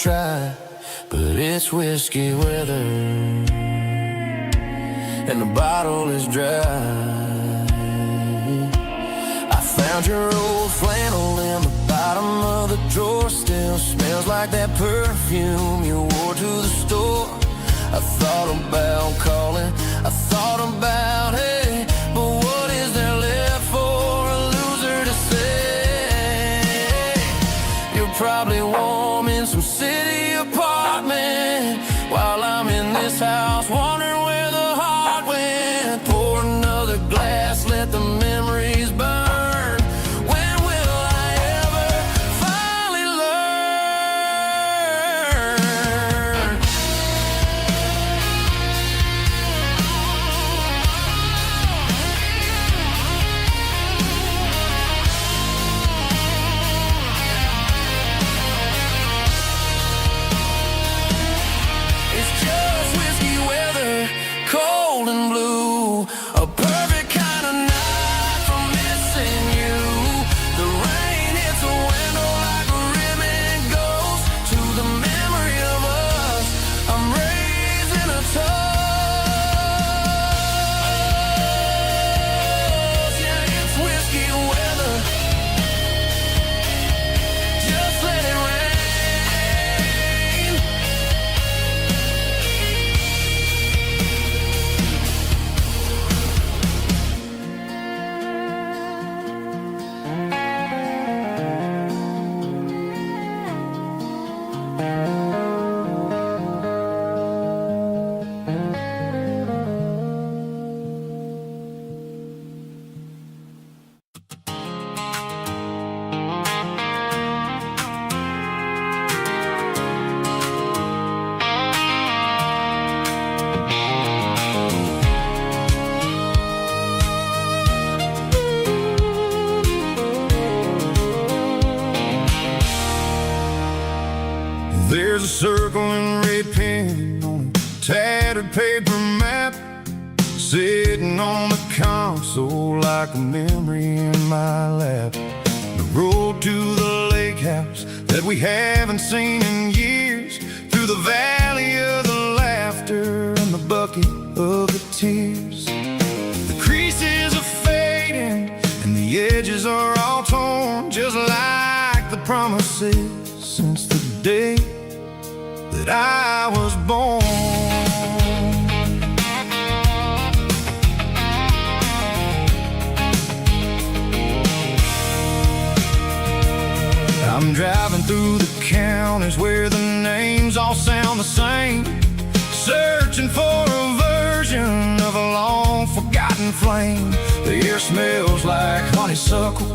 try, but it's whiskey weather, and the bottle is dry. I found your old flannel in the bottom of the drawer. Still smells like that perfume you wore to the store. I thought about calling, I thought about, hey, but what is there left for a loser to say? You're probably warm in some city apartment, while I'm in this house wondering where the heart went. Pour another glass, let the memories burn. When will I ever finally learn? It's just whiskey weather, cold and blue, a perfect kind of night for missing you. The rain hits a window like a ribbon goes to the memory of us. I'm raising a toast. Yeah, it's whiskey weather. Just let it rain. There's a circle in red pen on a tattered paper map, sitting on the console like a memory in my lap. The road to the lake house that we haven't seen in years, through the valley of the laughter and the bucket of the tears. The creases are fading and the edges are all torn, just like the promises since the day that I was born. I'm driving through the counties where the names all sound the same, searching for a version of a long forgotten flame. The air smells like honeysuckle,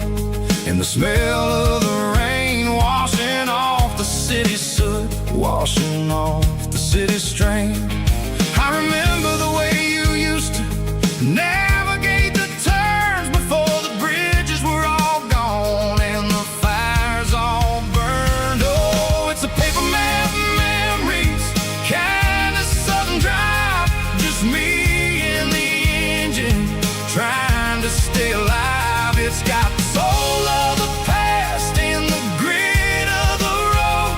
and the smell of the rain washing off the city soot, washing off the city strain. I remember the way you used to navigate the turns before the bridges were all gone and the fires all burned. Oh, it's a paper map memories, kind of southern drive, just me and the engine trying to stay alive. It's got the soul of the past and the grit of the road,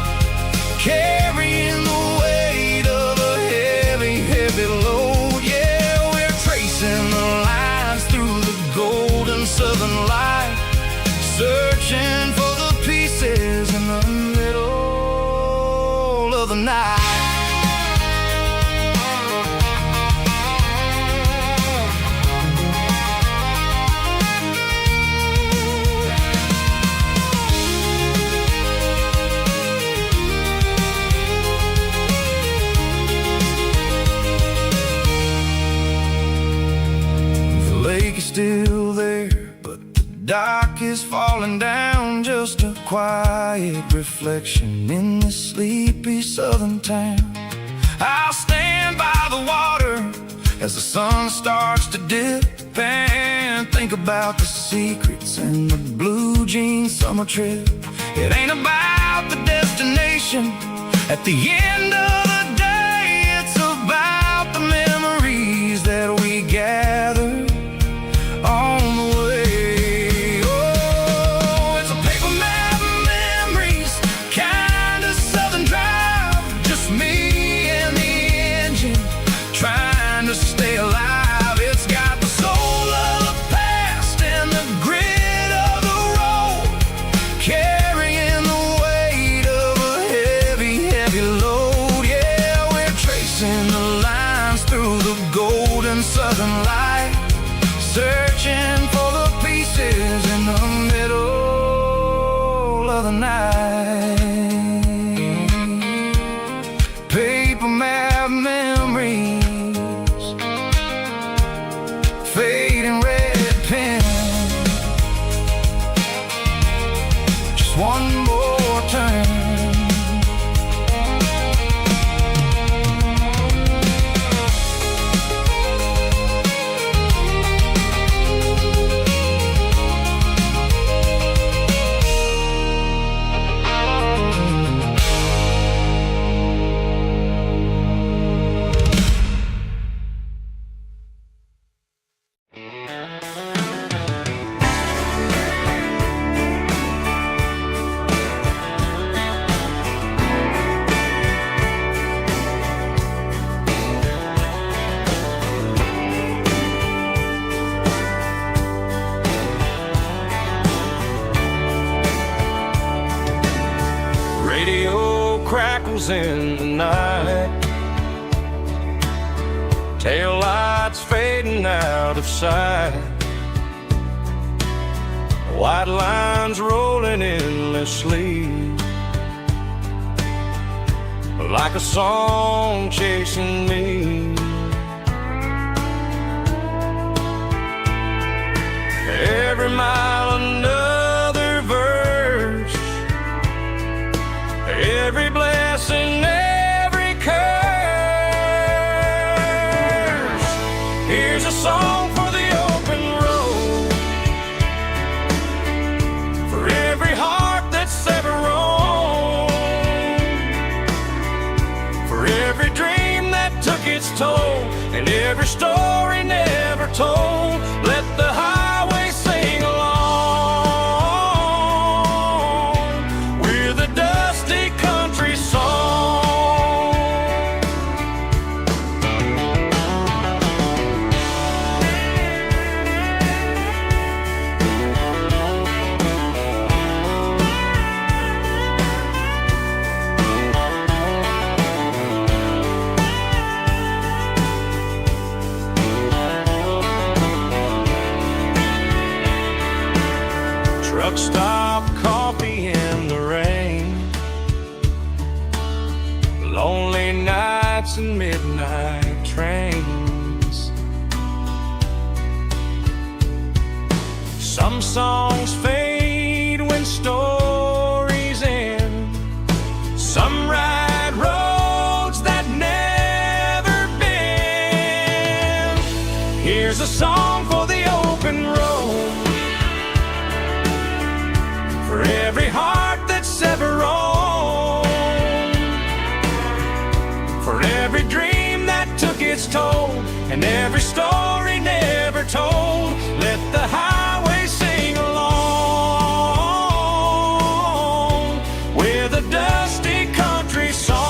carrying the weight of a heavy, heavy load. Yeah, we're tracing the lines through the golden southern light, searching for the pieces in the middle of the night. The lake is still there, but the dock is falling down, just a quiet reflection in this sleepy southern town. I'll stand by the water as the sun starts to dip and think about the secrets and the blue jean summer trip. It ain't about the destination at the end of the day, it's about the memories that we gather on the way. Oh, it's a paper map memories, kind of southern drive. and light, searching for the pieces in the middle of the night. Paper map memories, fading red pen, just one more turn. Radio crackles in the night, tail lights fading out of sight, white lines rolling endlessly, like a song chasing me. Every mile another verse, every blessing, every curse. Here's a song for the open road, for every heart that's ever roamed, for every dream that took its toll, and every story never told. Let the highway sing along with a dusty country song. Truck stop, coffee in the rain, lonely nights and midnight trains. Some songs fade when stories end, some ride roads that never bend. Here's a song for the open road, for every heart that's ever roamed, for every dream that took its toll, and every story never told. Let the highway sing along with a dusty country song.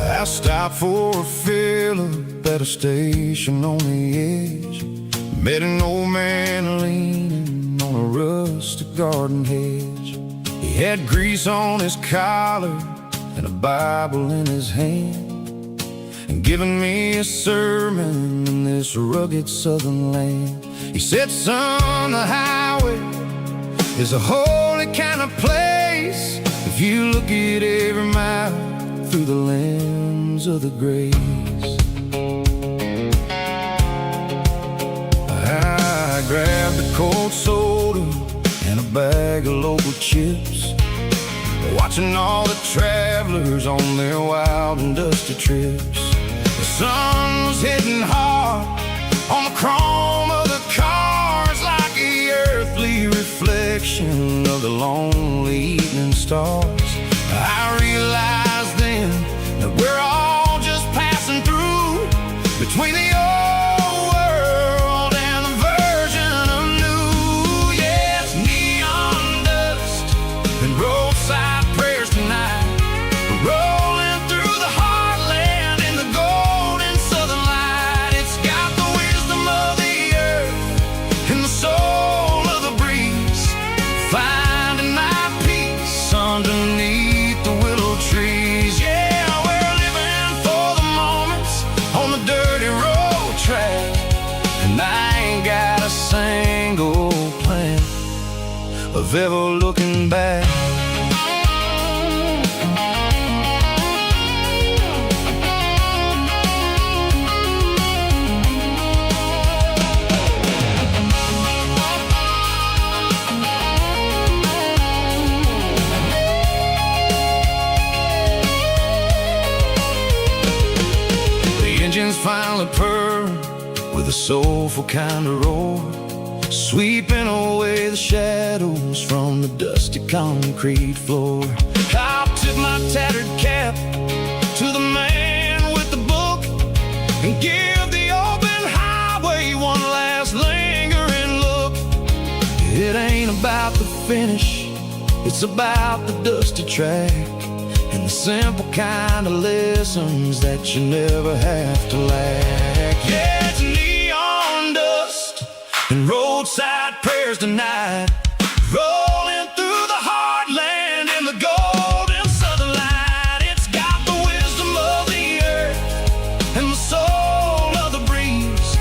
I stopped for a fill-up at a station on the edge. Met an old man leaning on a rustic garden hedge. He had grease on his collar and a Bible in his hand. and giving me a sermon in this rugged southern land. He said, son, the highway is a holy kind of place if you look at every mile through the lens of the grace. I grabbed a cold soda and a bag of local chips, watching all the travelers on their wild and dusty trips. The sun was hitting hard on the chrome of the cars, like the earthly reflection of the lonely evening stars. I realized then that we're all just passing through between the old world and the version of new. Yeah, it's neon dust and roadside prayers tonight. We're rolling through the heartland in the golden southern light. It's got the wisdom of the earth and the soul of the breeze, finding my peace underneath the willow trees. Yeah, we're living for the moments on the dirty road track, and I ain't got a single plan of ever looking back. Engines finally purr with a soulful kind of roar, sweeping away the shadows from the dusty concrete floor. I'll tip my tattered cap to the man with the book and give the open highway one last lingering look. It ain't about the finish, it's about the dusty track and the simple kind of lessons that you never have to lack. Yeah, it's neon dust and roadside prayers tonight, rolling through the heartland in the golden southern light. It's got the wisdom of the earth and the soul of the breeze,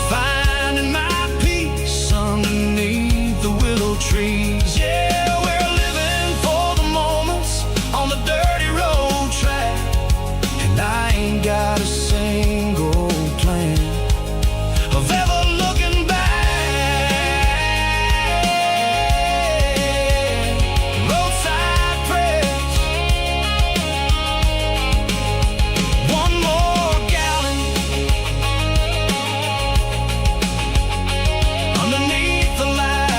finding my peace underneath the willow trees. Yeah, we're living for the moments on the dirty road track, and I ain't got a single plan of ever looking back. Roadside prayers, one more gallon underneath the light.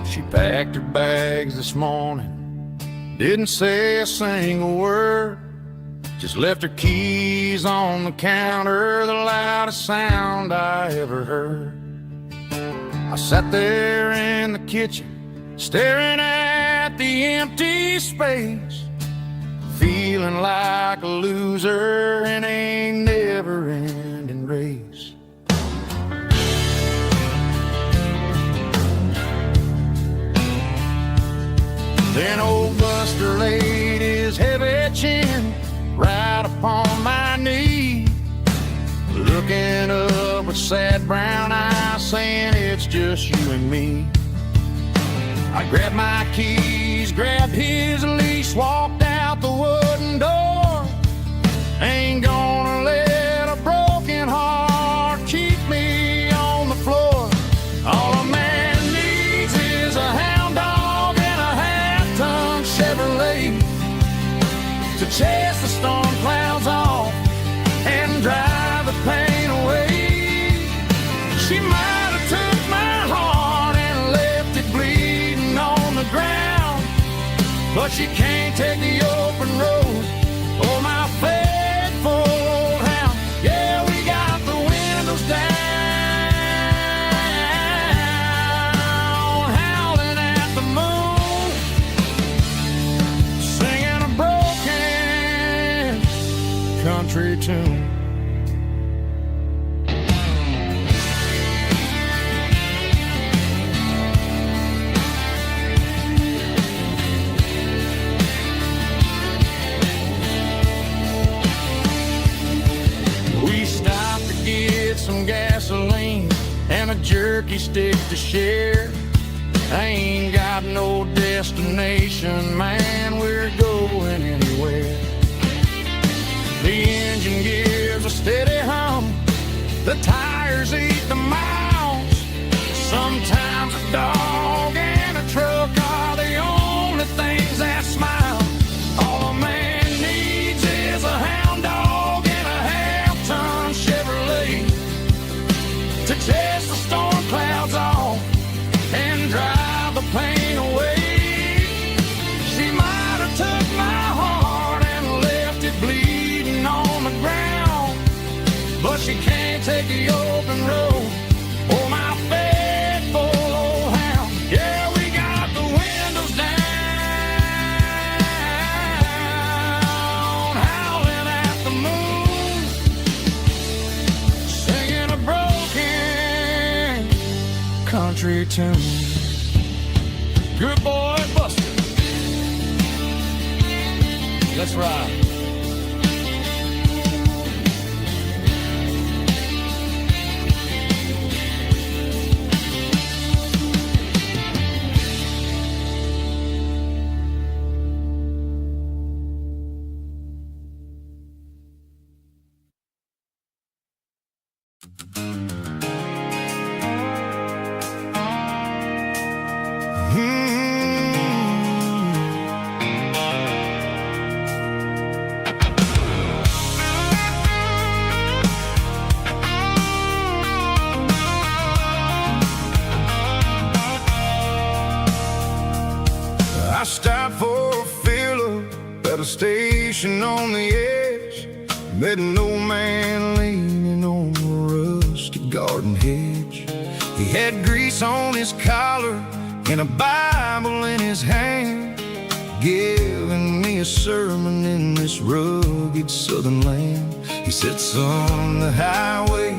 She packed her bags this morning, didn't say a single word, just left her keys on the counter, the loudest sound I ever heard. I sat there in the kitchen, staring at the empty space, feeling like a loser in a never-ending race. Then old Buster laid his heavy chin right upon my knee, looking up with sad brown eyes, saying it's just you and me. I grabbed my keys, grabbed his leash, walked out the wooden door. Ain't gonna let a broken heart keep me on the floor. All a man needs is a hound dog and a half-ton Chevrolet to chase the storm clouds off and drive the pain away. but she can't take the open road. Oh, my faithful old hound. Yeah, we got the windows down, howling at the moon, singing a broken country tune. Some gasoline and a jerky stick to share. I ain't got no destination, man, we're going anywhere. The engine gives a steady hum, the tires eat the miles. Sometimes a dog and a truck are the only things that smile. All a man needs is a hound dog and a half-ton Chevrolet to chase the storm clouds off and drive the pain away. She might have took my heart and left it bleeding on the ground, but she can't take the open road. Oh, my faithful old hound. Yeah, we got the windows down, howling at the moon, singing a broken country tune. Good boy, Buster. Let's ride. I stopped for a fill-up at a station on the edge. Met an old man leaning on a rusty garden hedge. He had grease on his collar and a Bible in his hand, giving me a sermon in this rugged southern land. He said, son, the highway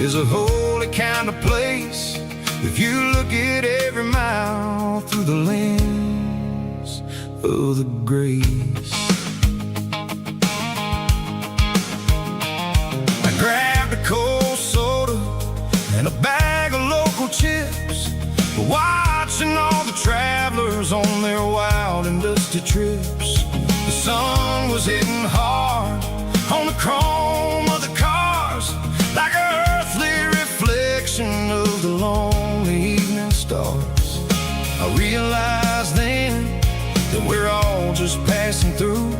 is a holy kind of place if you look at every mile through the lens of the grace. I grabbed a cold soda and a bag of local chips, watching all the travelers on their wild and dusty trips. The sun was hitting hard on the chrome of the cars, like an earthly reflection of the lonely evening stars. I realized then that we're all just passing through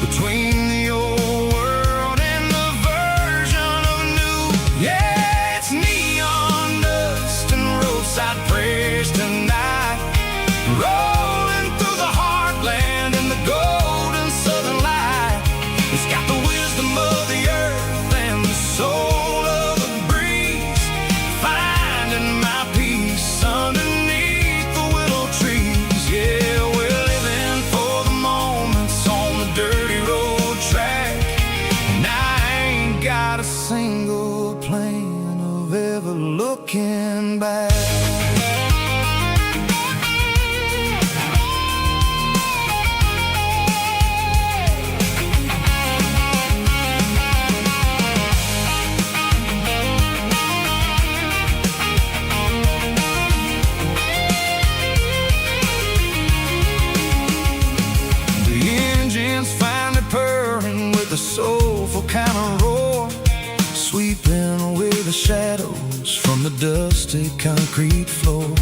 between the old world and the version of new. Yeah, it's neon dust and roadside prayers tonight, rolling through the heartland in the golden southern light. It's got the wisdom of the earth and the soul of the breeze, finding my peace underneath the willow trees. Yeah, we're living for the moments on the dirty road track, and I ain't got a single plan of ever looking back. A soulful kind of roar, sweeping away the shadows from the dusty concrete floor.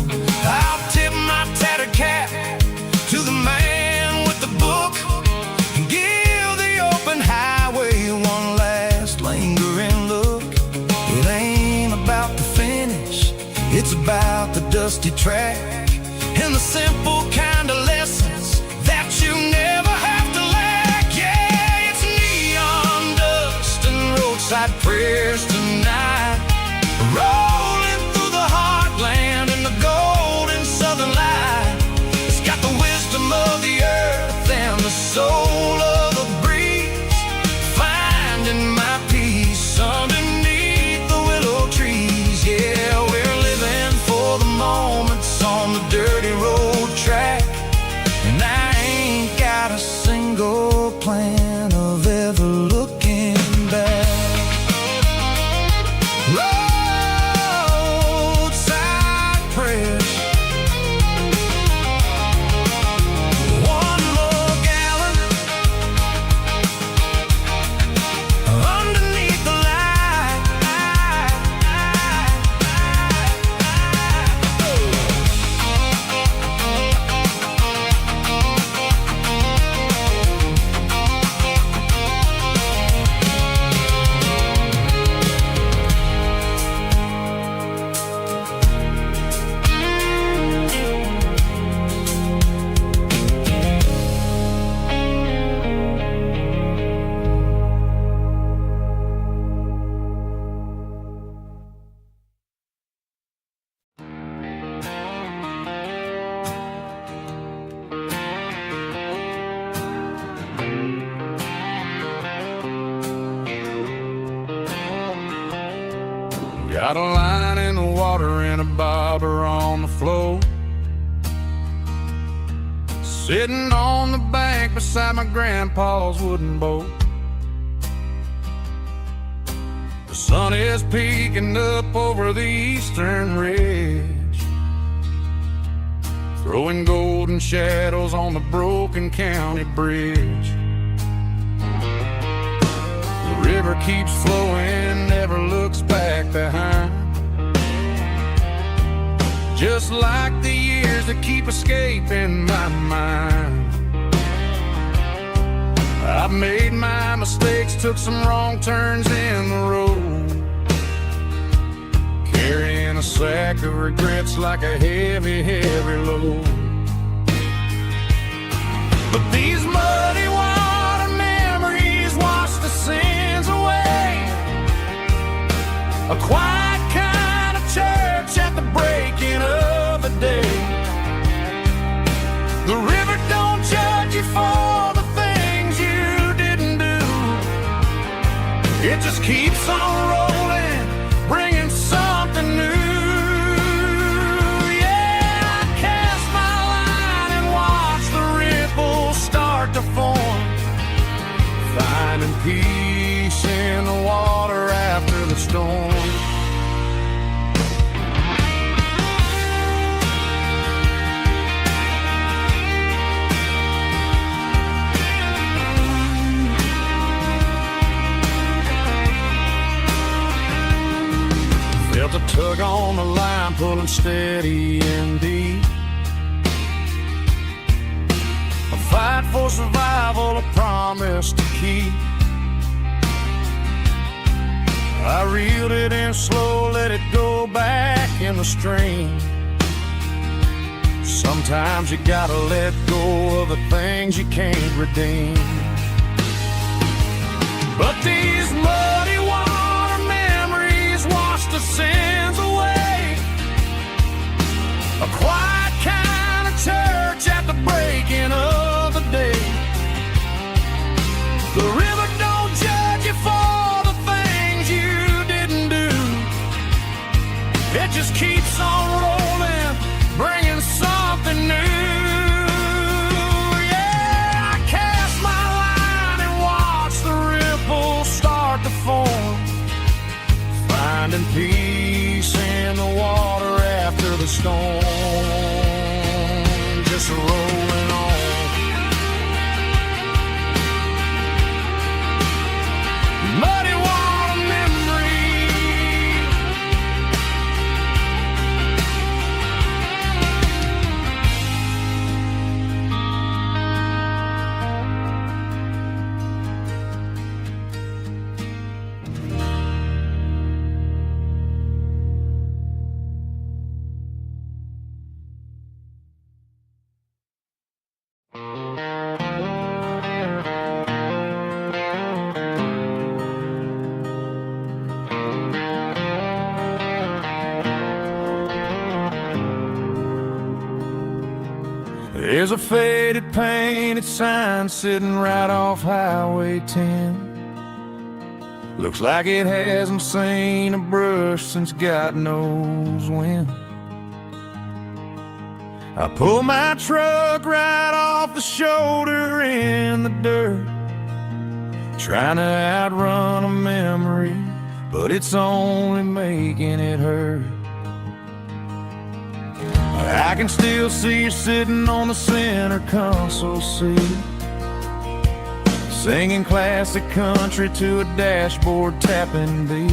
I'll tip my tattered cap to the man with the book and give the open highway one last lingering look. It ain't about the finish, it's about the dusty track and the simple kind of lessons that soul of a breeze, finding my peace underneath the willow trees. Yeah, we're living for the moments on the dirty road track, and I ain't got a single plan of ever looking back. Roadside prayers, one more gallon underneath the light. Got a line in the water and a bobber on the floor, sitting on the bank beside my grandpa's wooden boat. The sun is peeking up over the eastern ridge, throwing golden shadows on the broken county bridge. The river keeps flowing, never looks back behind, just like the years that keep escaping my mind. I've made my mistakes, took some wrong turns in the road, carrying a sack of regrets like a heavy, heavy load. But these muddy water memories wash the sins away, a quiet kind of church at the breaking of the day. The river don't judge you for the things you didn't do, it just keeps on rolling, bringing something new. Yeah, I cast my line and watch the ripples start to form, finding peace in the water after the storm. Felt a tug on the line, pulling steady and deep, a fight for survival, a promise to keep. I reeled it in slow, let it go back in the stream. Sometimes you gotta let go of the things you can't redeem. But these muddy water memories wash the sins away, a quiet kind of church at the breaking of the day. The river don't judge you for the things you didn't do, it just keeps on rolling, bringing something new. Yeah, I cast my line and watch the ripples start to form, finding peace in the water after the storm, just rolling on. Muddy water memory, There's a faded painted sign sitting right off Highway 10. Looks like it hasn't seen a brush since God knows when. I pull my truck right off the shoulder in the dirt, trying to outrun a memory, but it's only making it hurt. I can still see you sitting on the center console seat, singing classic country to a dashboard tapping beat.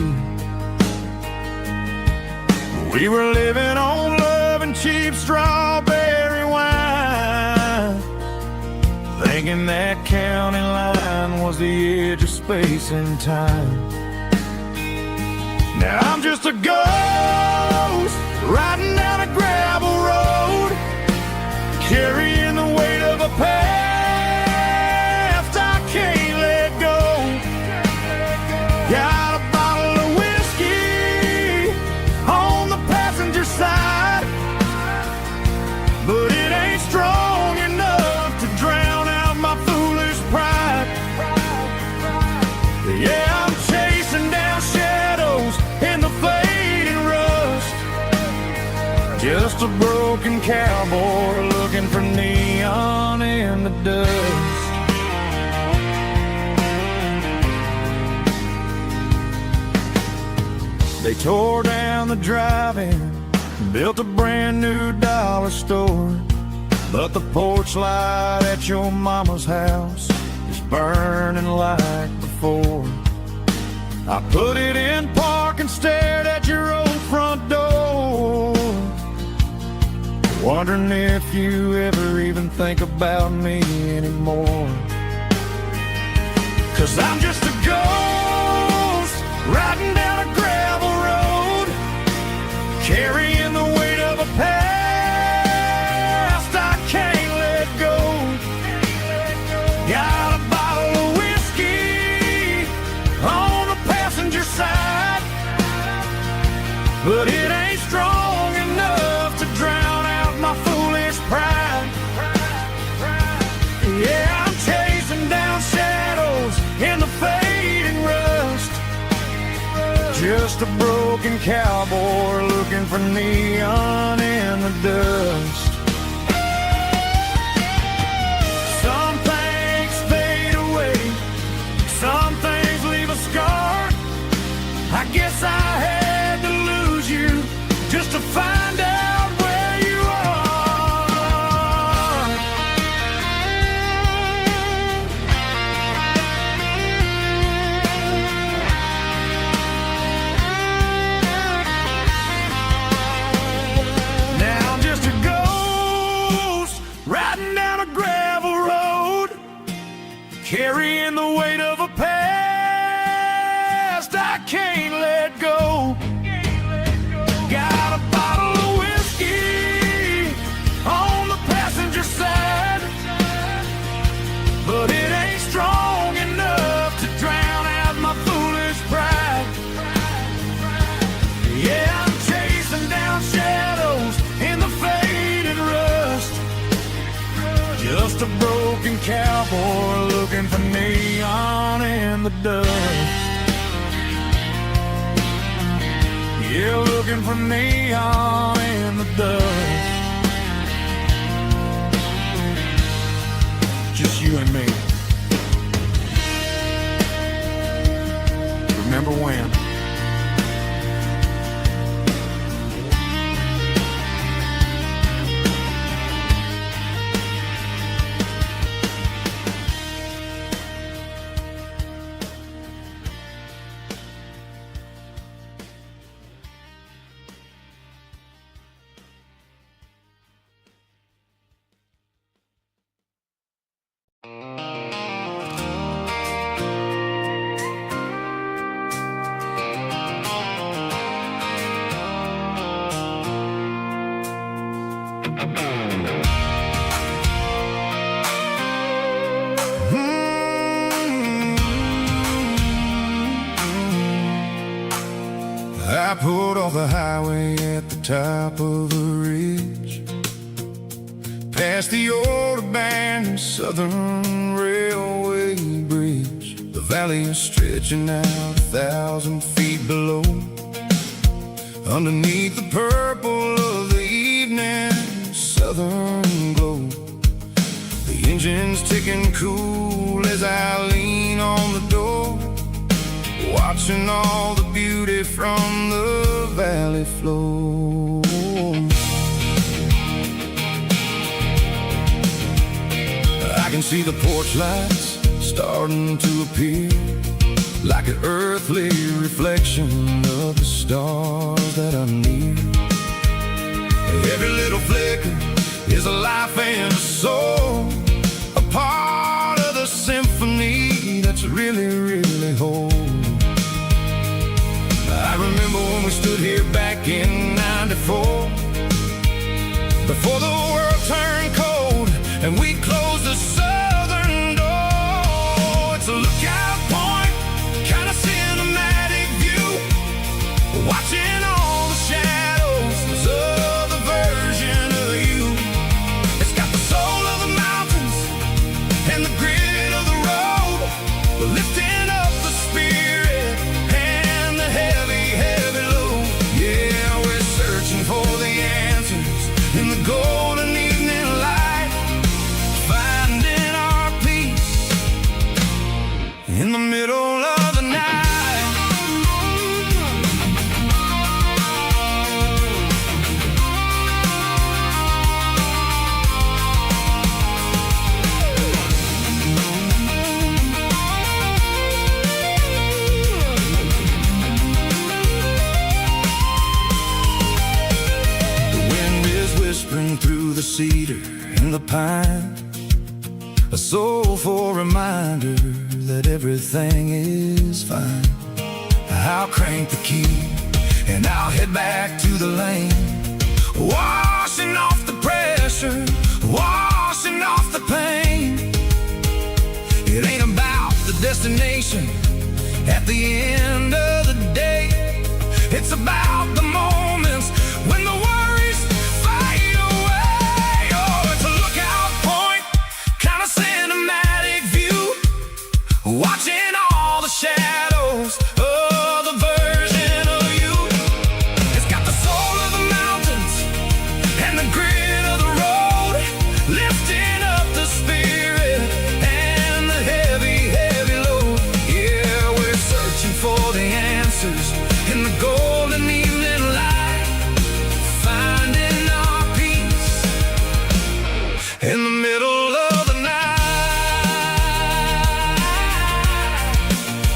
We were living on love and cheap strawberry wine, thinking that county line was the edge of space and time. Now I'm just a ghost riding down a gravel road, carrying the weight of a past I can't let go. Got a bottle of whiskey on the passenger side, but it ain't strong enough to drown out my foolish pride. Yeah, I'm chasing down shadows in the fading rust, just a broken cowboy looking for neon in the dust. They tore down the drive-in, built a brand new dollar store, but the porch light at your mama's house is burning like before. I put it in park and stared at your old front door, wondering if you ever even think about me anymore. 'Cause I'm just a ghost riding down a gravel road, carrying the weight of a past I can't let go. Got a bottle of whiskey on the passenger side, but it ain't strong enough to drown out my foolish pride. Yeah, I'm chasing down shadows in the fading rust, just a broken cowboy looking for neon in the dust. Some things fade away, some things leave a scar. I guess I had to lose you just to find out where you are. Now I'm just a ghost riding down a gravel road, carrying the weight of a past I can't let go. Got a bottle of whiskey on the passenger side, but it ain't strong enough to drown out my foolish pride. Yeah, I'm chasing down shadows in the faded rust, just a broken cowboy looking for neon in the dust. Yeah, looking for neon in the dust. Just you and me. Remember when? I pulled off the highway at the top of the ridge, past the old abandoned Southern Railway bridge. The valley is stretching out 1,000 feet below. Underneath the purple of the evening southern glow, the engine's ticking cool as I lean on the door, watching all the beauty from the valley flow. I can see the porch lights starting to appear, like an earthly reflection of the stars that are near. Every little flicker is a life and a soul, a part of the symphony that's really, really whole. I remember when we stood here back in '94, before the world turned cold and we closed the southern door. It's a lookout point, kind of cinematic view, watching all the shadows of the version of you. It's got the soul of the mountains and the grit of the road, lifting up the spirit and the heavy, heavy load. Yeah, we're searching for the answers in the golden evening light, finding our peace in the middle of the night. Through the cedar and the pine, a soulful reminder that everything is fine. I'll crank the key and I'll head back to the lane, washing off the pressure, washing off the pain. It ain't about the destination at the end of the day, it's about the moments when the worries fade away. Oh, it's a lookout point, kind of cinematic view, watching all the shadows of the version of you. It's got the soul of the mountains and the grit of the road, lifting up the spirit and the heavy, heavy load. Yeah, we're searching for the answers in the golden evening light, finding our peace in the middle of the night.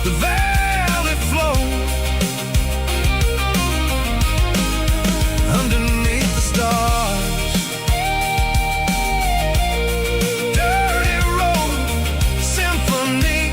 The valley flows underneath the stars, dirty road symphony.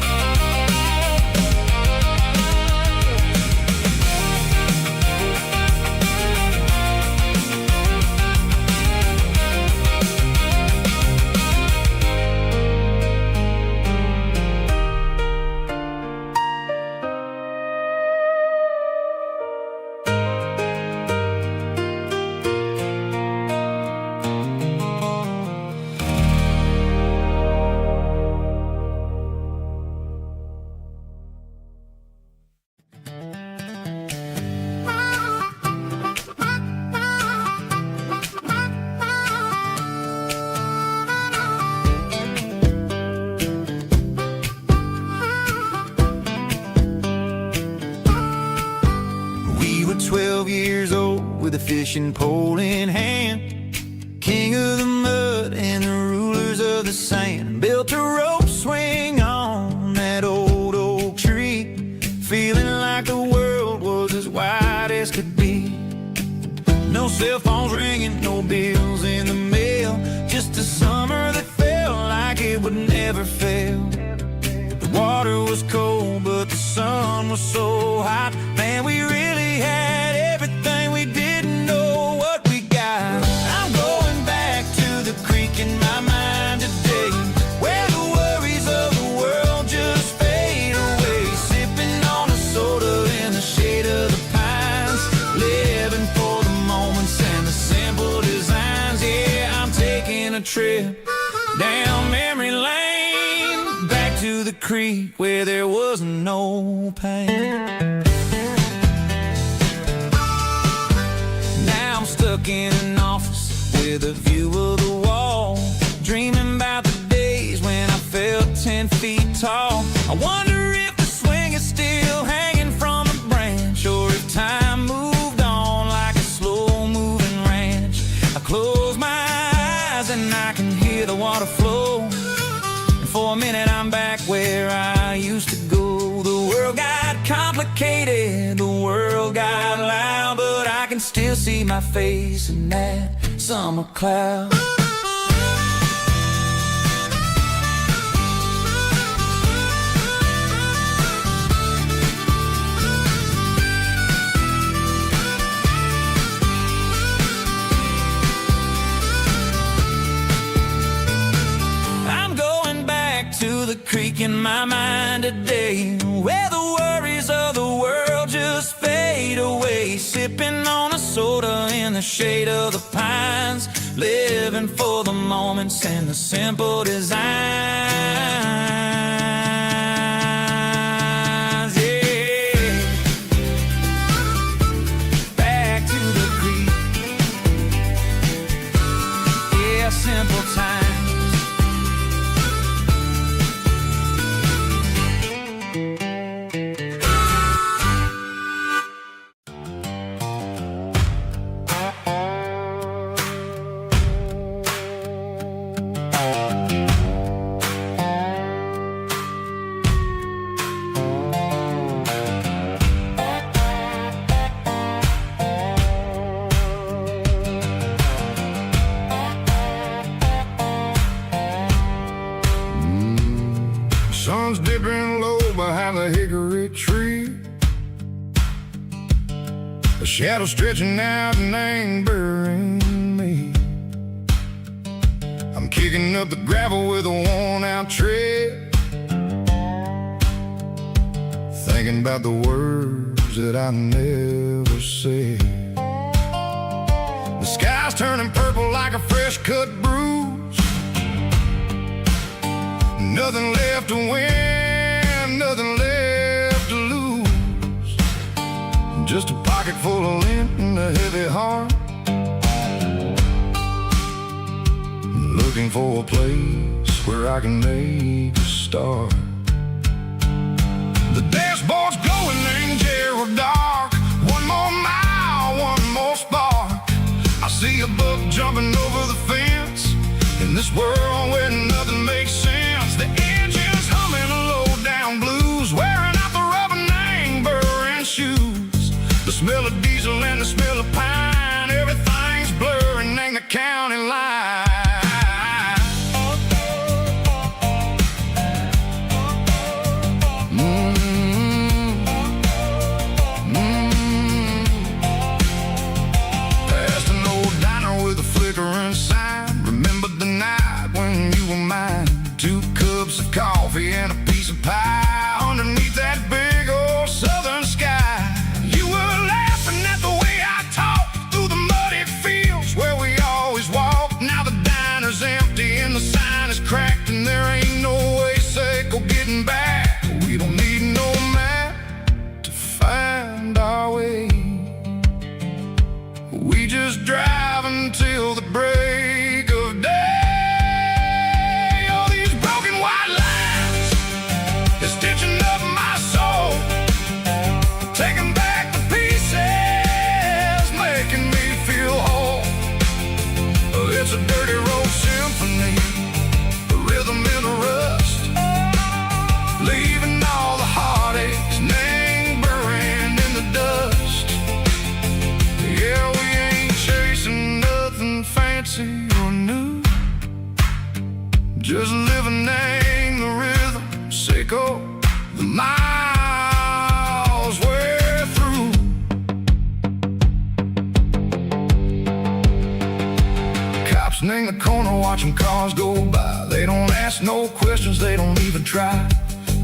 We were 12 years old with a fishing pole in hand, king of the mud and the rulers of the sand. Built a rope swing on that old oak tree, feeling like the world was as wide as could be. No cell phones ringing, no bills in the mail, just a summer that felt like it would never fail. The water was cold, but the sun was so hot. Man, we really had everything, we didn't know what we got. I'm going back to the creek in my mind today, where the worries of the world just fade away. Sipping on a soda in the shade of the pines, living for the moments and the simple designs. Yeah, I'm taking a trip down memory lane, back to the creek where there was no pain. Now I'm stuck in an office with a view of the wall, dreaming about the days when I felt 10 feet tall. I wonder if the swing is still hanging from a branch, or if time moved on like a slow-moving ranch. I close my eyes and I can hear the water flow, and for a minute I'm back where I used to go. The world got complicated, the world got loud, but I can still see my face in that summer cloud. To the creek in my mind today, where the worries of the world just fade away, sipping on a soda in the shade of the pines, living for the moments and the simple designs. Yeah, back to the creek. Yeah, simple times. Sun's dipping low behind the hickory tree, a shadow stretching out and angering me. I'm kicking up the gravel with a worn-out tread, thinking about the words that I never said. The sky's turning purple like a fresh-cut bruise, nothing left to win, nothing left to lose, just a pocket full of lint and a heavy heart, looking for a place where I can make a start. The dashboard's glowing in Gerald dark, one more mile, one more spark. I see a buck jumping over the fence, in this world where nothing makes sense. The engine's humming a low-down blues, wearing out the rubber name burring shoes. The smell of diesel and the smell of pine, everything's blurring in the county line. Past an old diner with a flickering sign, remember the night when you were mine. 2 cups of coffee and a piece of pie underneath that big old southern sky. You were laughing at the way I talked through the muddy fields where we always walked. Now the diner's empty and the sign is cracked, and there ain't no way safe of getting back. We don't need no map to find our way, we just drive until the break of day. It's a dirty road symphony, a rhythm in a rust, leaving all the heartaches lingering in the dust. Yeah, we ain't chasing nothing fancy or new, just living in the rhythm, sick of the miles we're through. In the corner watching cars go by, they don't ask no questions, they don't even try.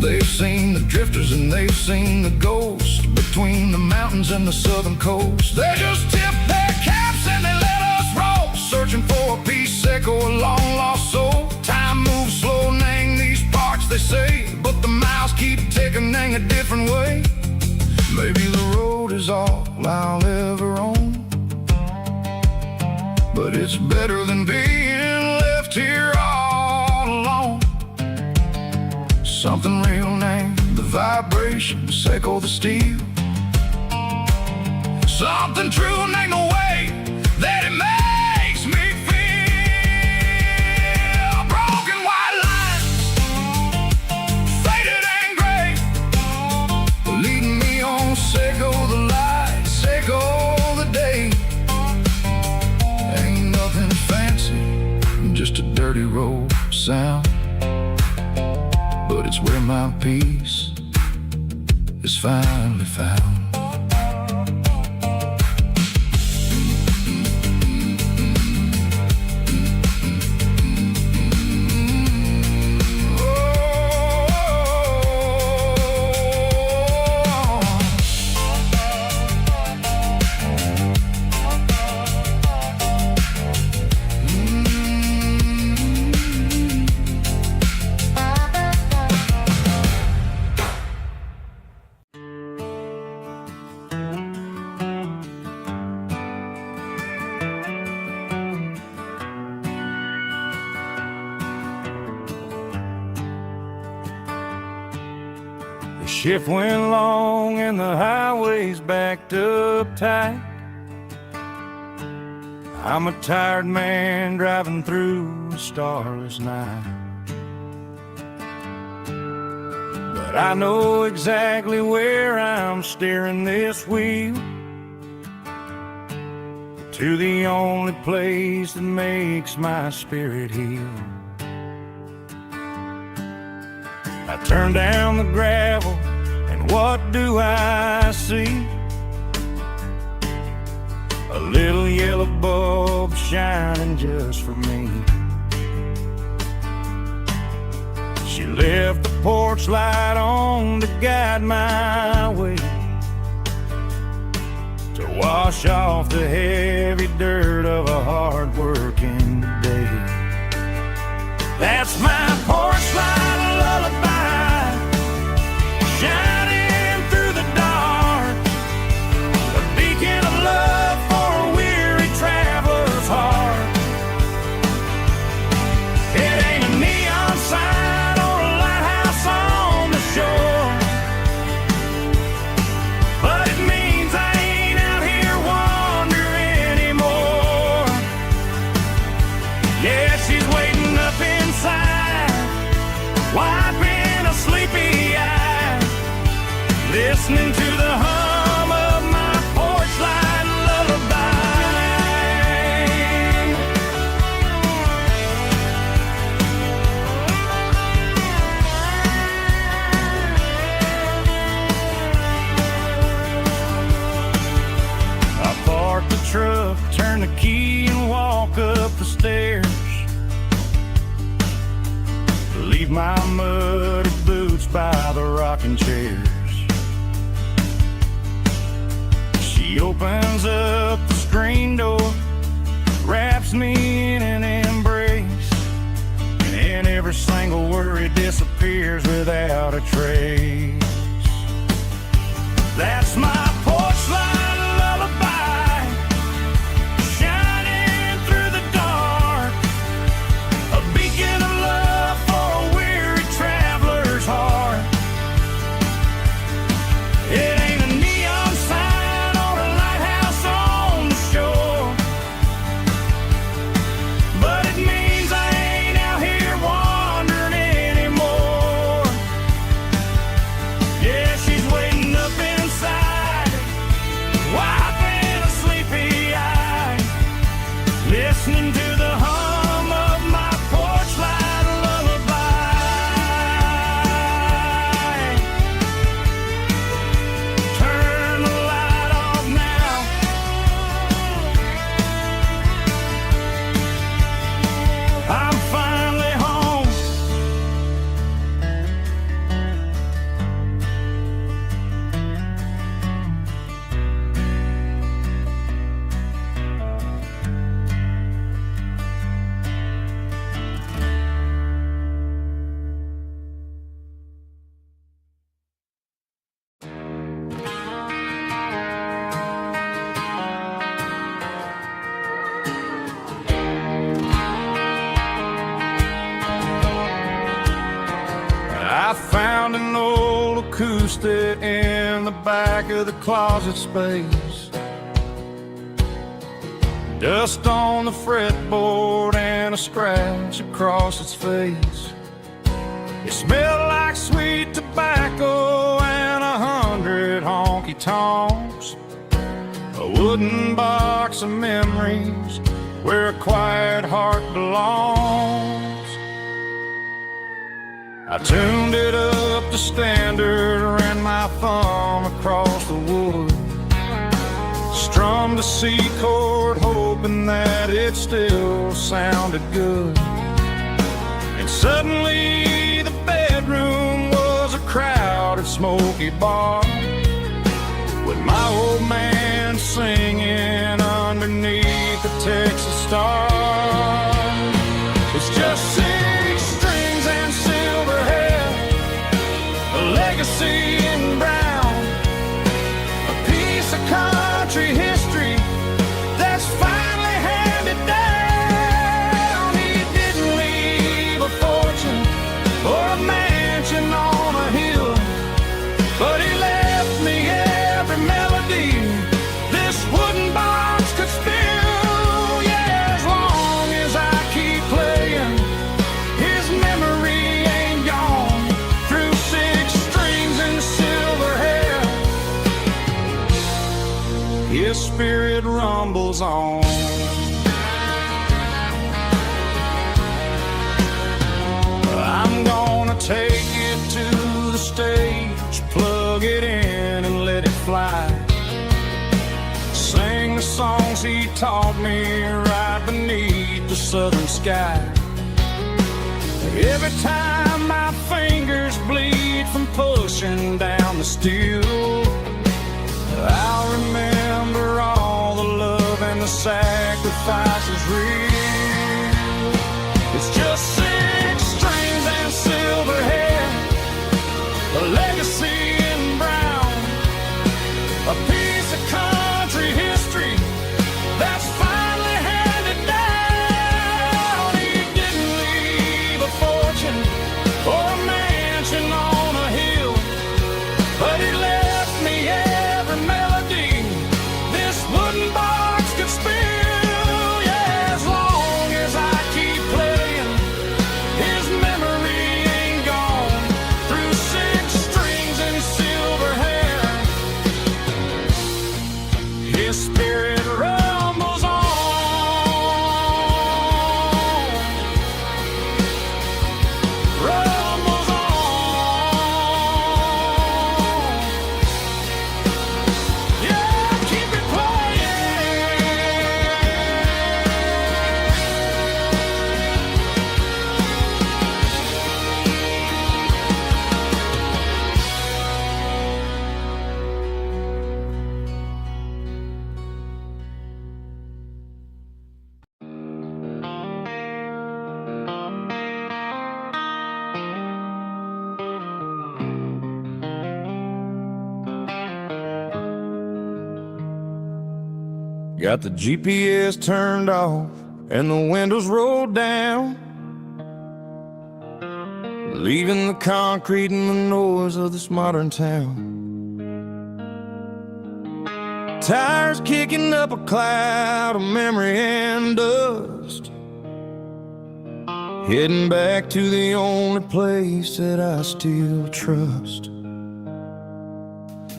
They've seen the drifters and they've seen the ghosts between the mountains and the southern coast. They just tip their caps and they let us roll, searching for a piece echo a long-lost soul. Time moves slow, nang these parts they say, but the miles keep ticking, nang a different way. Maybe the road is all I'll ever own, but it's better than being left here all alone. Something real, nang the vibrations echo the steel. Something true, nang the way that it makes me feel. Broken white lines, faded and gray, leading me on, Seiko the light, Seiko the day. Ain't nothing fancy, just a dirty road sound, but it's where my peace is finally found. Shift went long and the highway's backed up tight. I'm a tired man driving through a starless night, but I know exactly where I'm steering this wheel, to the only place that makes my spirit heal. I turn down the gravel, and what do I see? A little yellow bulb shining just for me. She left the porch light on to guide my way, to wash off the heavy dirt of a hard-working day. That's my porch light lullaby, shining through the dark, a beacon of love for a weary traveler's heart. It ain't a neon sign or a lighthouse on the shore, but it means I ain't out here wandering anymore. Yeah, she's waiting up inside, wiping a sleepy eye, listening to the hum of my porch light lullaby. I park the truck, turn the key and walk up the stairs, leave my muddy boots by the rocking chairs. She opens up the screen door, wraps me in an embrace, and every single worry disappears without a trace. That's my porch light lullaby, shining through the dark, a beacon of love for a weary traveler's heart. It ain't a neon sign or a lighthouse on the shore, but it means I ain't out here wandering anymore. Yeah, she's waiting up inside, I found an old acoustic in the back of the closet space. Dust on the fretboard and a scratch across its face. It smelled like sweet tobacco and 100 honky-tonks. A wooden box of memories where a quiet heart belongs. I tuned it up to standard, ran my thumb across the wood, strummed a C chord hoping that it still sounded good. And suddenly the bedroom was a crowded smoky bar, with my old man singing underneath the Texas stars. It's just 6 strings and silver hair, a legacy in brown, a piece of country history that's finally handed down. He didn't leave a fortune or a mansion on a hill, but he left me every melody this wooden box could spill. Yeah, as long as I keep playing, his memory ain't gone. Through 6 strings and silver hair, his spirit rumbles on. I'm gonna take it to the stage, plug it in and let it fly. Sing the songs he taught me right beneath the southern sky. Every time my fingers bleed from pushing down the steel, I'll remember all the love and the sacrifices real. It's just 6 strings and silver hair, a legacy in brown, a piece of country history that's finally handed down. He didn't leave a fortune or a mansion on a hill, but he left me every melody this wooden box could spill. Yeah, as long as I keep playing, his memory ain't gone. Through 6 strings and silver hair, his spirit rumbles on. Rumbles on. Yeah, keep it Got the GPS turned off and the windows rolled down, leaving the concrete and the noise of this modern town. Tires kicking up a cloud of memory and dust, heading back to the only place that I still trust.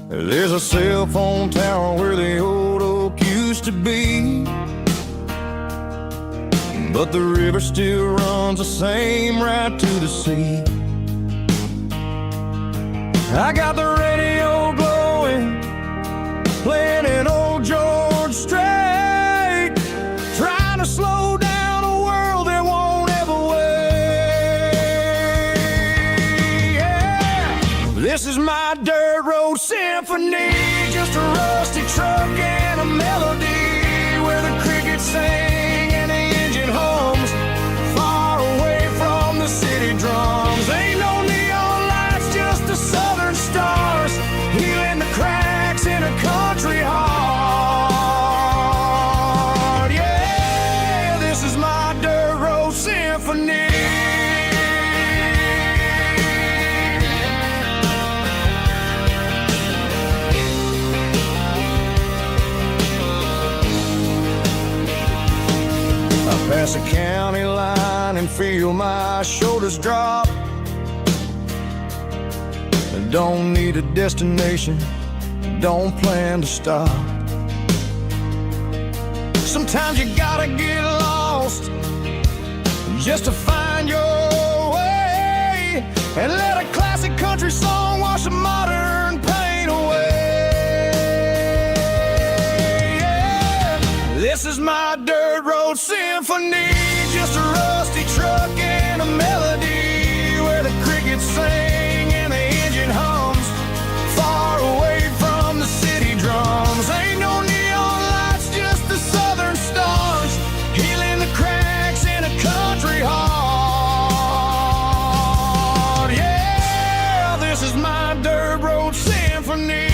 There's a cell phone tower where the old oak used to be, but the river still runs the same right to the sea. I got the radio glowing, playing an old George Strait, trying to slow down a world that won't ever wait. Yeah. This is my dirt road symphony, just a rusty truck and a melody where the crickets sing and the engine hums, far away from the city drums. Ain't no neon lights, just the southern stars, healing the cracks in a country heart. Yeah, this is my dirt road symphony. Cross a county line and feel my shoulders drop. I don't need a destination, don't plan to stop. Sometimes you gotta get lost just to find your way, and let a classic country song wash a modern pain away. Yeah. This is my dirt road symphony, just a rusty truck and a melody where the crickets sing and the engine hums, far away from the city drums. Ain't no neon lights, just the southern stars, healing the cracks in a country heart. Yeah, this is my dirt road symphony.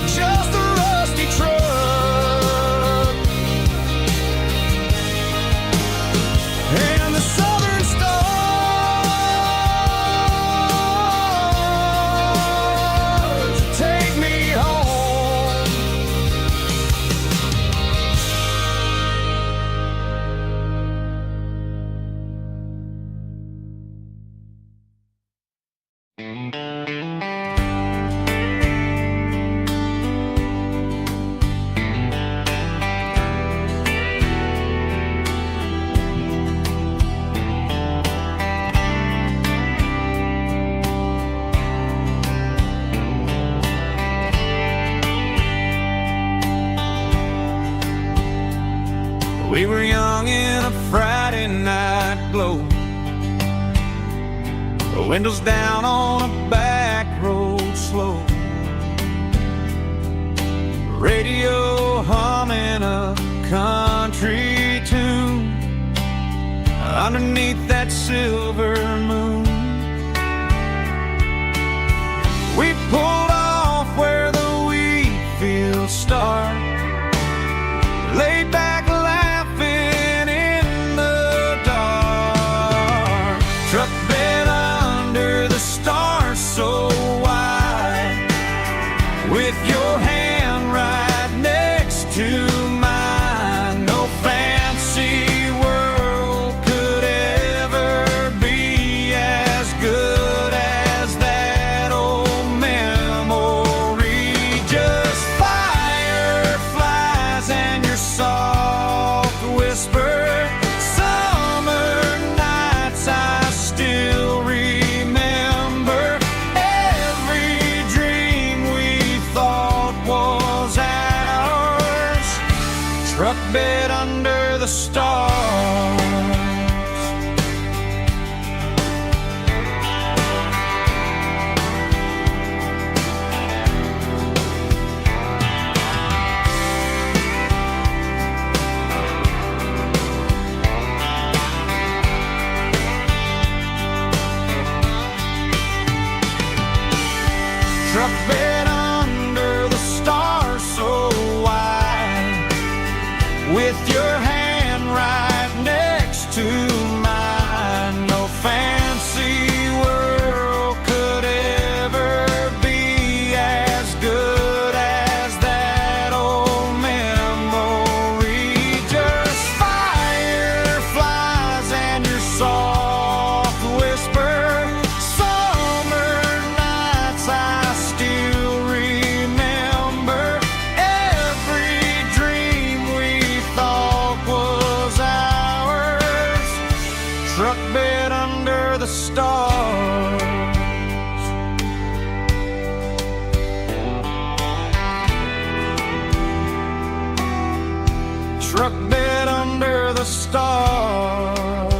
Just a rusty truck and the southern stars take me home. We were young in a Friday night glow, the windows down on a back road slow, radio humming a country tune underneath that silver moon. We pulled off where the wheat fields start, laid back laughing in the dark, truck bed under the stars so wide, with your hand right next to mine. No fancy world could ever be as good as that old memory. Just fireflies and your soft whisper, summer nights I still remember. Every dream we thought was ours, truck bed under the stars. Truck bed under the stars so wide, with your hand right next to mine. No fancy world could ever be as good as that old memory. Just fireflies and your soft whisper, summer nights I still remember. Every dream we thought was ours, truck bed under the stars. Truck bed under the stars.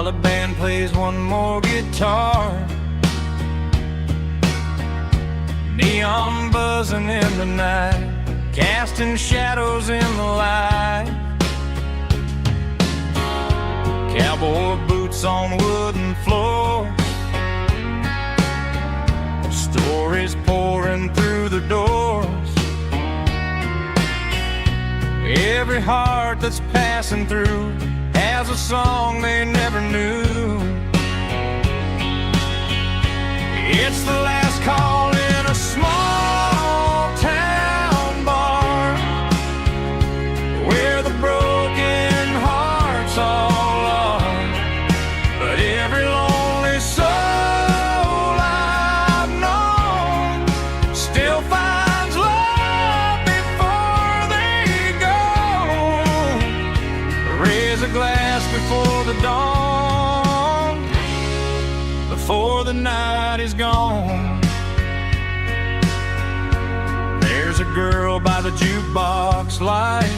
while the band plays one more guitar. Neon buzzing in the night, casting shadows in the light. Cowboy boots on wooden floors, stories pouring through the doors. Every heart that's passing through has a song they never knew. It's the last call in a small town bar, where the broken hearts all are. But every lonely soul I've known still finds love before they go. Raise a glass before the dawn, before the night is gone. There's a girl by the jukebox light,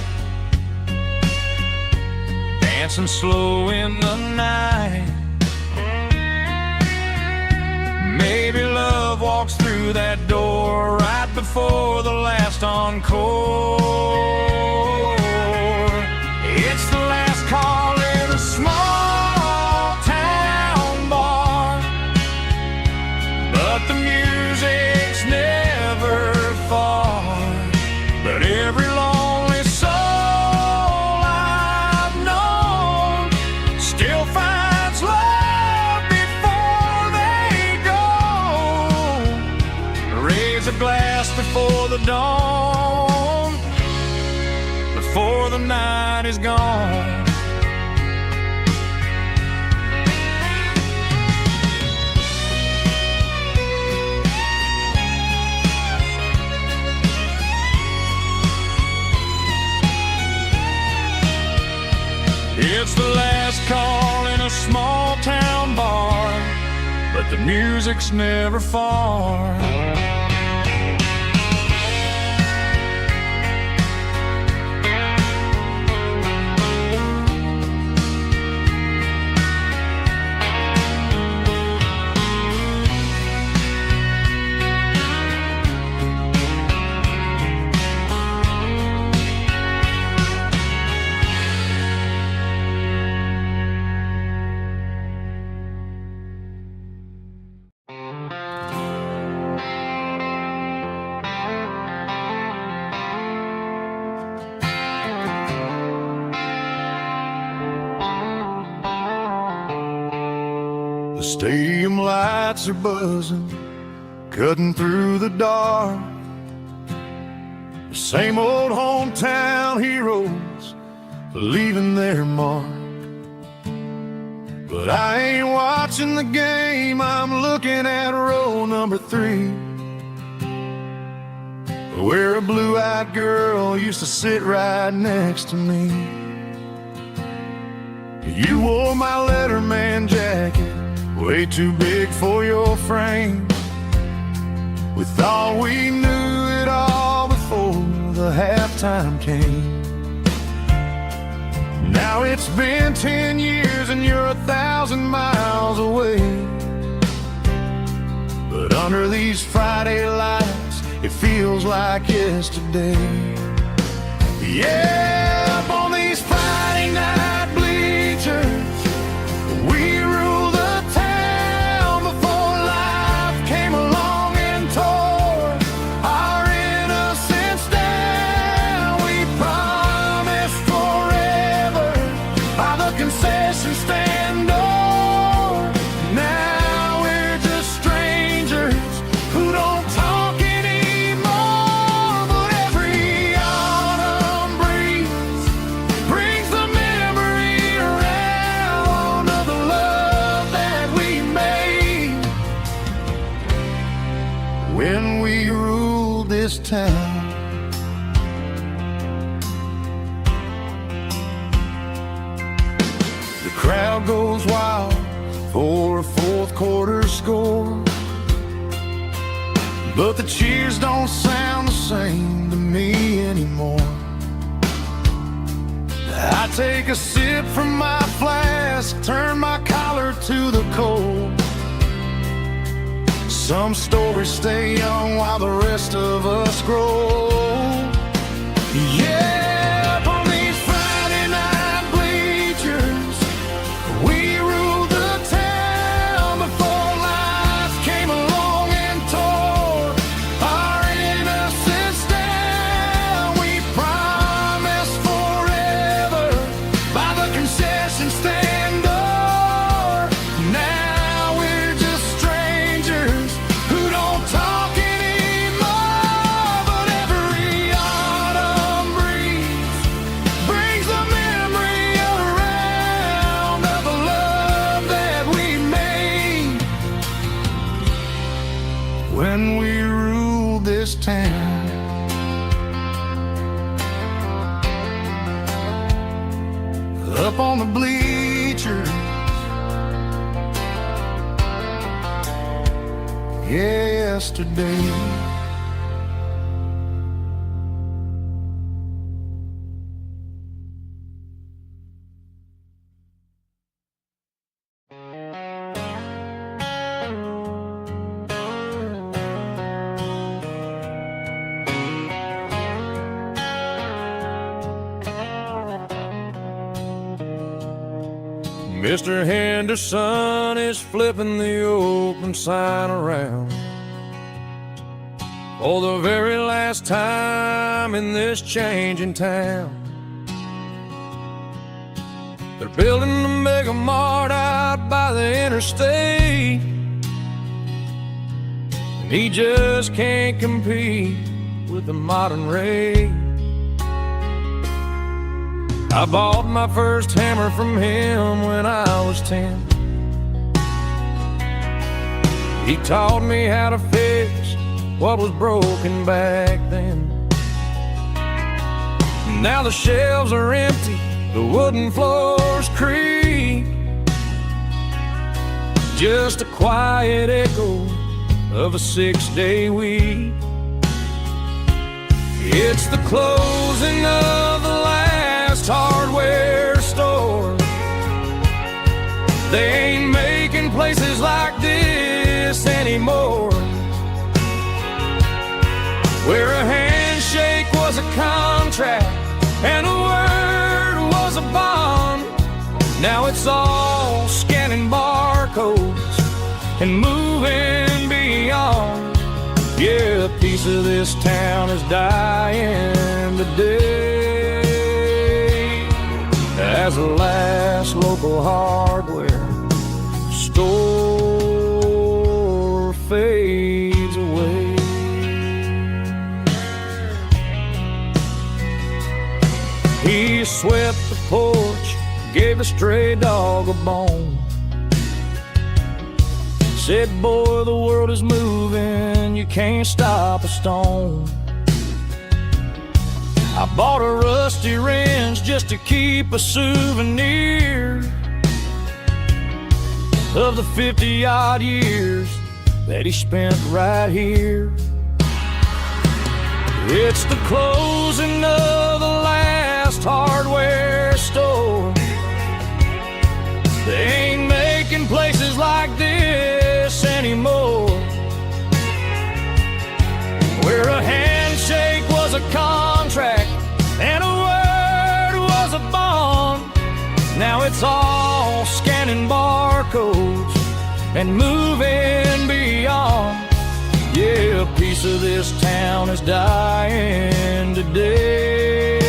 dancing slow in the night. Maybe love walks through that door right before the last encore. It's the last call in a small town bar, but the music's never far. But every lonely soul I've known still finds love before they go. Raise a glass before the dawn, before the night is gone. It's the last call in a small town bar, but the music's never far. The stadium lights are buzzing, cutting through the dark. The same old hometown heroes leaving their mark. But I ain't watching the game, I'm looking at row number 3, where a blue-eyed girl used to sit right next to me. You wore my Letterman jacket, way too big for your frame. We thought we knew it all before the halftime came. Now it's been 10 years and you're 1,000 miles away. But under these Friday lights, it feels like yesterday. Yeah, up on these Friday night bleachers, we rule the town before life came along and tore our innocence down. We promised forever by the concession stand door. Now we're just strangers who don't talk anymore. But every autumn breeze brings the memory around of the love that we made when we ruled this town. The crowd goes wild for a fourth quarter score, but the cheers don't sound the same to me anymore. The I take a sip from my flask, turn my collar to the cold. Some stories stay young while the rest of us grow. Yeah, up on these Friday night bleachers, we ruled the town before life came along and tore our innocence down. We promised forever by the concession stand door. Now we're just strangers who don't talk anymore. But every autumn breeze brings a memory around of the love that we made when we ruled this town. Up on the bleachers, yesterday. Mr. Henderson is flipping the open sign around for the very last time in this changing town. They're building a mega mart out by the interstate, and he just can't compete with the modern rate. I bought my first hammer from him when I was 10. He taught me how to fix what was broken back then. Now the shelves are empty, the wooden floors creak, just a quiet echo of a 6-day week. It's the closing of the last hardware store. They ain't making places like this anymore, where a handshake was a contract and a word was a bond. Now it's all scanning barcodes and moving beyond. Yeah, a piece of this town is dying today as the last local hardware store fades away. He swept the porch, gave a stray dog a bone, said, boy, the world is moving, you can't stop a stone. I bought a rusty wrench just to keep a souvenir of the 50-odd years that he spent right here. It's the closing of the last hardware store. They ain't making places like this anymore, where a handshake was a contract and a word was a bond. Now it's all scanning barcodes and moving beyond. Yeah, a piece of this town is dying today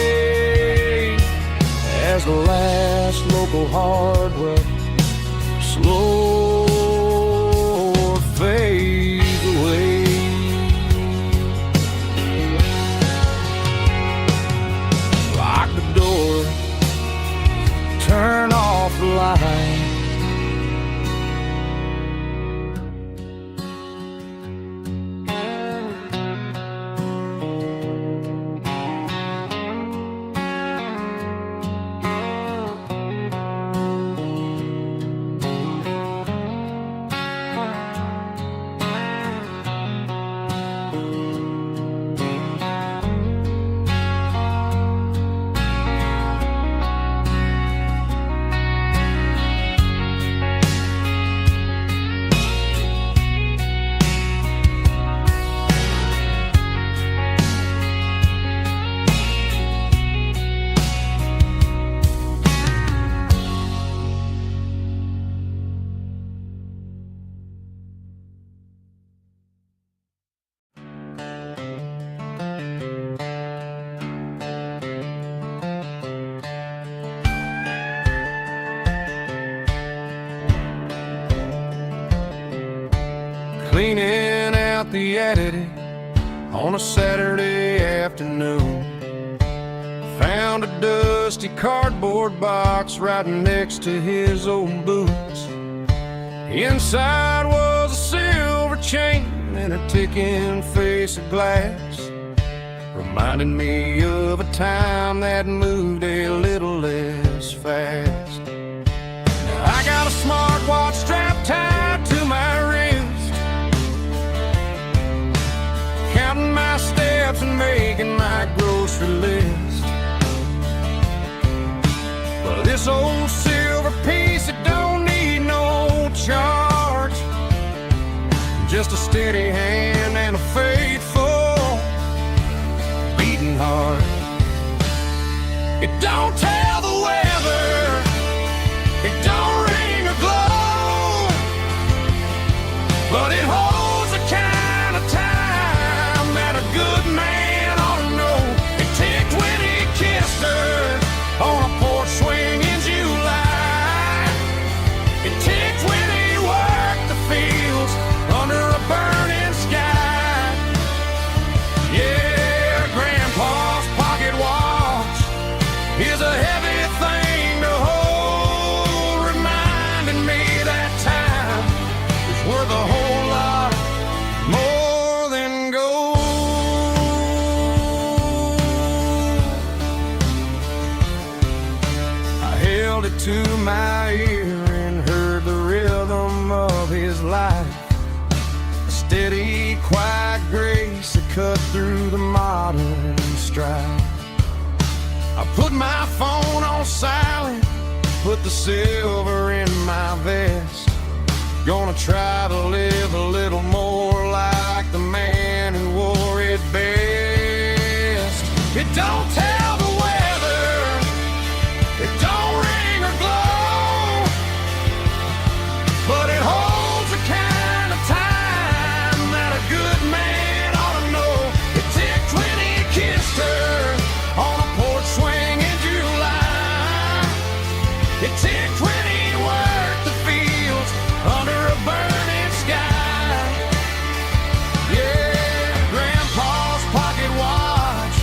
as the last local hardware slow fades away. Lock the door, turn off the light. the editing on a Saturday afternoon. Found a dusty cardboard box right next to his old boots. Inside was a silver chain and a ticking face of glass, reminding me of a time that moved a little less fast. Now I got a smartwatch strapped tied to my wrist, counting my steps and making my grocery list. But this old silver piece, it don't need no charge, just a steady hand and a faithful beating heart. It don't tell the weather, it don't ring or glow, but it holds the kind of time that a good man ought to know. It ticked when he kissed her on a porch swing in July. It ticked when he worked the fields under a burning sky. Yeah, Grandpa's pocket watch is a heavy thing to hold, reminding me that time is worth a whole lot more than gold. I held it to my ear and heard the rhythm of his life, a steady, quiet grace that cut through the modern strife. I put my phone on silent, put the silver in my vest. Gonna try to live a little more like the man who wore it best. It don't tell the weather, it don't ring or glow, but it holds the kind of time that a good man ought to know. It ticked when he kissed her on a porch swing in July. It ticked when he worked the fields under a burning sky. Yeah, Grandpa's pocket watch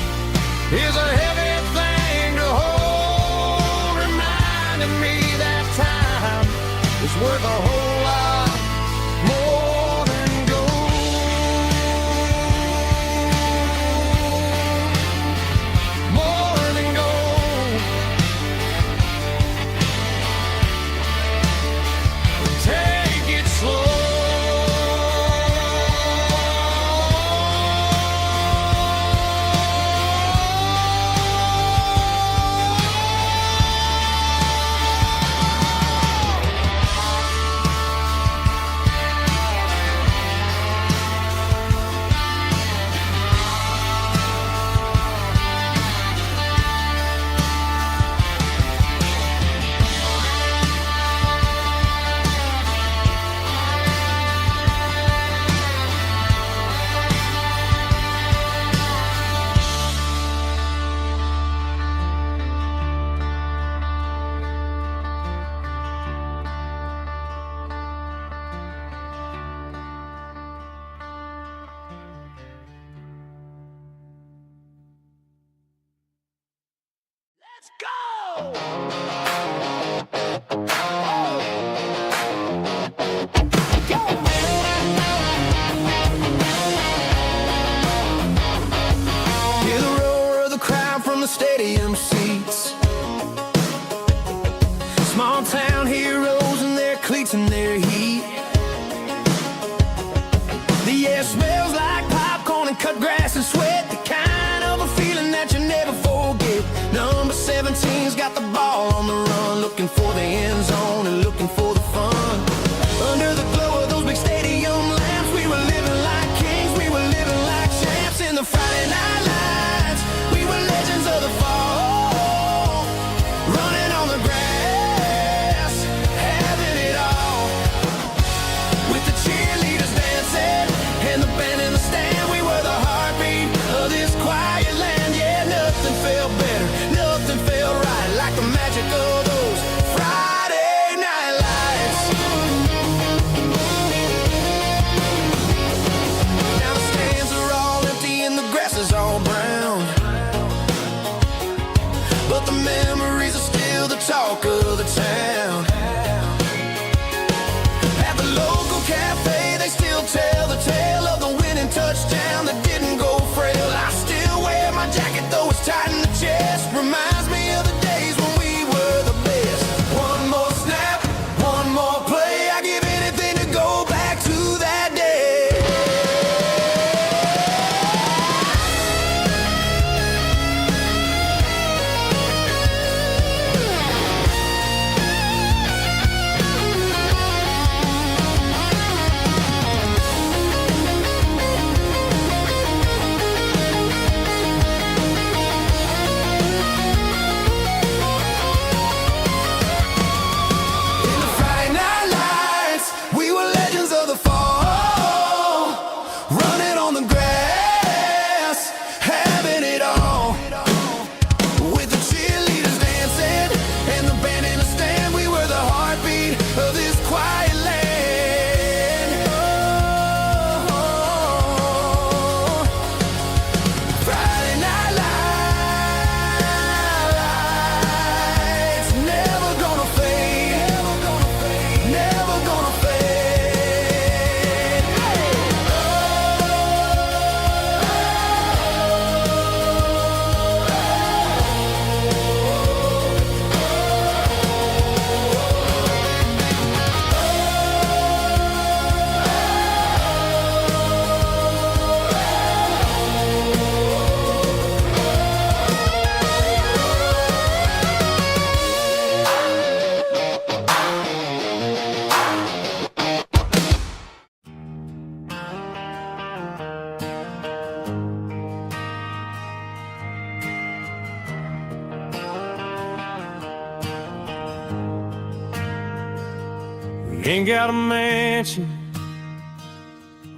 is a heavy thing to hold, reminding me that time is worth a whole lot more than gold. More than gold. Take it slow. Let's go! Hear the roar of the crowd from the stadium seats. Small town heroes in their cleats and their heat. The air smells like popcorn and cut grass and sweat, the kind of a feeling that you never forget. Number 17's got the ball on the run, looking for the end zone and looking for the fun. Under the glow of those big stadium lamps, we were living like kings, we were living like champs in the Friday night lights. We were legends of the fall, running on the grass, having it all. With the cheerleaders dancing and the band in the stand, we were the heartbeat of this quiet land. Yeah, nothing felt better, nothing felt right like the magic of those Friday night lights. on the grass, having it all. With the cheerleaders dancing and the band in the stand, we were the heartbeat of this quiet land. Oh, Friday Night Lights, never gonna fade, never gonna fade. We ain't got a mansion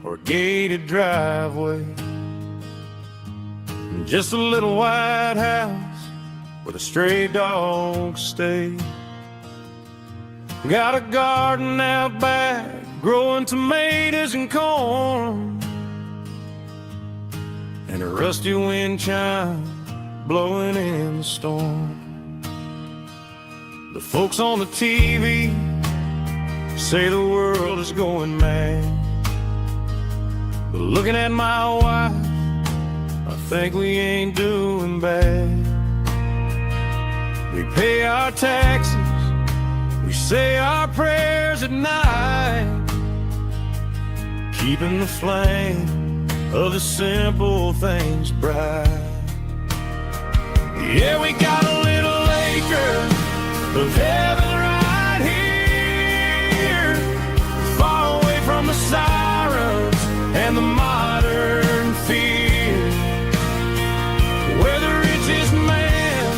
or a gated driveway, just a little white house where the stray dogs stay. Got a garden out back, growing tomatoes and corn, and a rusty wind chime blowing in the storm. The folks on the TV say the world is going mad, but looking at my wife, I think we ain't doing bad. We pay our taxes, we say our prayers at night, keeping the flame of the simple things bright. Yeah, we got a little acre of heaven right here, far away from the sirens and the modern fear, where the richest man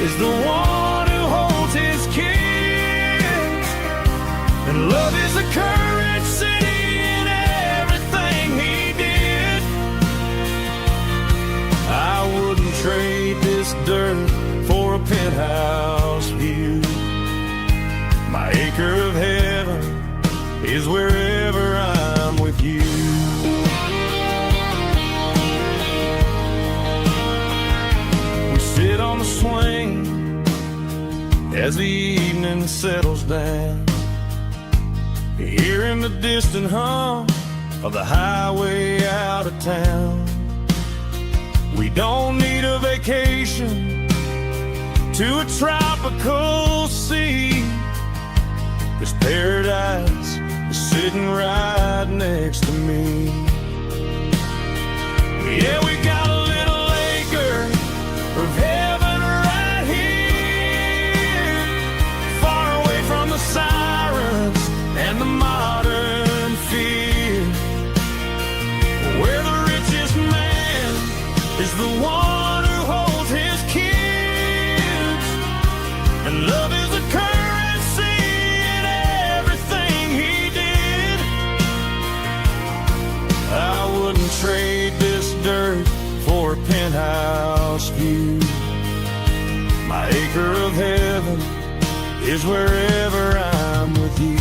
is the one who holds his kids, and love is the currency in everything he did. I wouldn't trade this dirt for a penthouse view. My acre of heaven is wherever I'm with you. We sit on the swing as the evening settles down, hearing the distant hum of the highway out of town. We don't need a vacation to a tropical sea, 'cause paradise is sitting right next to me. Yeah, we got a little acre of heaven right here, far away from the sirens and the modern fear, where the richest man is the one who holds his kids, and love is a currency in everything he did. I wouldn't trade this dirt for a penthouse view. My acre of heaven is wherever I'm with you.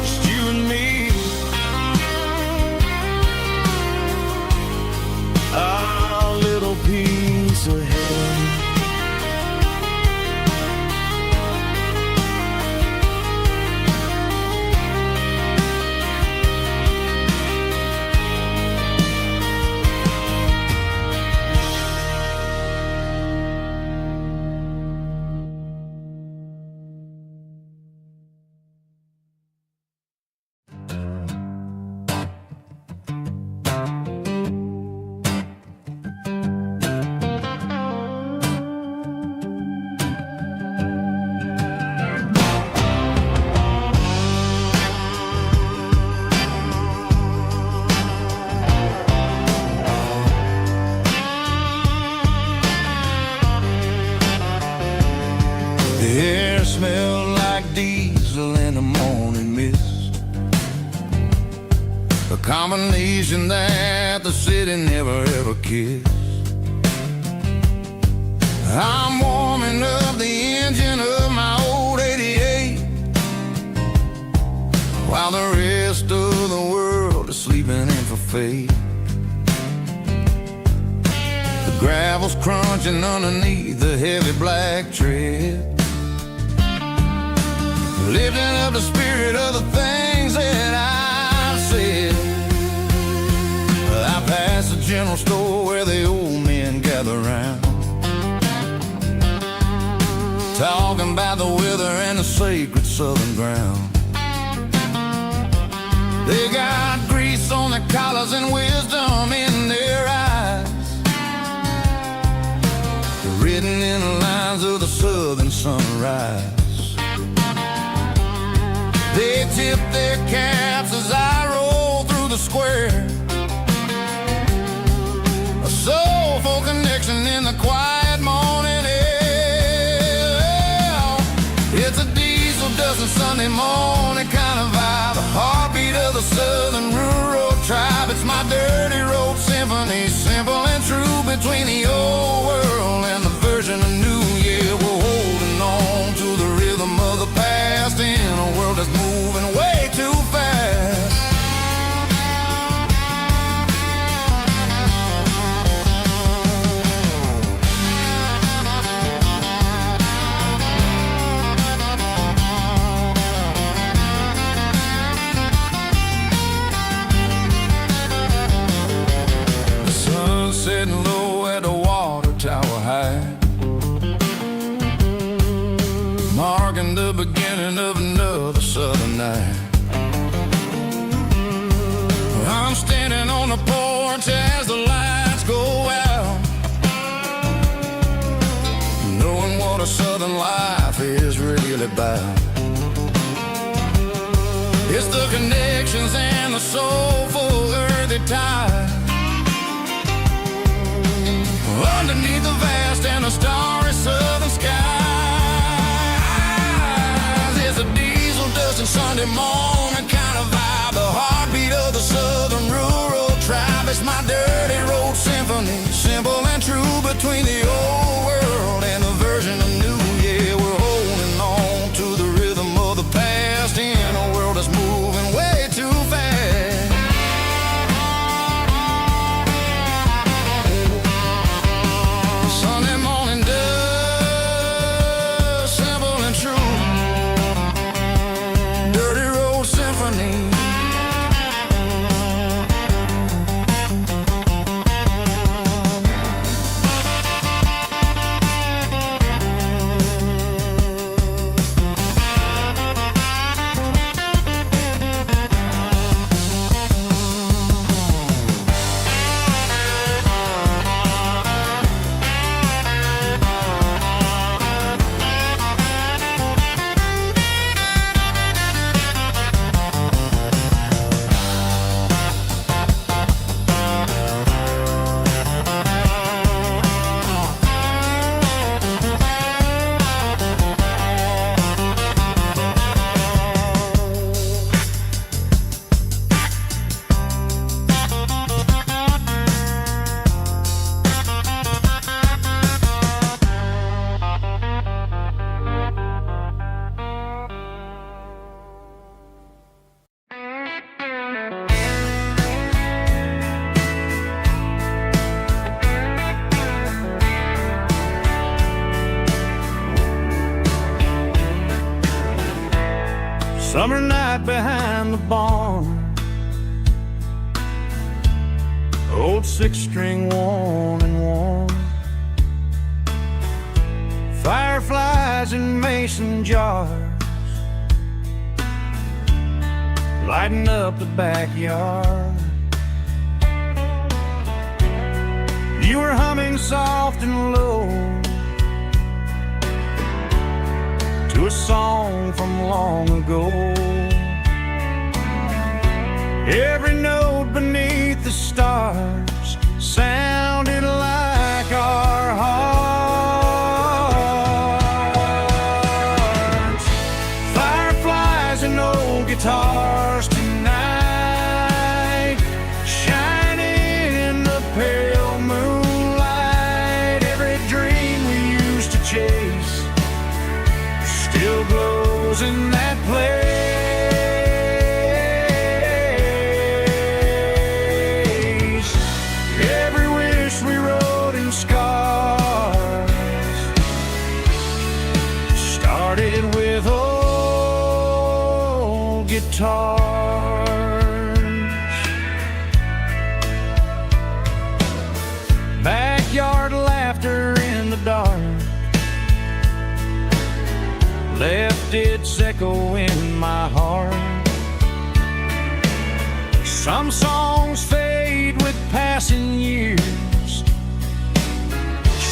Just you and me, our little piece of heaven. morning mist, a combination that the city never ever kissed. I'm warming up the engine of my old 88, while the rest of the world is sleeping in for fate. The gravel's crunching underneath the heavy black tread, lifting up the spirit of the things that I said. I passed the general store where the old men gather round, talking about the weather and the sacred southern ground. They got grease on their collars and wisdom in their eyes, written in the lines of the southern sunrise. They tip their caps as I roll through the square, a soulful connection in the quiet morning air. It's a diesel dusting Sunday morning kind of vibe, the heartbeat of the southern rural tribe. It's my dirty road symphony, simple and true, between the old world and the version of new. Yeah, we're holding on to the rhythm of the past in a world that's moving way too fast. The sun setting low at the water tower high, marking the beginning of another southern night. I'm standing on the porch as the lights go out, knowing what a southern life is really about. It's the connections and the soulful earthy tide, underneath the vast and the starry southern skies. It's a diesel dusting Sunday morning kind of vibe, the heartbeat of the southern rural tribe. It's my dirty road symphony, simple and true, between the old world and the version of new. Yeah, we're holding on to the rhythm of the past in a world that's moving way too fast. Sunday morning dust, simple and true, dirty road symphony. Summer night behind the barn, old six-string worn and worn, fireflies in mason jars, lighting up the backyard. You were humming soft and low to a song from long ago. Every note beneath the stars sounded like our hearts. Fireflies in old guitars tonight, shining in the pale moonlight. Every dream we used to chase still glows in that place. Every wish we wrote in scars started with old guitars. Backyard laughter in the dark left its echo in my heart. Some songs fade with passing years,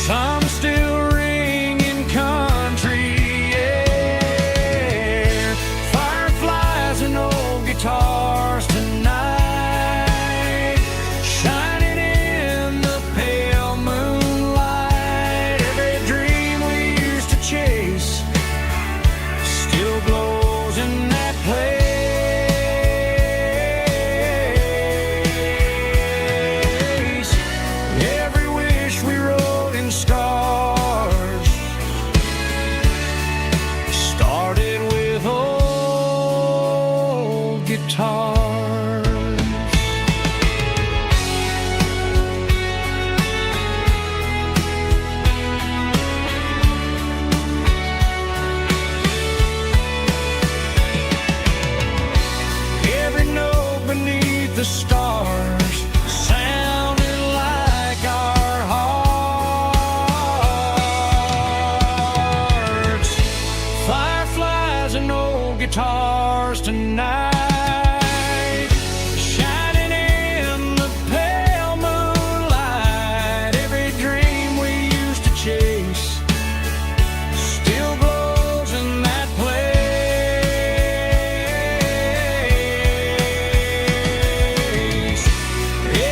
some still ring in country air. Fireflies and old guitars tonight, shining in the pale moonlight. Every dream we used to chase still glows in that place. Every wish we wrote in scars started with old guitars. Every note beneath the stars sounded like our hearts. Fireflies and old guitars tonight, shining in the pale moonlight. Every dream we used to chase still glows in that place.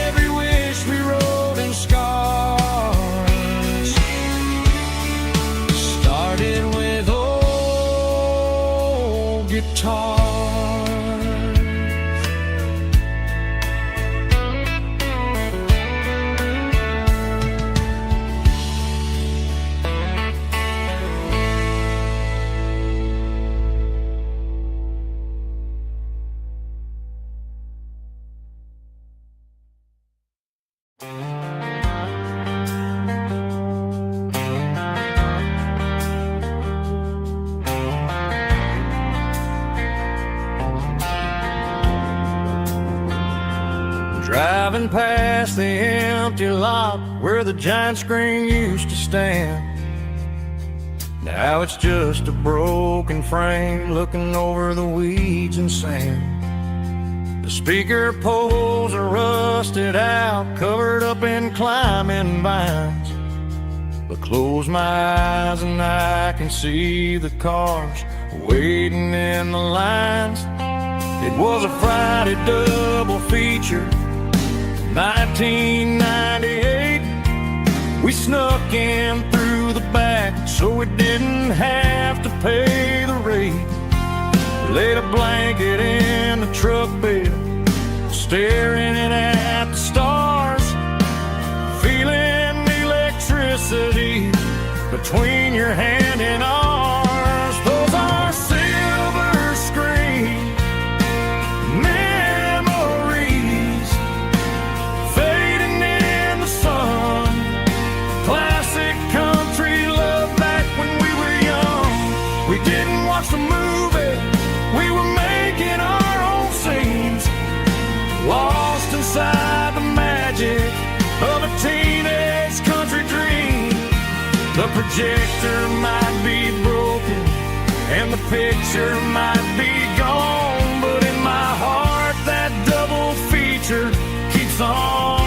Every wish we wrote in scars started with old guitars. Driving past the empty lot where the giant screen used to stand. Now it's just a broken frame looking over the weeds and sand. The speaker poles are rusted out, covered up in climbing vines. But close my eyes and I can see the cars waiting in the lines. It was a Friday double feature, 1998. We snuck in through the back so we didn't have to pay the rate. Laid a blanket in the truck bed, staring at the stars, feeling the electricity between your hand and ours. Those are silver screen memories fading in the sun. Classic country love back when we were young. We didn't watch the movie, we were making our own scenes, lost inside the magic of a teenage country dream. The projector might be broken and the picture might be gone, but in my heart that double feature keeps on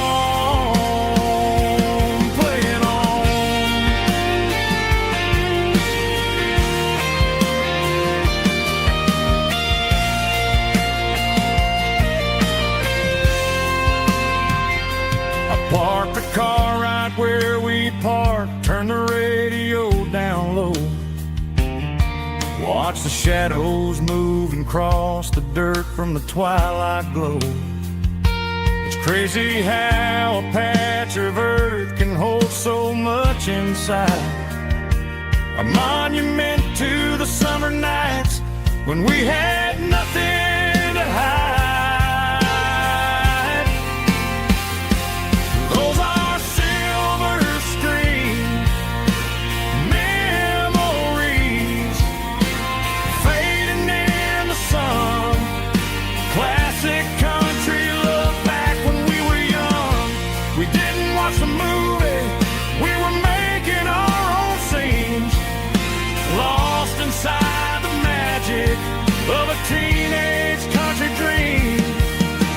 playing on. I parked the car right where we parked, turned the radio down low, watch the shadows move and cross the dirt from the twilight glow. It's crazy how a patch of earth can hold so much inside. A monument to the summer nights when we had nothing to hide. Those are silver screen memories fading in the sun. Classic country look back when we were young. We didn't watch the movie, we were making our own scenes, lost inside the magic of a teenage country dream.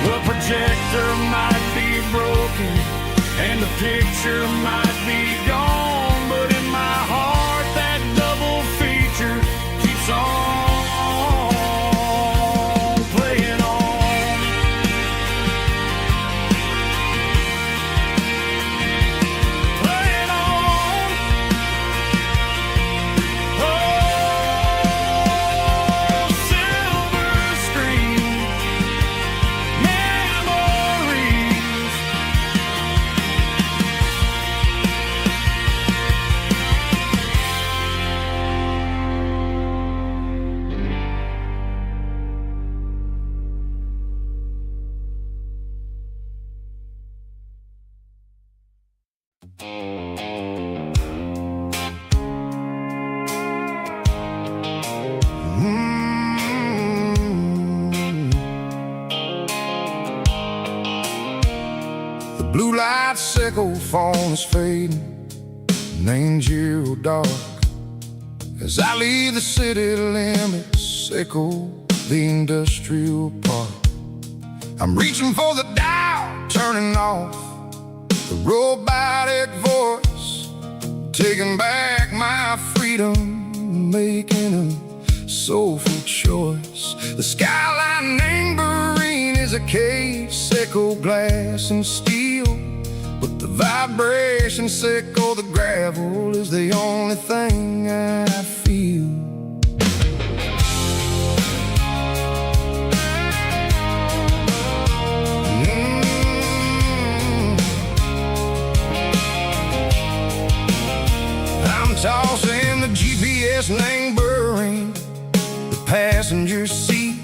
The projector might be broken and the picture might be gone, but in my heart that double feature keeps on playing on. Playing on. Oh, silver screen memories. The blue light sickle phone is fading, and angel dark. As I leave the city limits, echo the industrial park. I'm reaching for the dial, turning off the robotic voice, taking back my freedom, making a soulful choice. The skyline neighboring is a case, echo glass and steel, but the vibration echo the gravel is the only thing I feel. I'm tossing the GPS neighboring the passenger seat.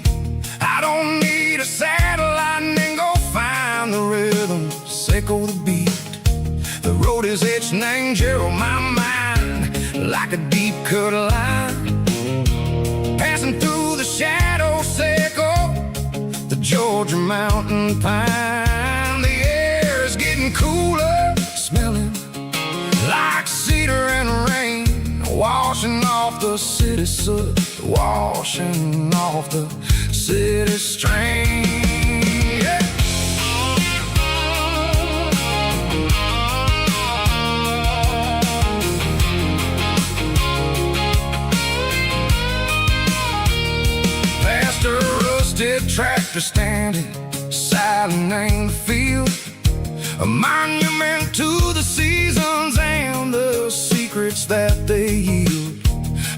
I don't need a satellite and go find the rhythm, echo the beat. The road is etched and angel on my mind like a deep cut line, passing through the shadows, echo the Georgia mountain pine. The air is getting cooler, smelling like cedar and rain, washing off the city soot, washing off the city strain. Yeah. Past a rusted tractor standing silent in the field, a monument to the seasons and the secrets that they yield.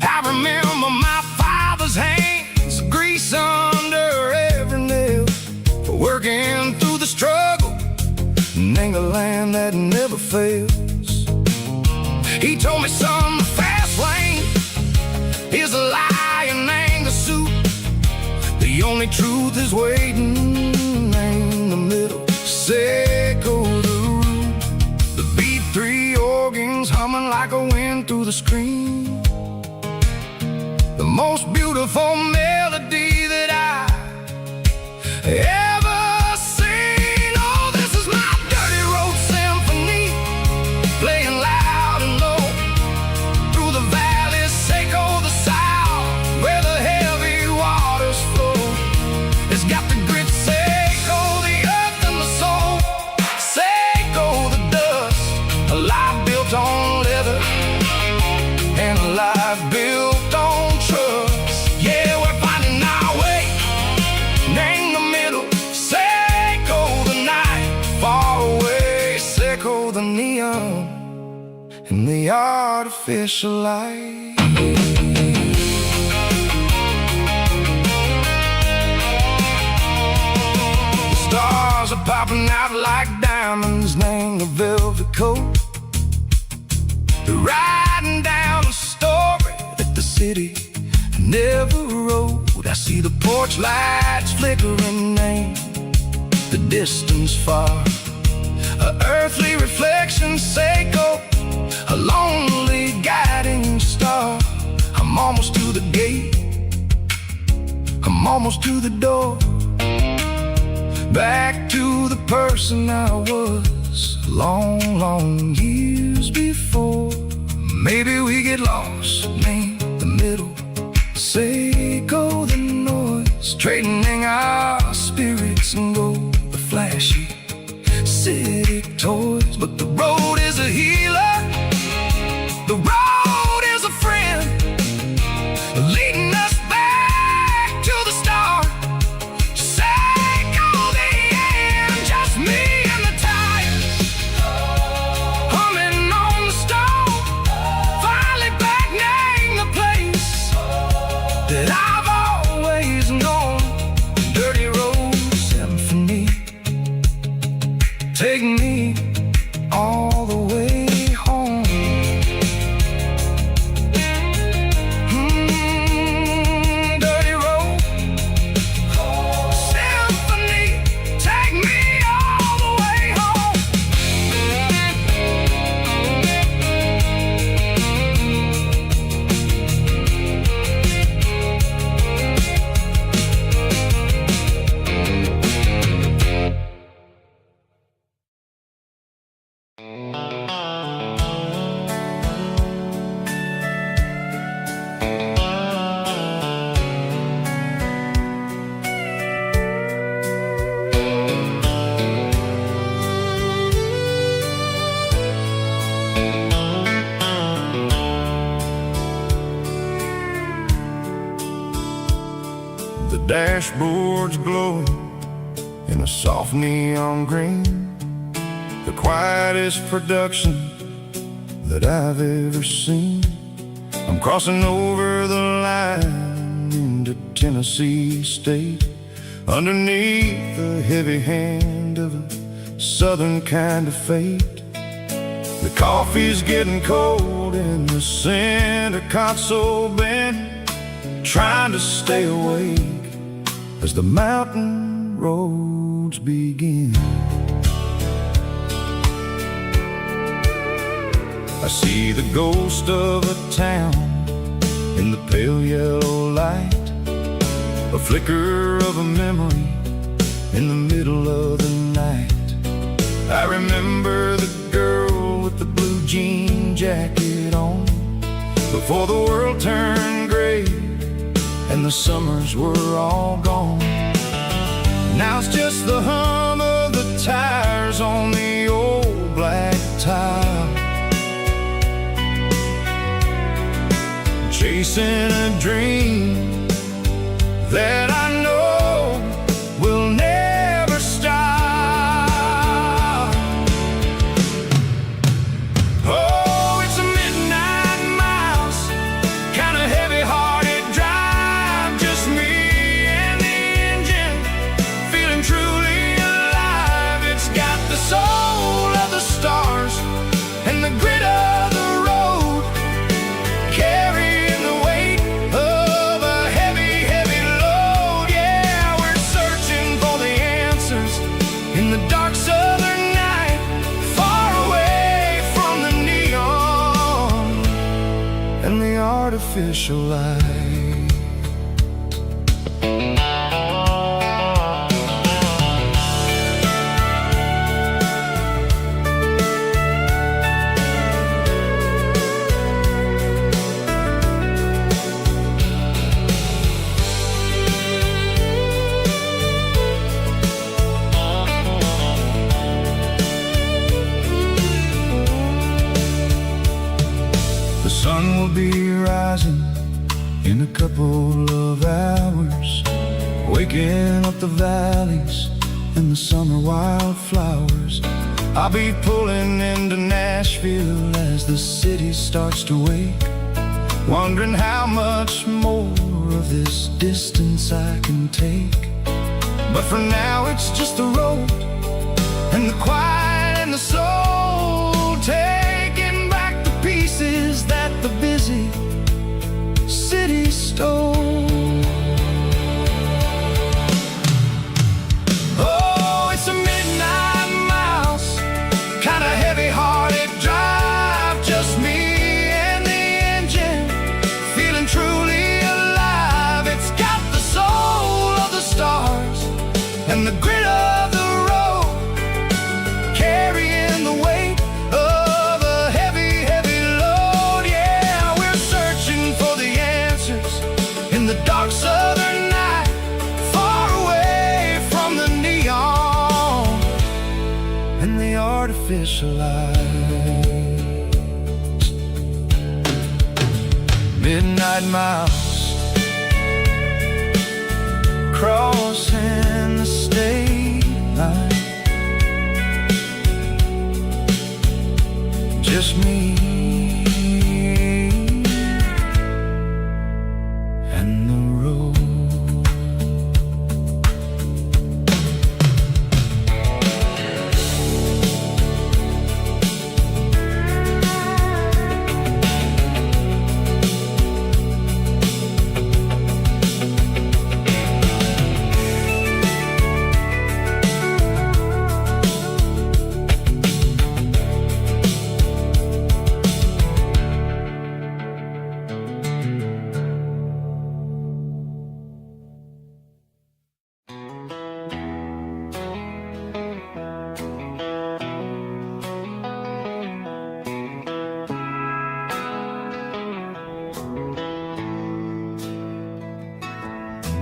I remember my father's hands, grease under every nail, for working through the struggle in the land that never fails. He told me, son, the fast lane is a lie and anger suit. The only truth is waiting in the middle. Echo the root, the beat, three organs humming like a wind through the screen. The most beautiful melody that I ever seen. Oh, this is my dirty road symphony, playing loud and low through the valleys, echo the south where the heavy waters flow. It's got the grit, echo the earth and the soul, echo the dust, a life built on leather and a life built on trust. Yeah, we're finding our way in the middle, echo the night far away, echo the neon and the artificial light. stars are popping out like diamonds, named the velvet coat. They're riding down a story that the city never wrote. I see the porch lights flickering, name the distance far. A earthly reflection, Seiko, a lonely guiding star. I'm almost to the gate, I'm almost to the door, back to the person I was long, long years before. Maybe we get lost, name the middle, Seiko the noise, trading our spirits and go the flashy city toys. But the road is a healer, the road is a friend, leading us back to the start. Seiko the end, just me and the tires, humming on the stove, finally back name the place that I've always known. Dirty road symphony, take me all the way home. Dirty road symphony, take me all the way home. The dashboard's glowing in a soft neon green, the quietest production that I've ever seen. I'm crossing over the line into Tennessee State, underneath the heavy hand of a southern kind of fate. The coffee's getting cold in the center console bin, trying to stay awake as the mountain roads begin. I see the ghost of a town in the pale yellow light, a flicker of a memory in the middle of the night. I remember the girl with the blue jean jacket on, before the world turned gray and the summers were all gone. Now it's just the hum of the tires on the old black tile, chasing a dream that I know will never stop. Oh, it's a midnight miles, kind of heavy-hearted drive, just me and the engine, feeling truly alive. It's got the soul of the stars and the grit of the road, carrying the weight of a heavy, heavy load. Yeah, we're searching for the answers in the dark southern night, far away from the neon and the artificial light. The sun will be rising in a couple of hours, waking up the valleys and the summer wildflowers. I'll be pulling into Nashville as the city starts to wake, wondering how much more of this distance I can take. But for now it's just the road and the quiet and the soul, taking back the pieces that the busy city stole. Oh, it's a midnight mouse, kind of heavy-hearted drive, just me and the engine, feeling truly alive. It's got the soul of the stars and the grit of the road, carrying the weight of a heavy, heavy load. Yeah, we're searching for the answers in the dark southern night, far away from the neon and the artificial lights. Midnight mouse, crossing the state line, just me and the road.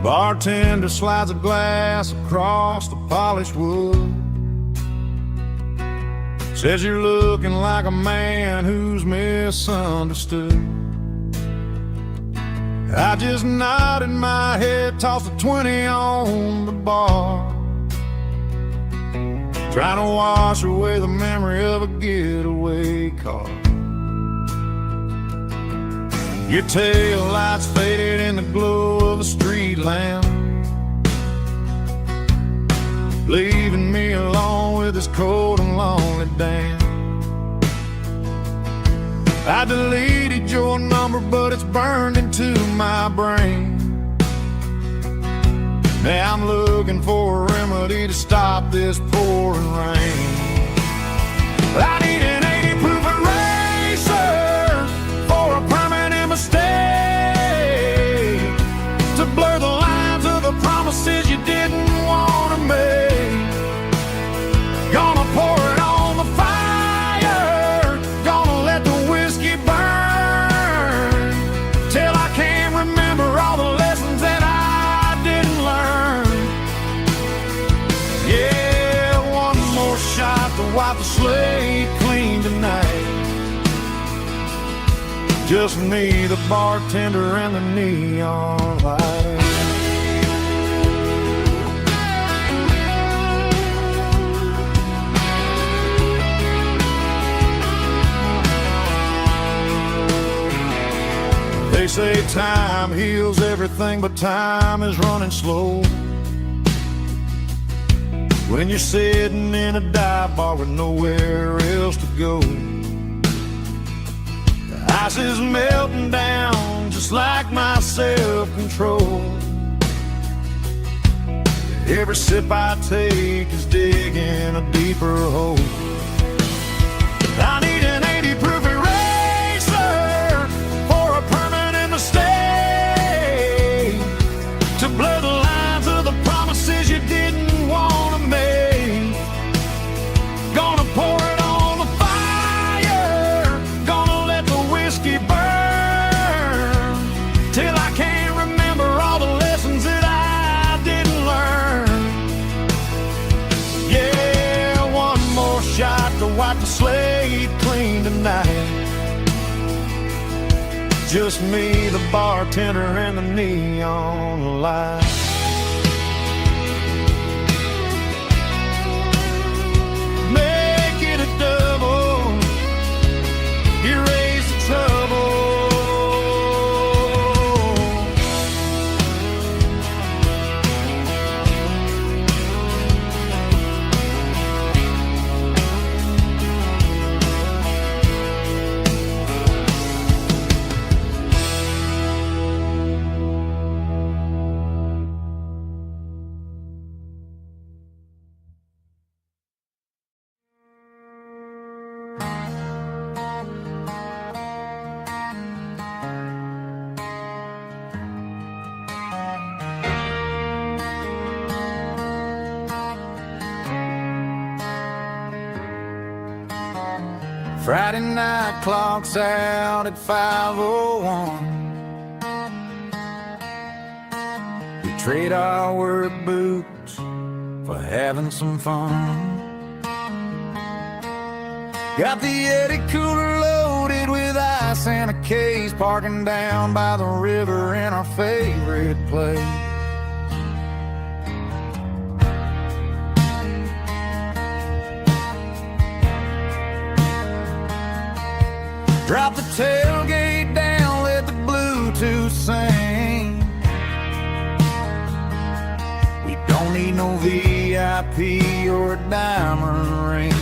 Bartender slides a glass across the polished wood, says you're looking like a man who's misunderstood. I just nodded my head, tossed a 20 on the bar, trying to wash away the memory of a getaway car. Your tail lights faded in the glow of a street lamp, leaving me alone with this cold and lonely damn. I deleted your number, but it's burned into my brain. Now I'm looking for a remedy to stop this pouring rain. I need an 80 proof eraser for a permanent mistake, to blur the lines of the promises you didn't want to make. Gonna pour it on the fire, gonna let the whiskey burn, till I can't remember all the lessons that I didn't learn. Yeah, one more shot to wipe the slate clean tonight. Just me, the bartender, and the neon light. They say time heals everything, but time is running slow when you're sitting in a dive bar with nowhere else to go. The ice is melting down just like my self-control. Every sip I take is digging a deeper hole. I need an 80 proof eraser for a permanent mistake, to blur the lines of the promises you didn't want to make. Gonna pour it on the fire, gonna let the whiskey burn, till I can't remember all the lessons that I didn't learn. Yeah, one more shot to wipe the slate clean tonight. Just me, the bartender, and the neon light. Make it a double, erase the trouble. Friday night clocks out at 5:01. We trade our work boots for having some fun. Got the Yeti cooler loaded with ice and a case, parking down by the river in our favorite place. Drop the tailgate down, let the Bluetooth sing. We don't need no VIP or a diamond ring.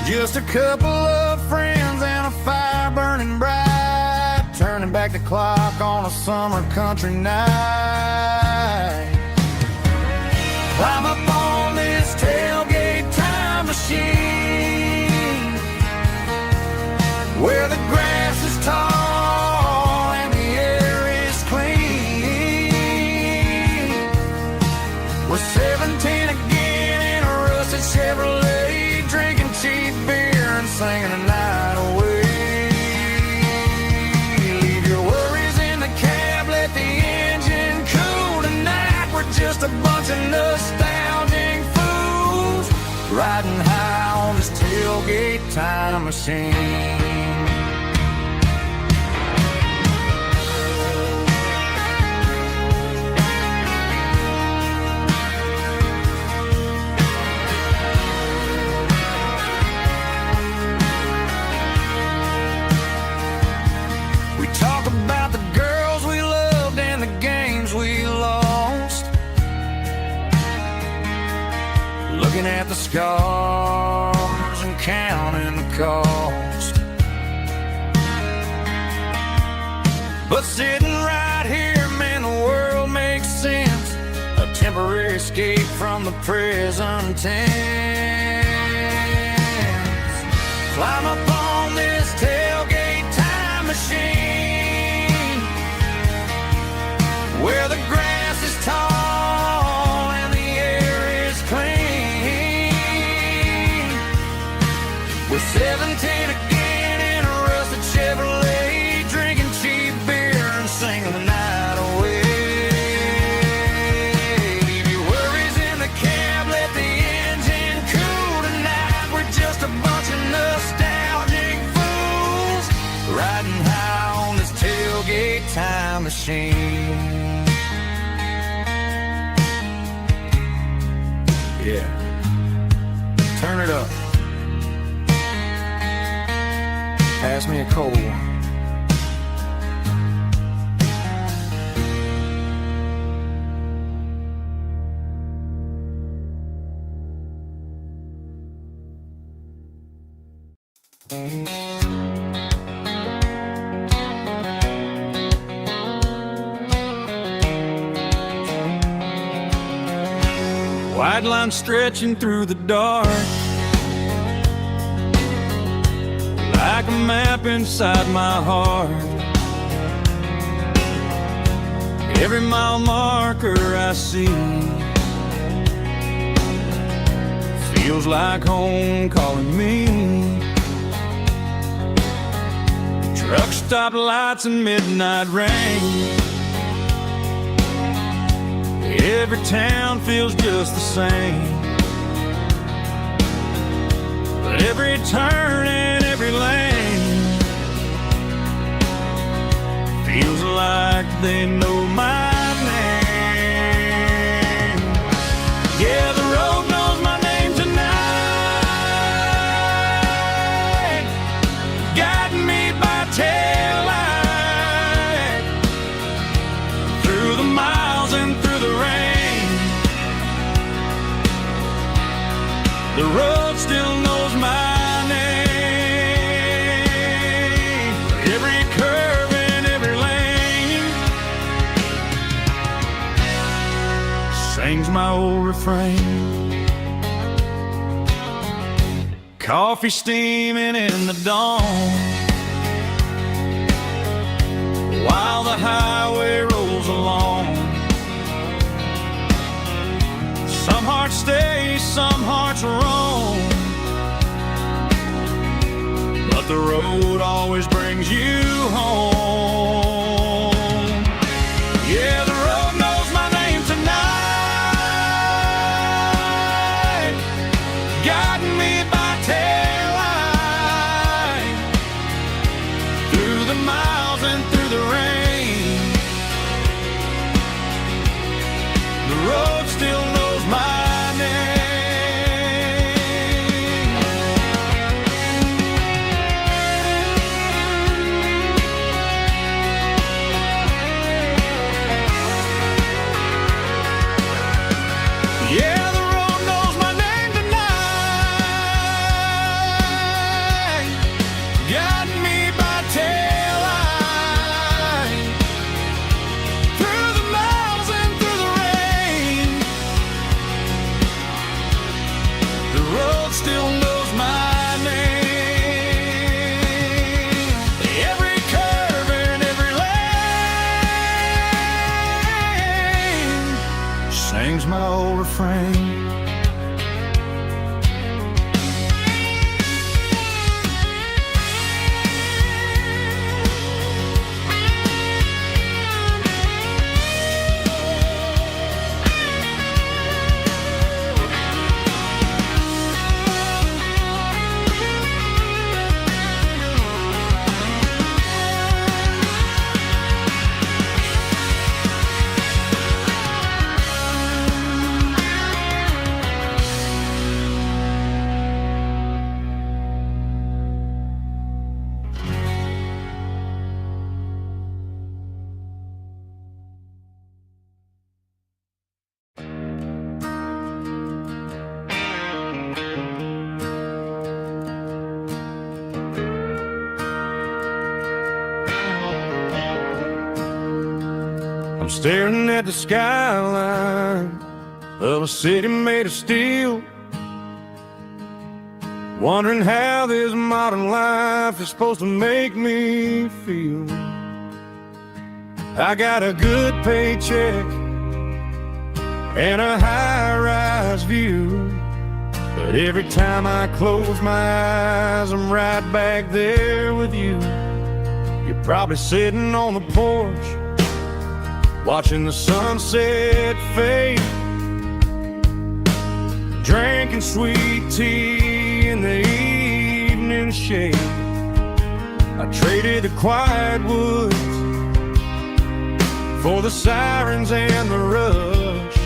Just a couple of friends and a fire burning bright, turning back the clock on a summer country night. Climb up on this tailgate time machine, where the grass is tall and the air is clean. We're 17 again in a rusted Chevrolet, drinking cheap beer and singing the night away. Leave your worries in the cab, let the engine cool tonight. We're just a bunch of nostalgic fools, riding high on this tailgate time machine. About the girls we loved and the games we lost, looking at the scars and counting the cost. But sitting right here, man, the world makes sense, a temporary escape from the present tense. Climb up on this tailgate time machine, where the grass is tall and the air is clean. We're 17 again in a rusted Chevrolet, drinking cheap beer and singing the night away. Leave your worries in the cab, let the engine cool tonight. We're just a bunch of nostalgic fools, riding high on this tailgate time machine. Yeah, turn it up. Pass me a cold one. White line stretching through the dark, like a map inside my heart. Every mile marker I see feels like home calling me. Truck stop lights and midnight rain, every town feels just the same. But every turn and every lane feels like they know my name. Yeah, the road knows my name tonight, guiding me by taillight through the miles and through the rain. The road still knows my name. Every curve and every lane sings my old refrain. Coffee steaming in the dawn, while the highway rolls along. Some hearts stay, some hearts roam, the road always brings you home. Yeah, the road knows my name tonight, guiding me by taillight, through the miles and through the rain. The road still knows my name. Yeah, the road knows my name tonight, guiding me by taillight, through the miles and through the rain. The road still knows my name. Every curve and every lane sings my old refrain. I'm staring at the skyline of a city made of steel, wondering how this modern life is supposed to make me feel. I got a good paycheck and a high-rise view, but every time I close my eyes, I'm right back there with you. You're probably sitting on the porch, watching the sunset fade, drinking sweet tea in the evening shade. I traded the quiet woods for the sirens and the rush,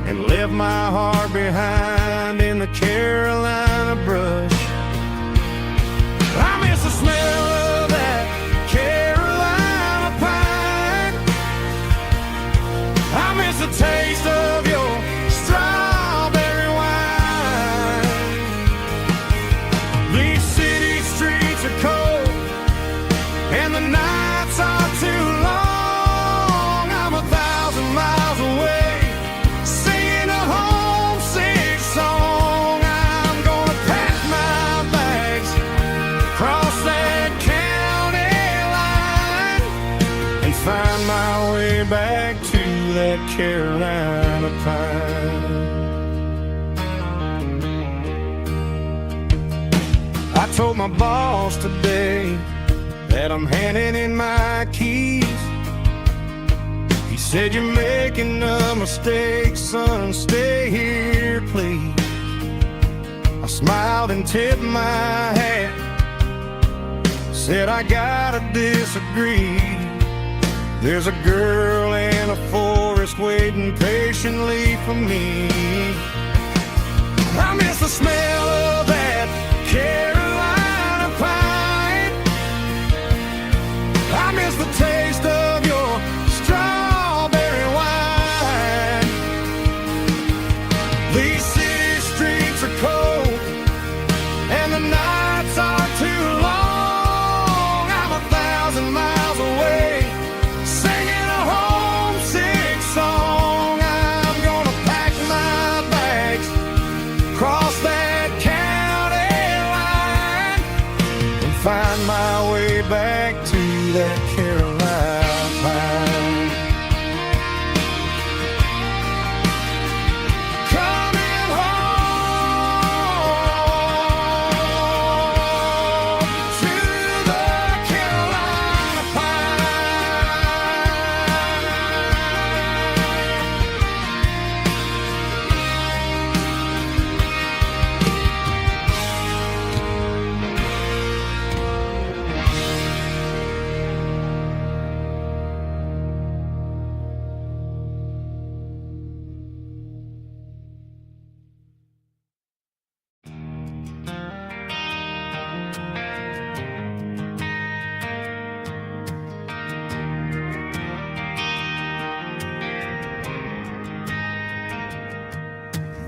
and left my heart behind in the Carolina brush. I miss the smell of that Carolina pine. I miss the taste of your strawberry wine. These city streets are cold and the nights are too long. I'm 1,000 miles away, singing a homesick song. I'm gonna pack my bags, cross that county line, and find my way back to that Carolina pine. I told my boss today that I'm handing in my keys. He said, "You're making a mistake, son, stay here, please." I smiled and tipped my hat, said, "I gotta disagree. There's a girl in a forest waiting patiently for me." I miss the smell of that Carolina pine. I miss the taste of your strawberry wine. These city streets are cold and the nights are too long. I'm 1,000 miles away, singing a homesick song. I'm gonna pack my bags, cross that county line, and find my way back to that Carolina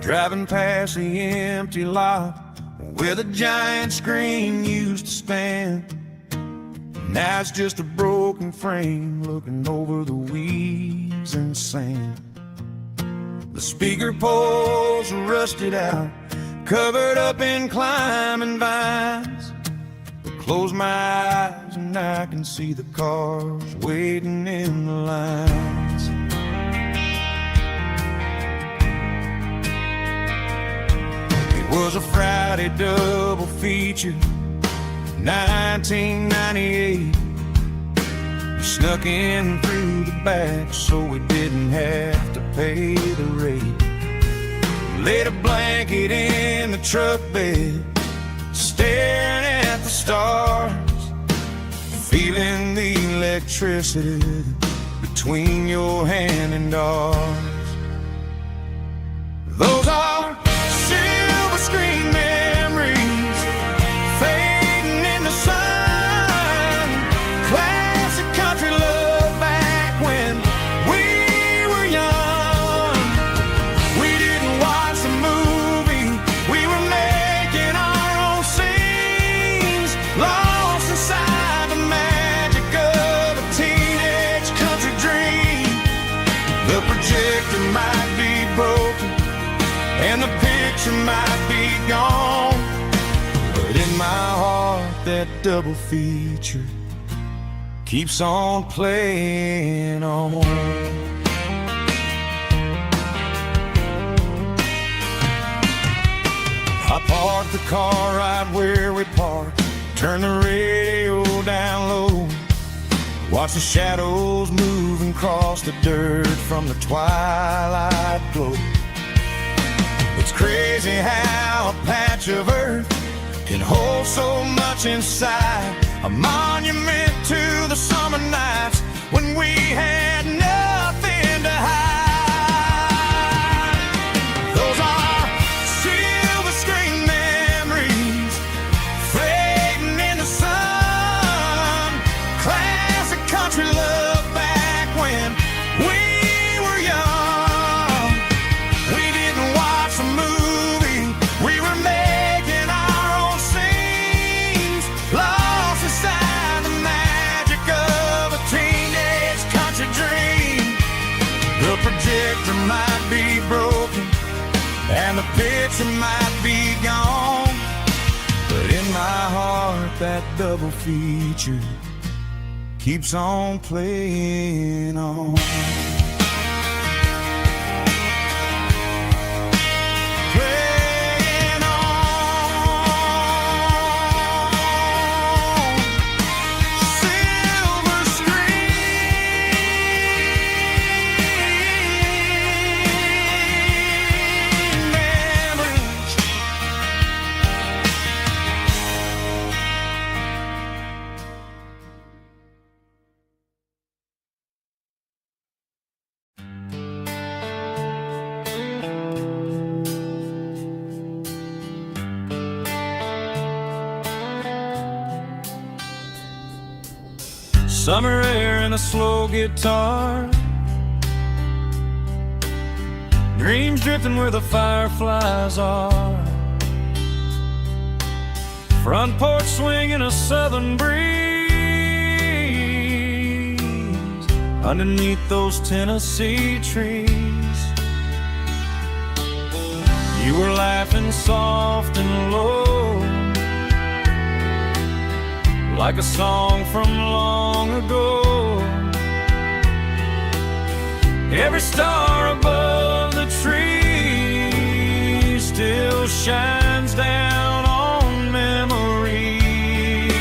driving past the empty lot where the giant screen used to stand. Now it's just a broken frame looking over the weeds and sand. The speaker poles are rusted out, covered up in climbing vines. But close my eyes and I can see the cars waiting in the lines. It was a Friday double feature, 1998. We snuck in through the back so we didn't have to pay the rate. Laid a blanket in the truck bed, staring at the stars, feeling the electricity between your hand and ours. Those are silver screen memories fading in the sun. Classic country love back when we were young. We didn't watch the movie, we were making our own scenes, lost inside the magic of a teenage country dream. The projector might be broken and the picture might be gone, but in my heart that double feature keeps on playing on. I parked the car right where we parked, turned the radio down low, watch the shadows moving across the dirt from the twilight glow. It's crazy how a patch of earth can hold so much inside, a monument to the summer nights when we had nothing to hide. Those are silver screen memories fading in the sun. Classic country love back when we were young. We didn't watch a movie, we were making our own scenes, lost inside the magic of a teenage country dream. The projector might be broken and the picture might be gone, but in my heart that double feature keeps on playing on. Playing on. Silver screen memories. Summer air and a slow guitar, dreams drifting where the fireflies are, front porch swinging a southern breeze underneath those Tennessee trees. You were laughing soft and low, like a song from long ago. Every star above the tree still shines down on memories.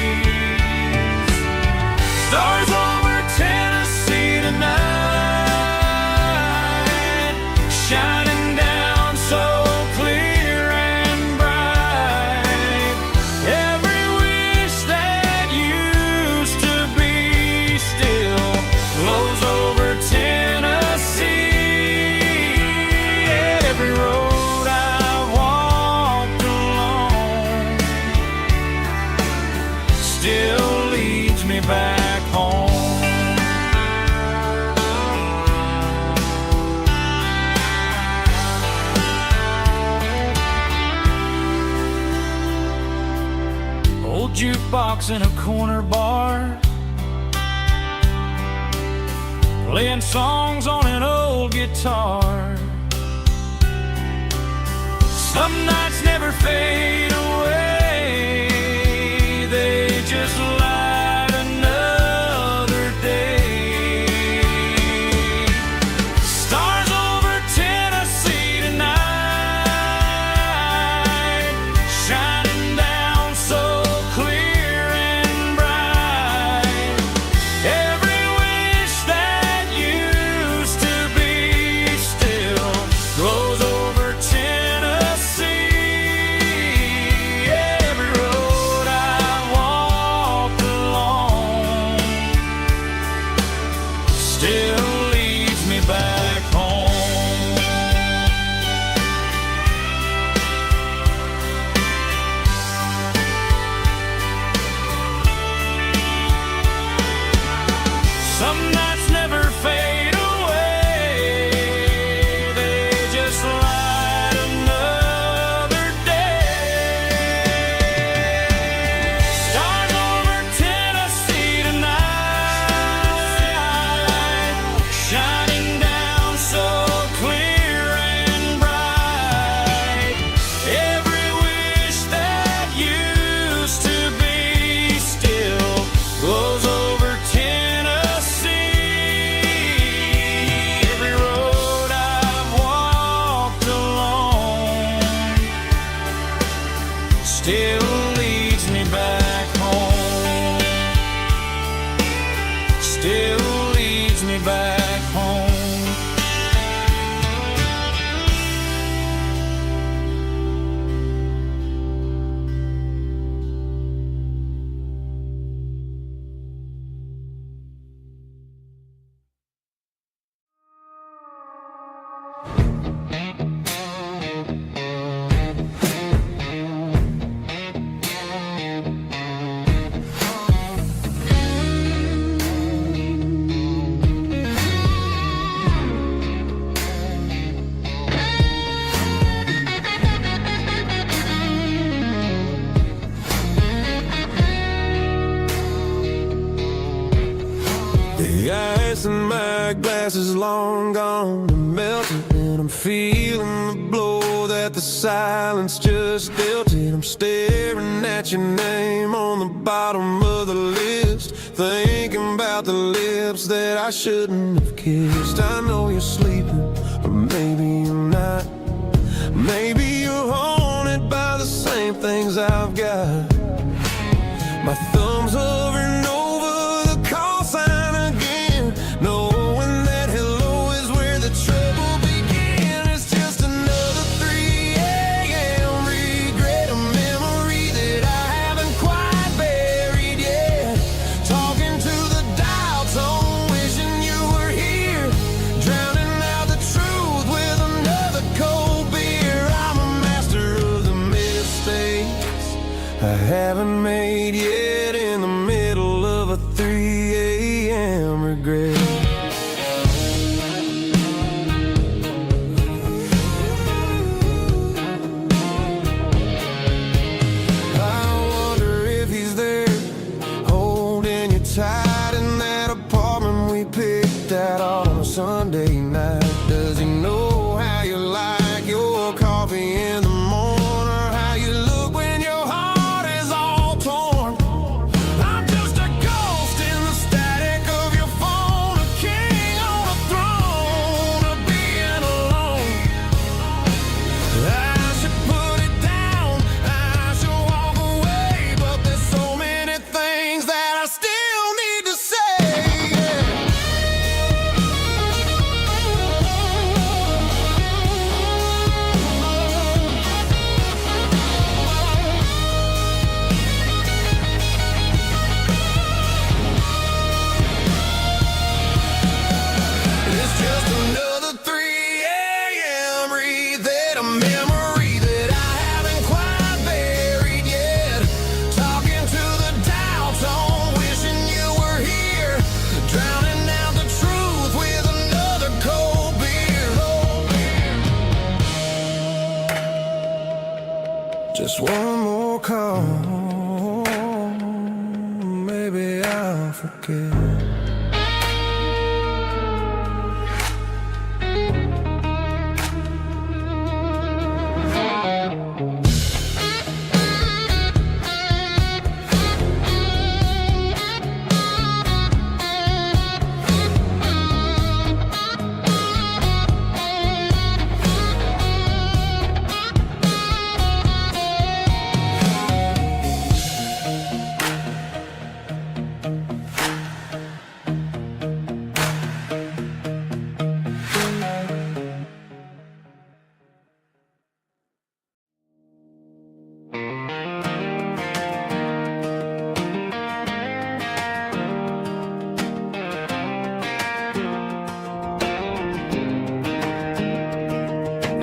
Stars over Tennessee tonight, shining down so clear and bright. Every wish that used to be still flows over Tennessee. Every road I've walked rocks in a corner bar, playing songs on an old guitar. Some nights never fade away, they just light another day. Stars over Tennessee tonight, shining down so clear and bright. Every wish that used to be still glows over Tennessee. Every road I walked along still leads me back home. Some nights never fade away, they just light another day. Stars over Tennessee tonight, shining down so clear and bright. Every wish that used to be still glows over Tennessee. Every road I've walked along still leads me back home. Still leads me back home. The ice in my glass is long gone and melting, and I'm feeling the blow that the silence just dealt it. I'm staring at your name on the bottom of the list, thinking about the lips that I shouldn't have kissed. I know you're sleeping, but maybe you're not. Maybe you're haunted by the same things I've got. My thumb's hovering over the call sign again, knowing that hello is where the trouble began. It's just another 3 a.m. regret, a memory that I haven't quite buried yet. Talking to the dial tone, wishing you were here, drowning out the truth with another cold beer. I'm a master of the mistakes I haven't made yet, in the middle of a 3 a.m. regret. I wonder if he's there, holding you tight in that apartment we picked out on a Sunday night. Does he know how you like your coffee in the morning, or how you look when your heart is all torn? I'm just a ghost in the static of your phone, a king on a throne of being alone. I should put it down, I should walk away, but there's so many things that I still need to say. It's just another 3 a.m. read, a memory that I haven't quite buried yet. Talking to the dial tone, wishing you were here, drowning out the truth with another cold beer. Just one more call, forget.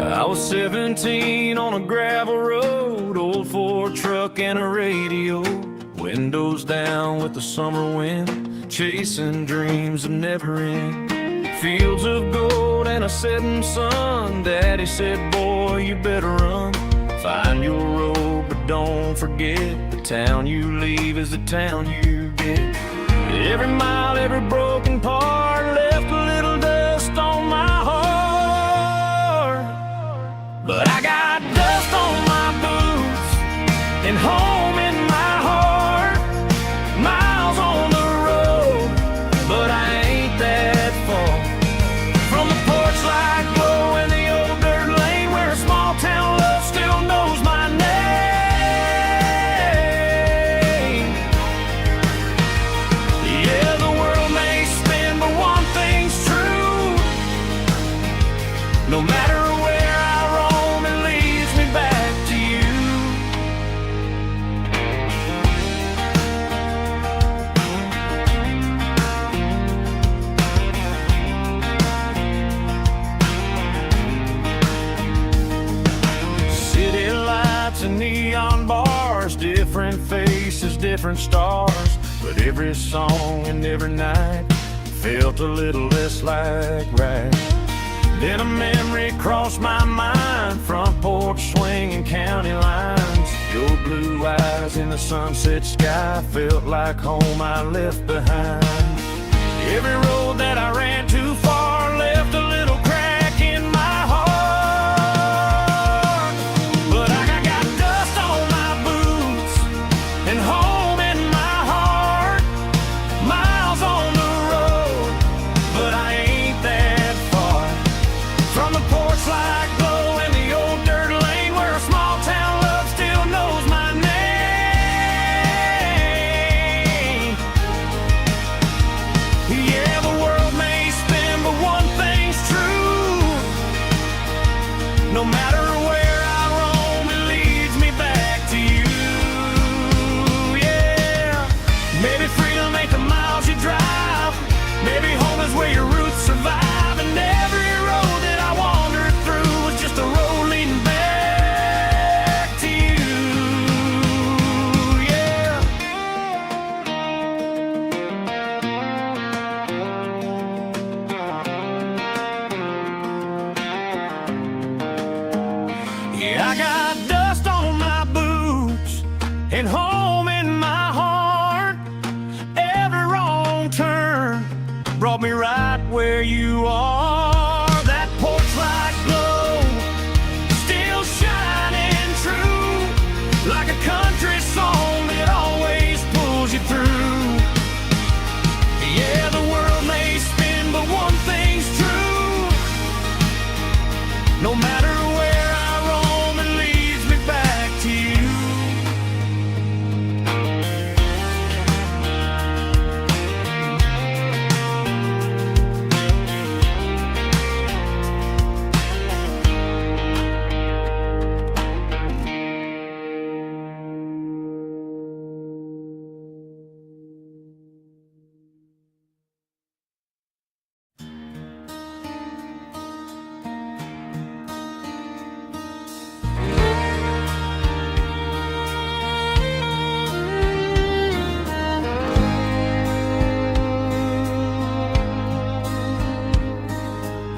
I was 17 on a gravel road, old Ford truck and a radio, windows down with the summer wind, chasing dreams of never end. Fields of gold and a setting sun. Daddy said, boy, you better run. Find your road, but don't forget, the town you leave is the town you get. Every mile, every broken part left a little dust on my heart. But I got dust on my boots and home in my heart. Miles on the road, but I ain't that far from the porch light glow in the old dirt lane where a small town love still knows my name. Yeah, the world may spin, but one thing's true. No matter where I roam, it leads me back to you. City lights and neon bars, different faces, different stars, but every song and every night felt a little less like right. Then a memory crossed my mind, front porch swinging county lines. Your blue eyes in the sunset sky felt like home I left behind. Every road that I ran too far left a little crack in my heart. But I got dust on my boots and home in my heart. Miles on the road, but I ain't that far from the porch light glow in the old dirt lane where a small town love still knows my name. Yeah, the world may spin, but one thing's true. No matter where I roam, it leads me back to you. Yeah, maybe freedom ain't the miles you drive. Maybe home is where your roots survive. And every road that I wandered through was just a road leading back to you. Yeah. Yeah, I got dust on my boots and home in my heart. Every wrong turn brought me right where you are. That porch light glow still shining true, like a country song that always pulls you through. Yeah, the world may spin, but one thing's true. No matter where I roam, it leads me back to you.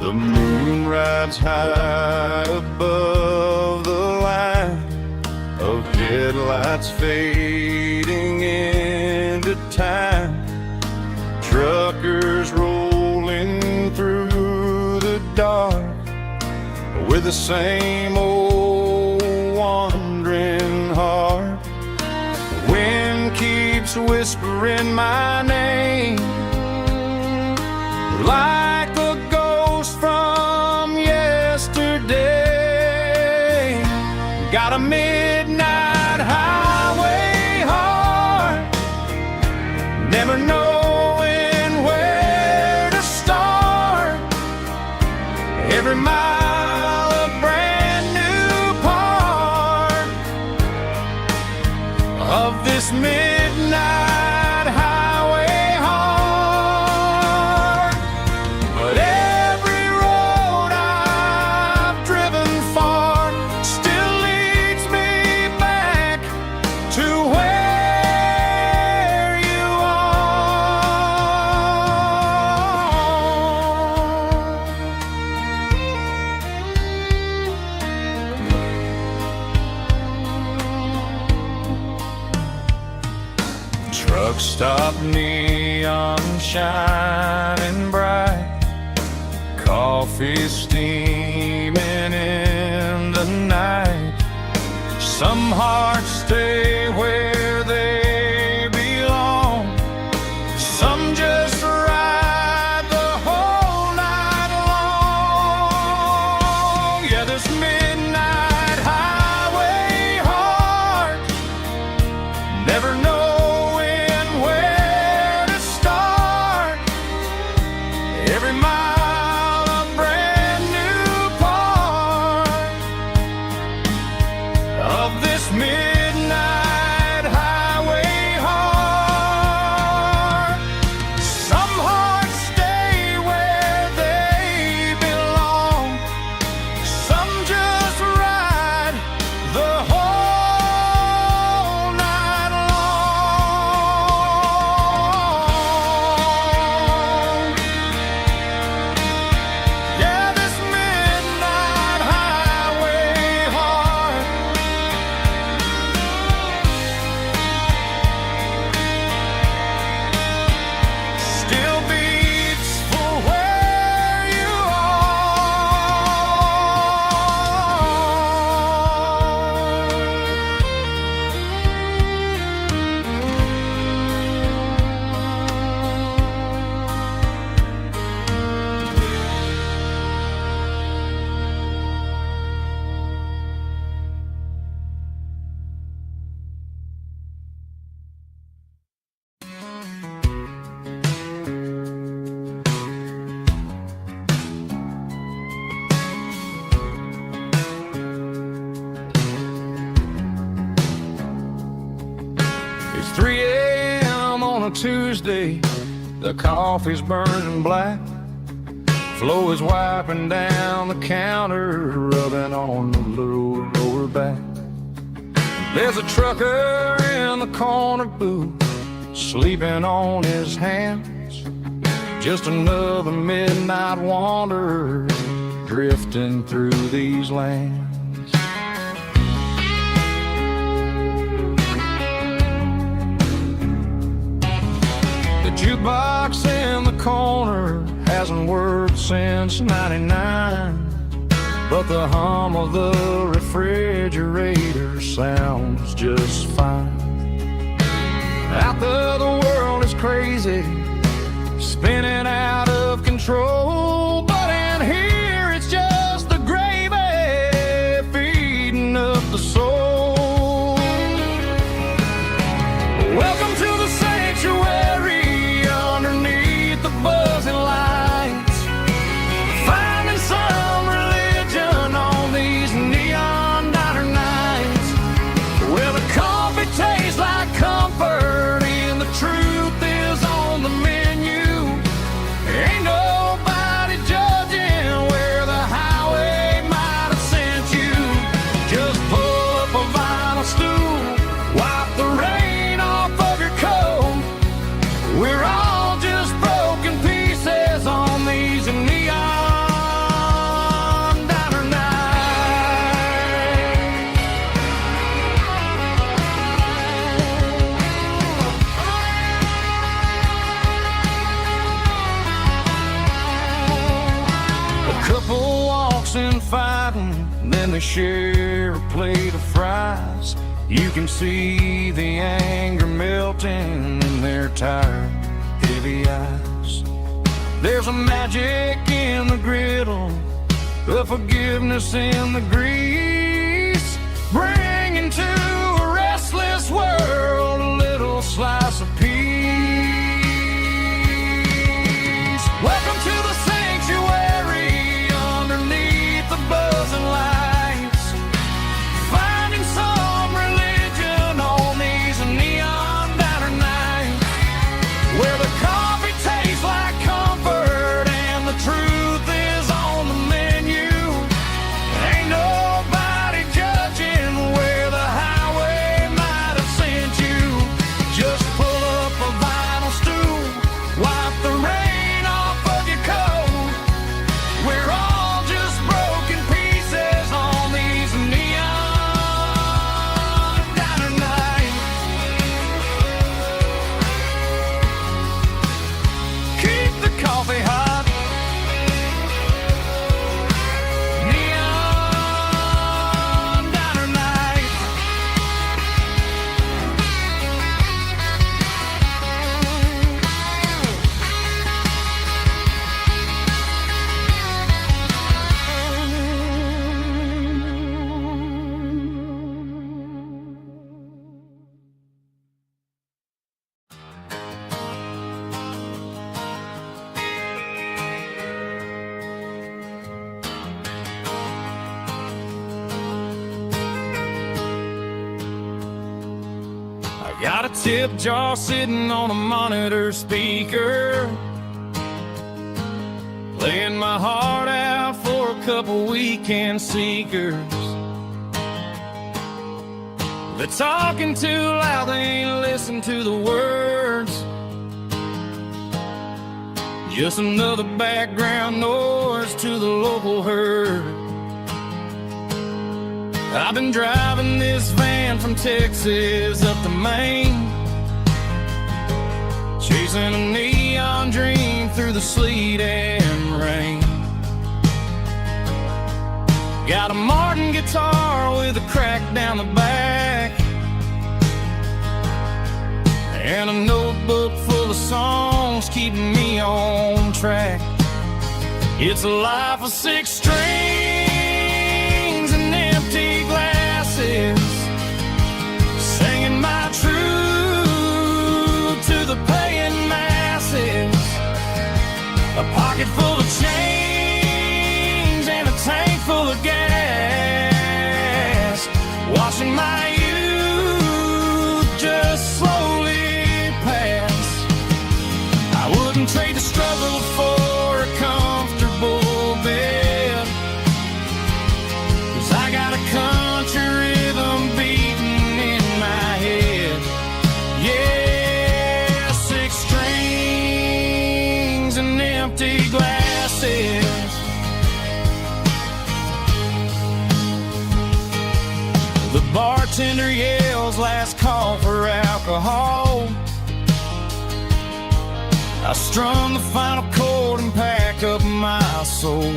The moon rides high above the line of headlights fading into time. dark with the same old wandering heart. The wind keeps whispering my name like a ghost from yesterday. Got a midnight highway heart, never knowing where to start. Every mile a brand new part of this midnight highway heart. But every road I've driven far still leads me back to where you are. Truck stop, neon shining bright, coffee steaming in the night. Some hearts stay where they belong, some just ride the whole night long. Yeah, this midnight highway heart, never knowing where to start. Every mile a brand new part of this midnight highway heart. Some hearts stay where they belong, some just ride the whole night long. Yeah, this midnight highway heart still beats for where you It's 3 a.m. on a Tuesday, the coffee's burning black. Flo is wiping down the counter, rubbing on the lower back. There's a trucker in the corner booth, sleeping on his hands. Just another midnight wanderer drifting through these lands. The jukebox in the corner hasn't worked since '99, but the hum of the refrigerator sounds just fine. Out there the world is crazy, spinning out of control, but in here it's just the gravy feeding up the soul. Welcome to the sanctuary underneath the buzzing lights, finding some religion on these neon diner nights, where the coffee tastes like comfort and the truth is on the menu. Ain't nobody Couple walks and fighting, then they share a plate of fries. You can see the anger melting in their tired, heavy eyes. There's a magic in the griddle, a forgiveness in the grease, bringing to a restless world a little slice of peace. Welcome to the sanctuary underneath the buzzing lights, finding some religion on these neon diner nights, where the coffee tastes like comfort and the truth is on the menu. Ain't nobody judging where the highway might have sent you. Just pull up a vinyl stool, wipe the rain off of your coat. We're all just broken pieces on these neon diner nights. Keep the coffee hot. Neon diner nights. I got a tip jar sitting on a monitor speaker, playing my heart out for a couple weekend seekers. They're talking too loud, they ain't listen to the words. Just another background noise to the local herd. I've been driving this van from Texas up to Maine, chasing a neon dream through the sleet and rain. Got a Martin guitar with a crack down the back, and a notebook full of songs keeping me on track. It's a life of 6 strings and empty glasses, singing my truth to the paying masses. A pocket full of change and a tank full of gas, watching my youth just slowly pass. I wouldn't trade the struggle for a comfortable bed, 'cause I got a country rhythm beating in my head. Yeah, 6 strings and empty glasses. The bartender yells last call for alcohol. I strum the final chord and pack up my soul.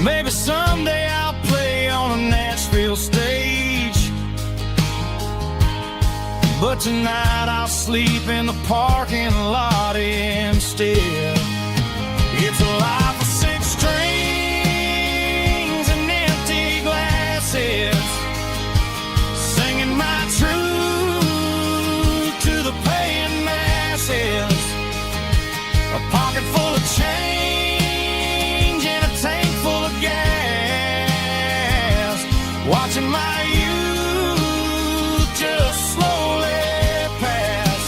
Maybe someday I'll play on a Nashville stage, but tonight I'll sleep in the parking lot instead. It's a life of 6 strings and empty glasses, singing my truth to the paying masses. A pocket full of change and a tank full of gas, watching my youth just slowly pass.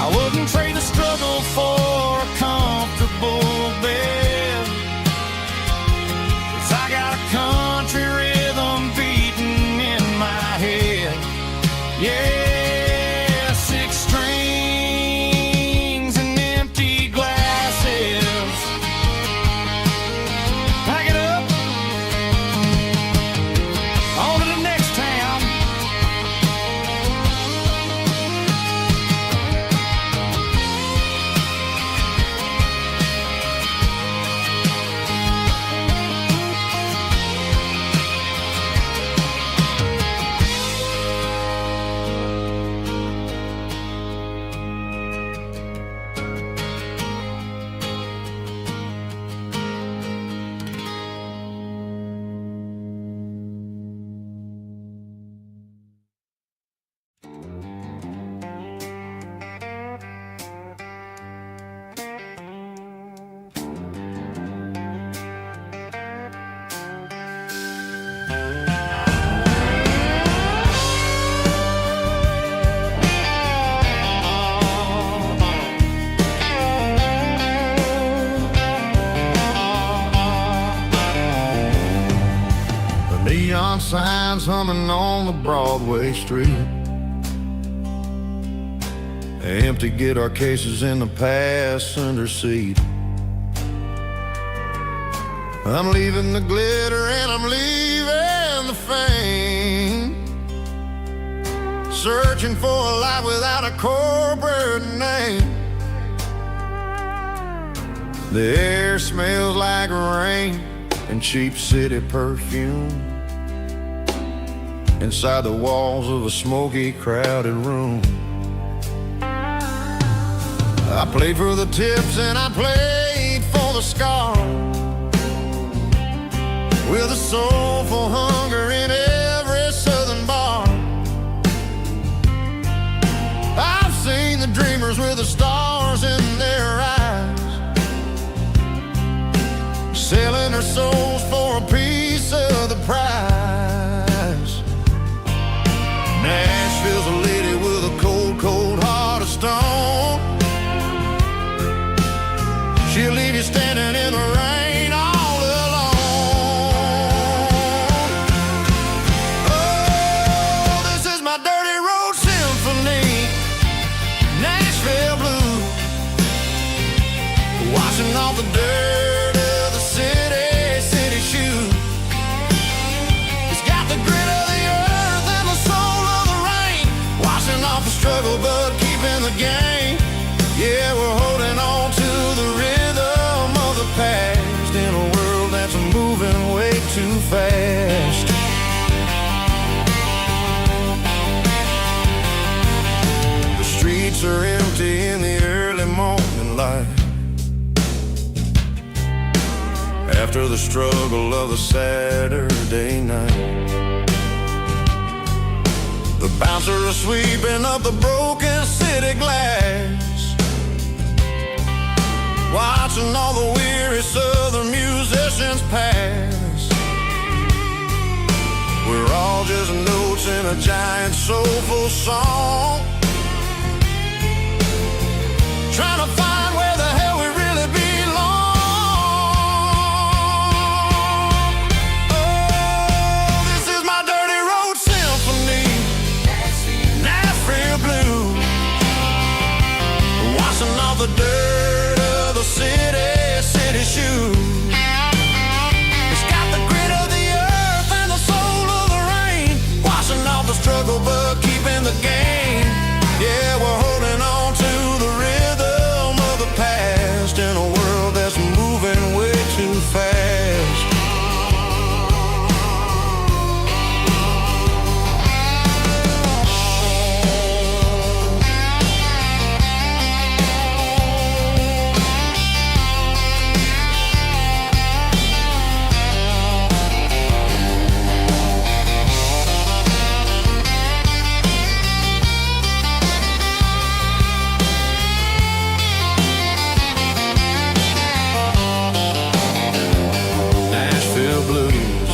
I wouldn't trade the struggle for a comfortable bed, 'cause I got a country rhythm beating in my head. Yeah, 6 strings and empty glasses. Pack it up. neon signs humming on the Broadway street. Empty guitar cases in the passenger seat. I'm leaving the glitter and I'm leaving the fame, searching for a life without a corporate name. The air smells like rain and cheap city perfume inside the walls of a smoky, crowded room. I played for the tips and I played for the scars, with a soulful hunger in every southern bar. I've seen the dreamers with the stars in their eyes, selling their souls for a piece of the prize. Nashville's a lady with a cold, cold heart of stone. She'll leave you standing in the rain all alone. Oh, this is my dirty road symphony, Nashville blues, washing off the dirt of the city shoes. It's got the grit of the earth and the soul of the rain, washing off the struggle but keeping the game. Yeah, we're holding on to the rhythm of the past in a world that's moving way too fast. The streets are empty in the early morning light, after the struggle of the Saturday night. The bouncer is sweeping up the broken city glass, watching all the weary southern musicians pass. We're all just notes in a giant soulful song, trying to find where the hell we really belong. Oh, this is my dirty road symphony, Nashville blues, washing off the dirt of the city shoes. It's got the grit of the earth and the soul of the rain, washing off the struggle but keeping the game. Yeah, we're holding on to the rhythm of the past in a world that's moving way too fast. Nashville blues,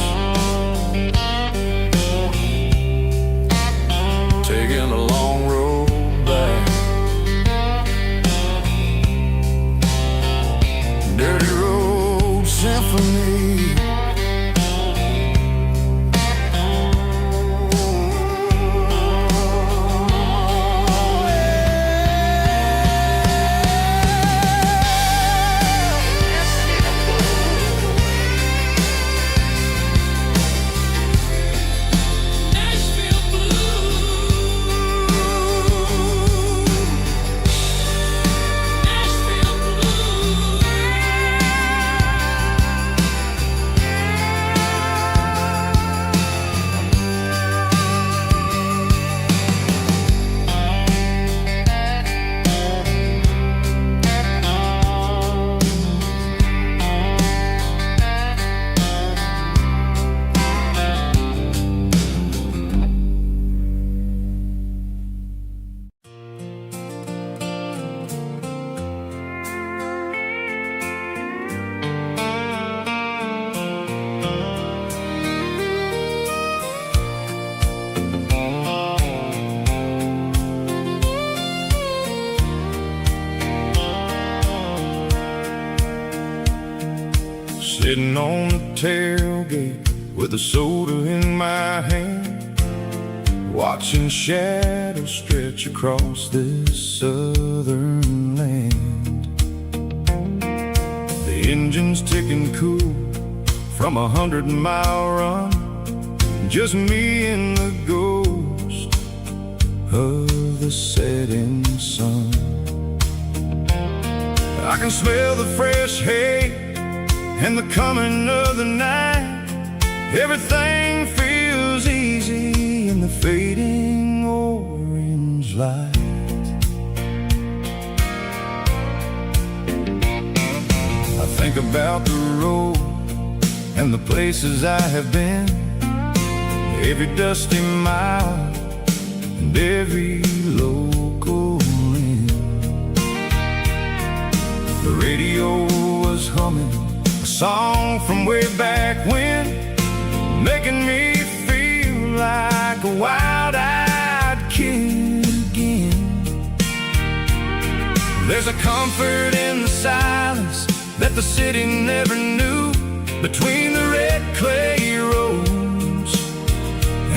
taking a long road back. Dirty road symphony. Sitting on the tailgate with a soda in my hand, watching shadows stretch across this southern land. The engine's ticking cool from 100-mile run, just me and the ghost of the setting sun. I can smell the fresh hay and the coming of the night. Everything feels easy in the fading orange light. I think about the road and the places I have been, every dusty mile and every local inn. The radio was humming a song from way back when, making me feel like a wild-eyed kid again. There's a comfort in the silence that the city never knew, between the red clay roads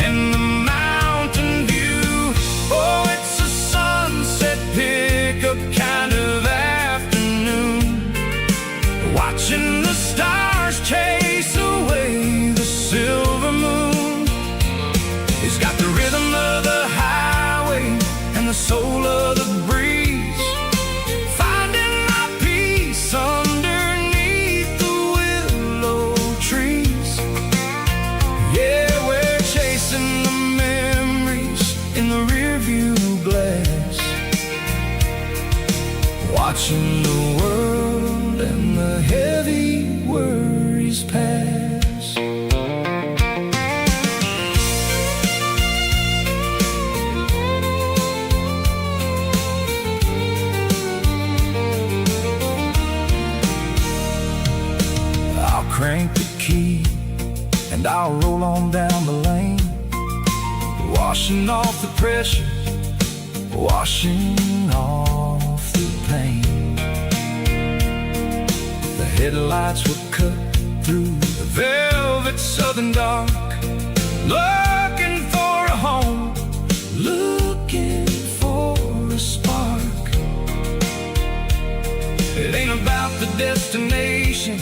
and the mountain view. Oh, it's a sunset pickup kind of afternoon, watching the stars chase away the silver moon. It's got the rhythm of the highway and the soul of the breeze, finding my peace underneath the willow trees. Yeah, we're chasing the memories in the rearview glass, watching the world and the heavy worries pass. I'll crank the key and I'll roll on down the lane, washing off the pressure, washing off the pain. The headlights were cut through the velvet southern dark, looking for a home, looking for a spark. It ain't about the destination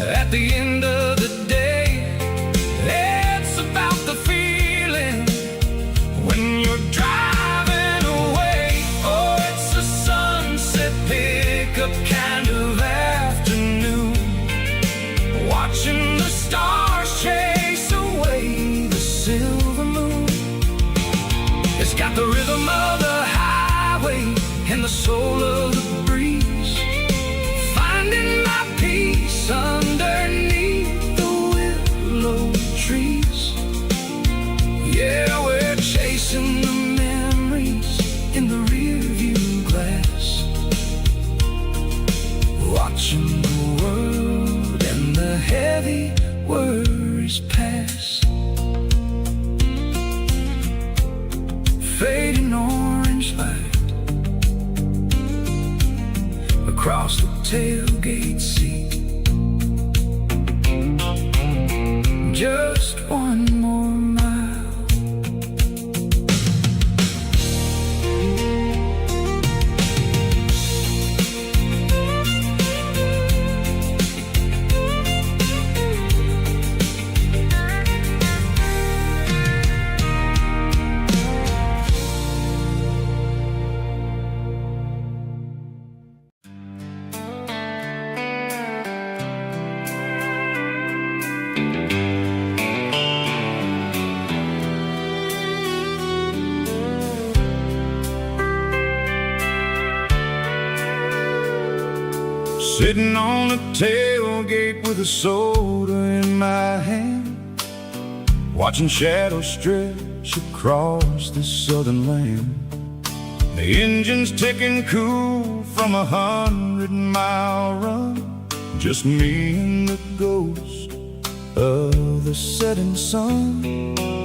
at the end of the day, it's about the feeling when you're driving away. Oh, it's a sunset pickup kind of afternoon, watching the stars chase away the silver moon. It's got the rhythm of the highway and the soul of the breeze, finding my peace underneath the willow trees. Yeah, we're chasing the memories in the rearview glass, watching the world and the heavy worries pass. Fading orange light across the tailgate seat, just one more mile. Sitting on the tailgate with a soda in my hand, watching shadows stretch across this southern land. The engine's ticking cool from 100-mile run, just me and the ghost of the setting sun.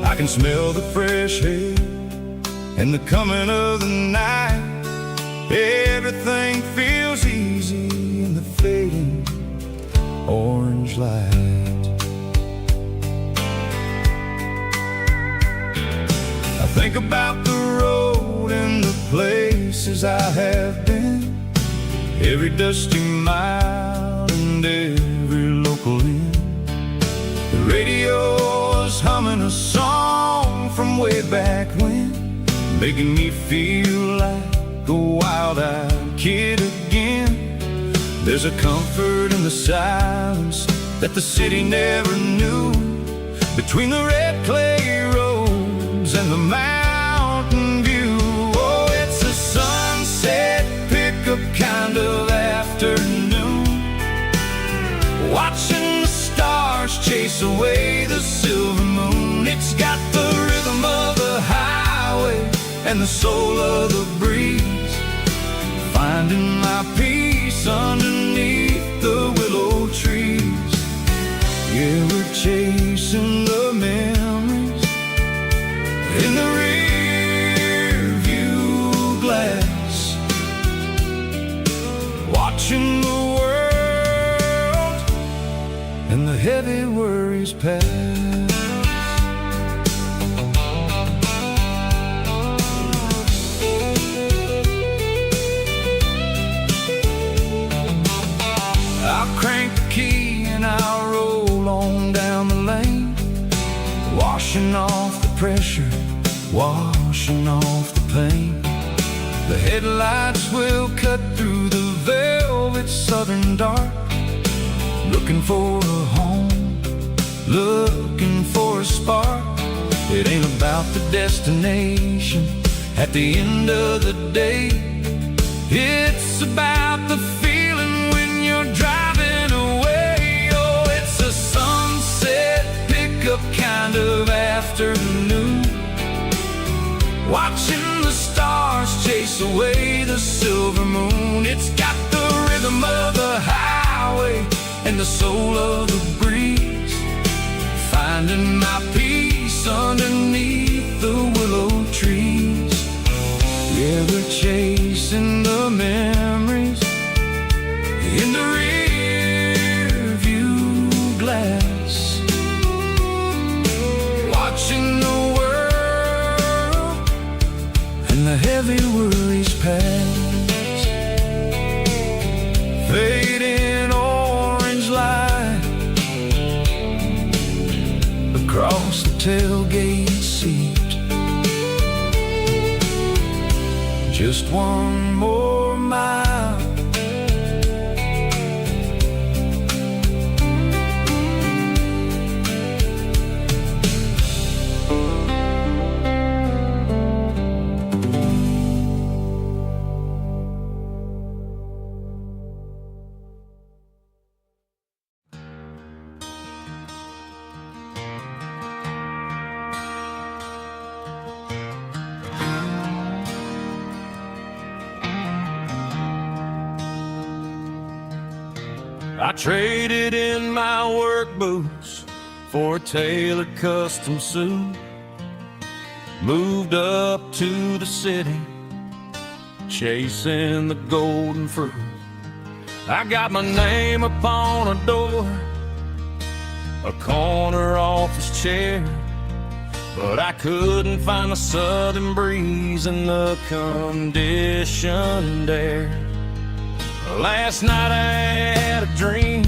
I can smell the fresh air and the coming of the night. Everything feels easy in the fading orange light. Think about the road and the places I have been, every dusty mile and every local inn. The radio was humming a song from way back when, making me feel like a wild-eyed kid again. There's a comfort in the silence that the city never knew, between the red clay roads and the mountain view. Oh, it's a sunset pickup kind of afternoon, watching the stars chase away the silver moon. It's got the rhythm of the highway and the soul of the breeze, finding my peace underneath the willow trees. Yeah, we're chasing the memories in the rear view glass, watching the world and the heavy worries pass. I'll crank the key and I'll roll on down the lane, washing off the pressure, washing off the pain. The headlights will cut through the velvet southern dark, looking for a home, looking for a spark. It ain't about the destination at the end of the day, it's about the feeling when you're driving away. Oh, it's a sunset pickup kind of afternoon, watching the stars chase away the silver moon. It's got the rhythm of the highway and the soul of the breeze, finding my peace underneath the willow trees. Yeah, we're chasing the memories in the rear view glass, watching the world and the heavy worries pass. Fading orange light across the tailgate seat, just one more mile. I traded in my work boots for a tailored custom suit, moved up to the city, chasing the golden fruit. I got my name upon a door, a corner office chair, but I couldn't find the southern breeze in the conditioned air. Last night I had a dream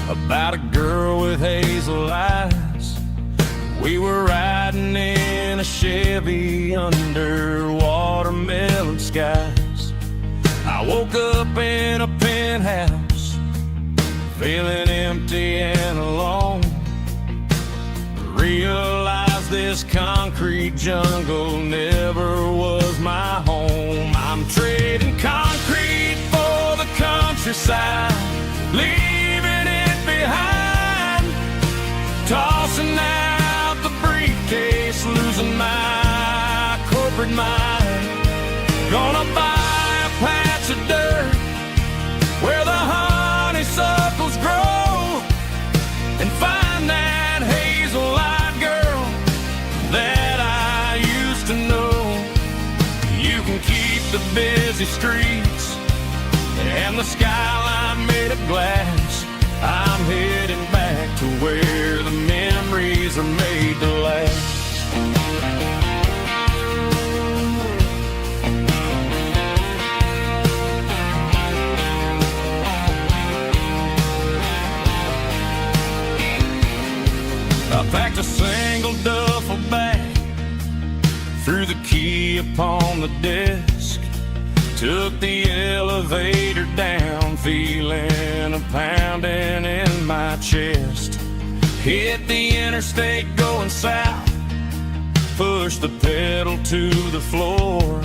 about a girl with hazel eyes. We were riding in a Chevy under watermelon skies. I woke up in a penthouse, feeling empty and alone. Realized this concrete jungle never was my home. I'm trading concrete for the countryside, leaving it behind, tossing out the briefcase, losing my corporate mind. Gonna buy a patch of dirt where the honeysuckles grow and find that hazel-eyed girl that I used to know. You can keep the busy streets and the skyline made of glass. I'm heading back to where the memories are made to last. Packed a single duffel bag, threw the key upon the desk, took the elevator down, feeling a pounding in my chest. Hit the interstate going south, pushed the pedal to the floor.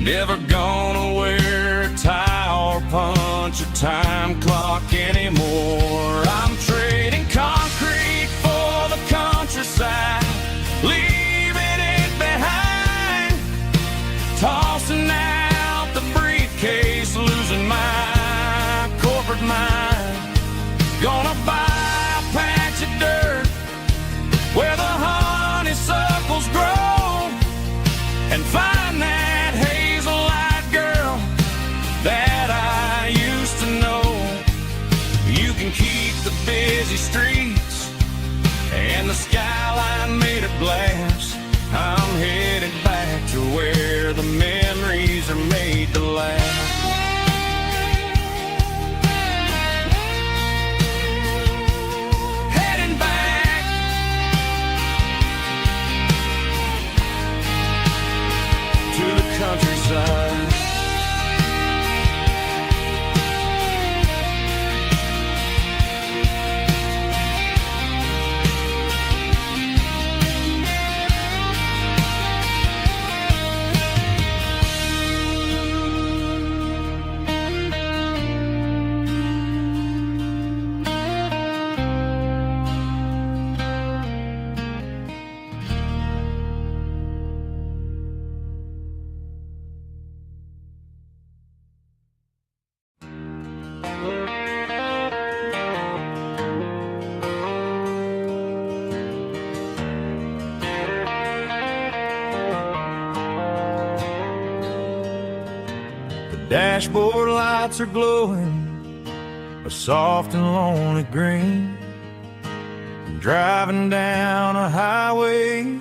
Never gonna wear a tie or punch a time clock anymore. I'm trading concrete for the countryside, leaving it behind, tossing out the briefcase, losing my corporate mind. Gonna buy a patch of dirt where the honeysuckles grow and find that hazel-eyed girl that I used to know. You can keep the busy streets and the skyline made of glass. I'm headed back to where the memories are made to last. Heading back to the countryside. Dashboard lights are glowing a soft and lonely green. I'm driving down a highway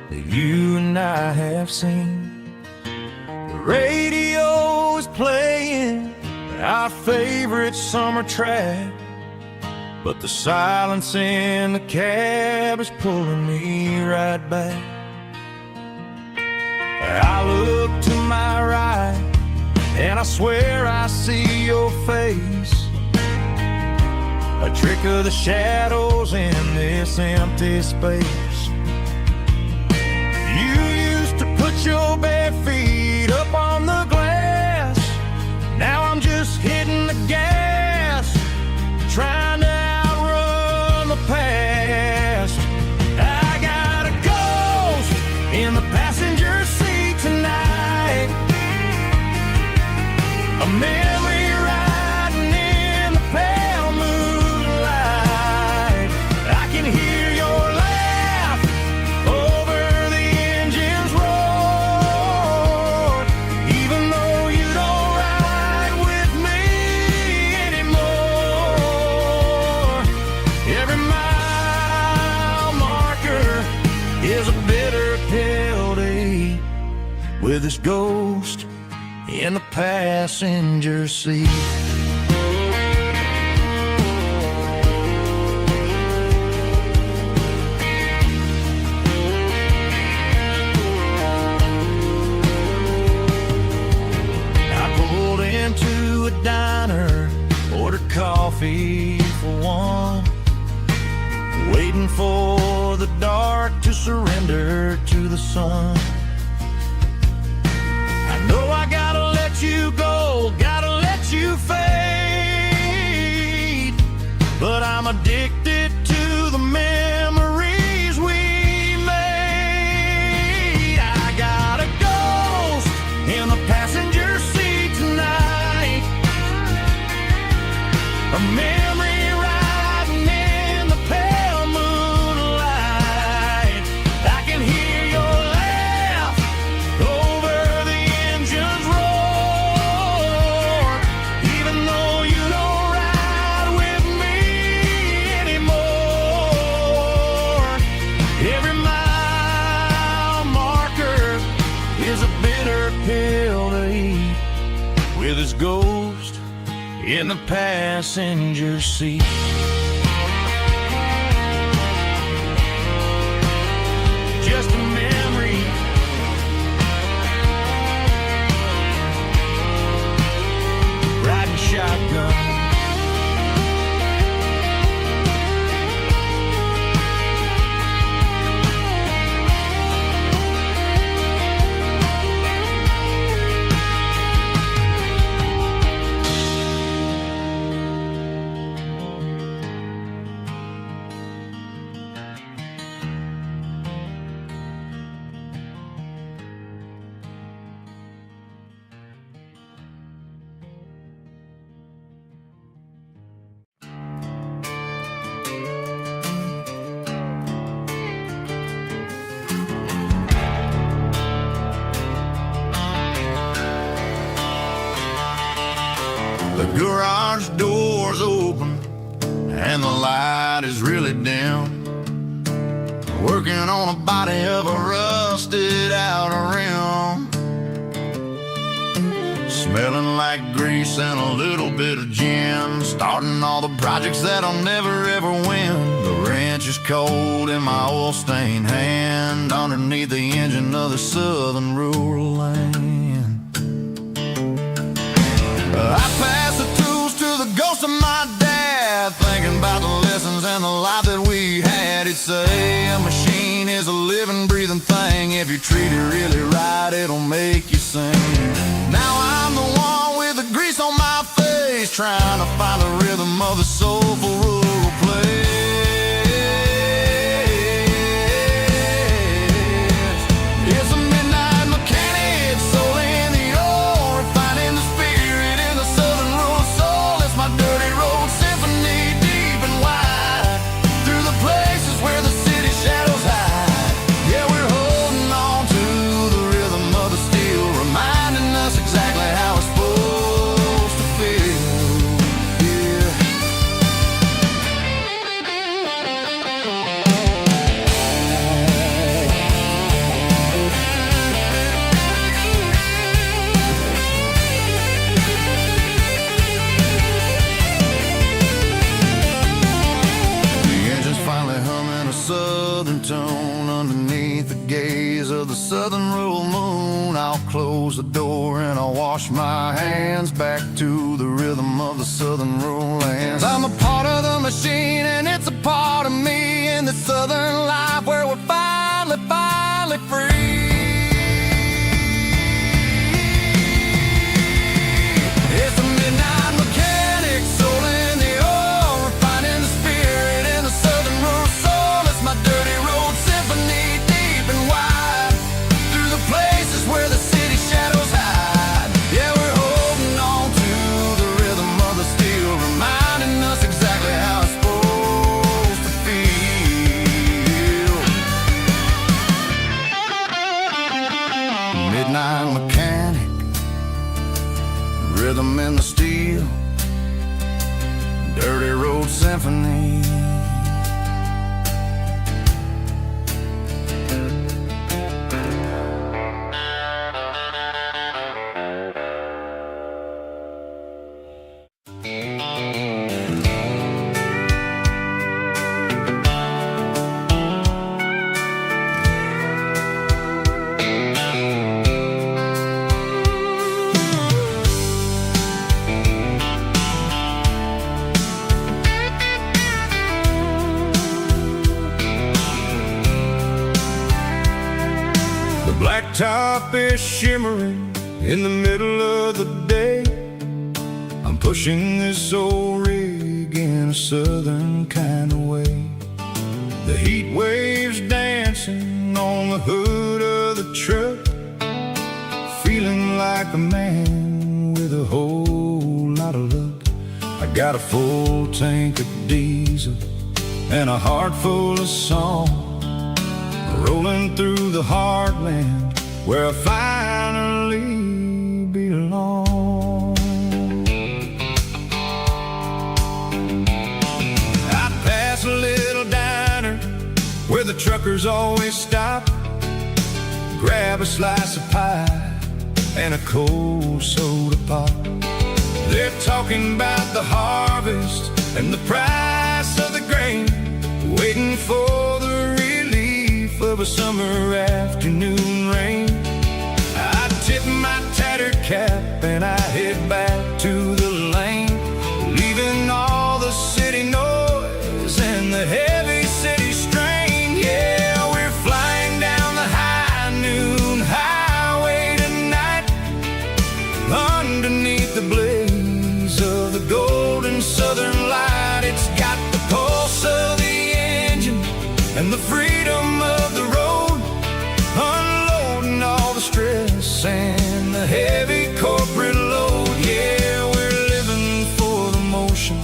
that you and I have seen. The radio is playing our favorite summer track, but the silence in the cab is pulling me right back. I look to my right and I swear I see your face, a trick of the shadows in this empty space. You used to put your bare feet up on the glass. Now I'm just hitting the gas, trying to outrun the past. I got a ghost in the passenger seat tonight, a memory riding in the pale moonlight. I can hear your laugh over the engine's roar, even though you don't ride with me anymore. Every mile marker is a bitter pill to eat with this ghost in the passenger seat. I pulled into a diner, ordered coffee for one, waiting for the dark to surrender to the sun. I know I gotta let you go, gotta let you fade, but I'm addicted to the memories we made. I got a ghost in the passenger seat tonight, a memory riding in the pale moonlight. I can hear your laugh over the engine's roar, even though you don't ride with me anymore. Every mile marker is a bitter pill to eat with his ghost in the passenger seat. Garage doors open and the light is really dim. Working on a body of a rusted out rim. Smelling like grease and a little bit of gin. Starting all the projects that I'll never ever win. The wrench is cold in my oil-stained hand, underneath the engine of the southern rural land. I pass the tools to the ghost of my dad, thinking about the lessons and the life that we had. He'd say a machine is a living, breathing thing. If you treat it really right, it'll make you sing. Now I'm the one with the grease on my face, trying to find the rhythm of the soulful rural place. It's a midnight mechanic, soul in the ore, refining the spirit in the southern rural soul. It's my dirty road symphony, deep and wide, through the places where the city shadows hide. Yeah, we're holding on to the rhythm of the steel, reminding us exactly how it's supposed to feel. Yeah. The engine's finally humming a southern tone underneath the gaze of the southern rural moon. I'll close the door and I'll wash my hands, back to the rhythm of the southern rural lands. I'm a part of the machine and it's a part of me, in the southern life where we're finally free. It's a midnight mechanic, soul in the ore, refining the spirit in the southern rural soul. It's my dirty road symphony, deep and wide, through the places where the city shadows hide. Yeah, we're holding on to the rhythm of the steel, reminding us exactly how it's supposed to feel. Midnight mechanic, rhythm in the steel, dirty road symphony. Blacktop is shimmering in the middle of the day. I'm pushing this old rig in a southern kind of way. The heat waves dancing on the hood of the truck, feeling like a man with a whole lot of luck. I got a full tank of diesel and a heart full of song, rolling through the heartland where I finally belong. I pass a little diner where the truckers always stop, grab a slice of pie and a cold soda pop. They're talking about the harvest and the price of the grain, waiting for the relief of a summer afternoon rain. I tip my tattered cap and I head back to the lane, leaving all the city noise and the heavy city strain. Yeah, we're flying down the high noon highway tonight, underneath the blaze of the golden southern light. It's got the pulse of the engine and the freedom of the road, unloading all the stress and the heavy corporate load. Yeah, we're living for the motion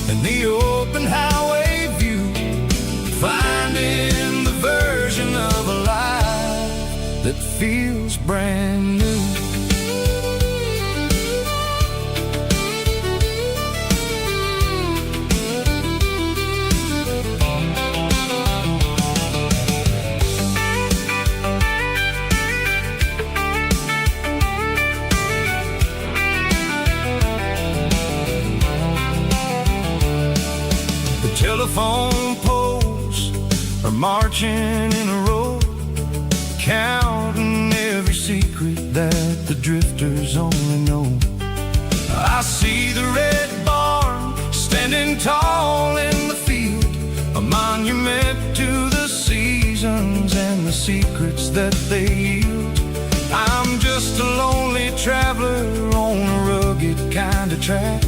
and the open highway view, finding the version of a life that feels brand new. Telephone poles are marching in a row, counting every secret that the drifters only know. I see the red barn standing tall in the field, a monument to the seasons and the secrets that they yield. I'm just a lonely traveler on a rugged kind of track,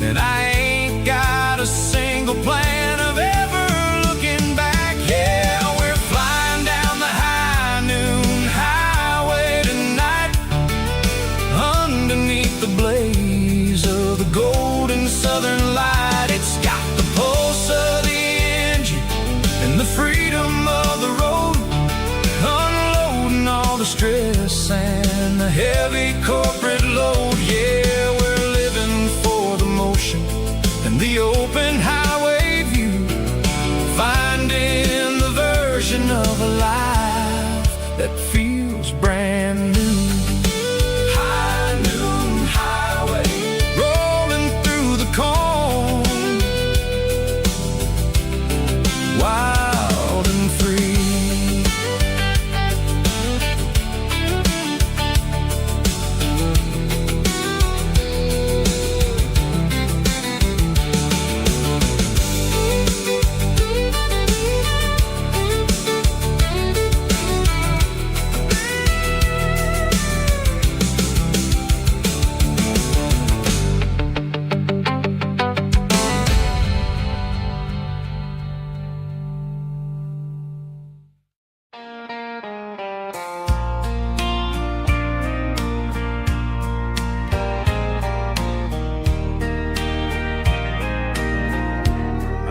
and I ain't got a single plan of ever looking back. Yeah, we're flying down the high noon highway tonight, underneath the blaze of the golden southern light. It's got the pulse of the engine and the freedom of the road, unloading all the stress and the heavy corporate load. Yeah, we're living for the motion and the open highway view, finding the version of a life that feels brand new. High noon highway, rolling through the corn, wild and free.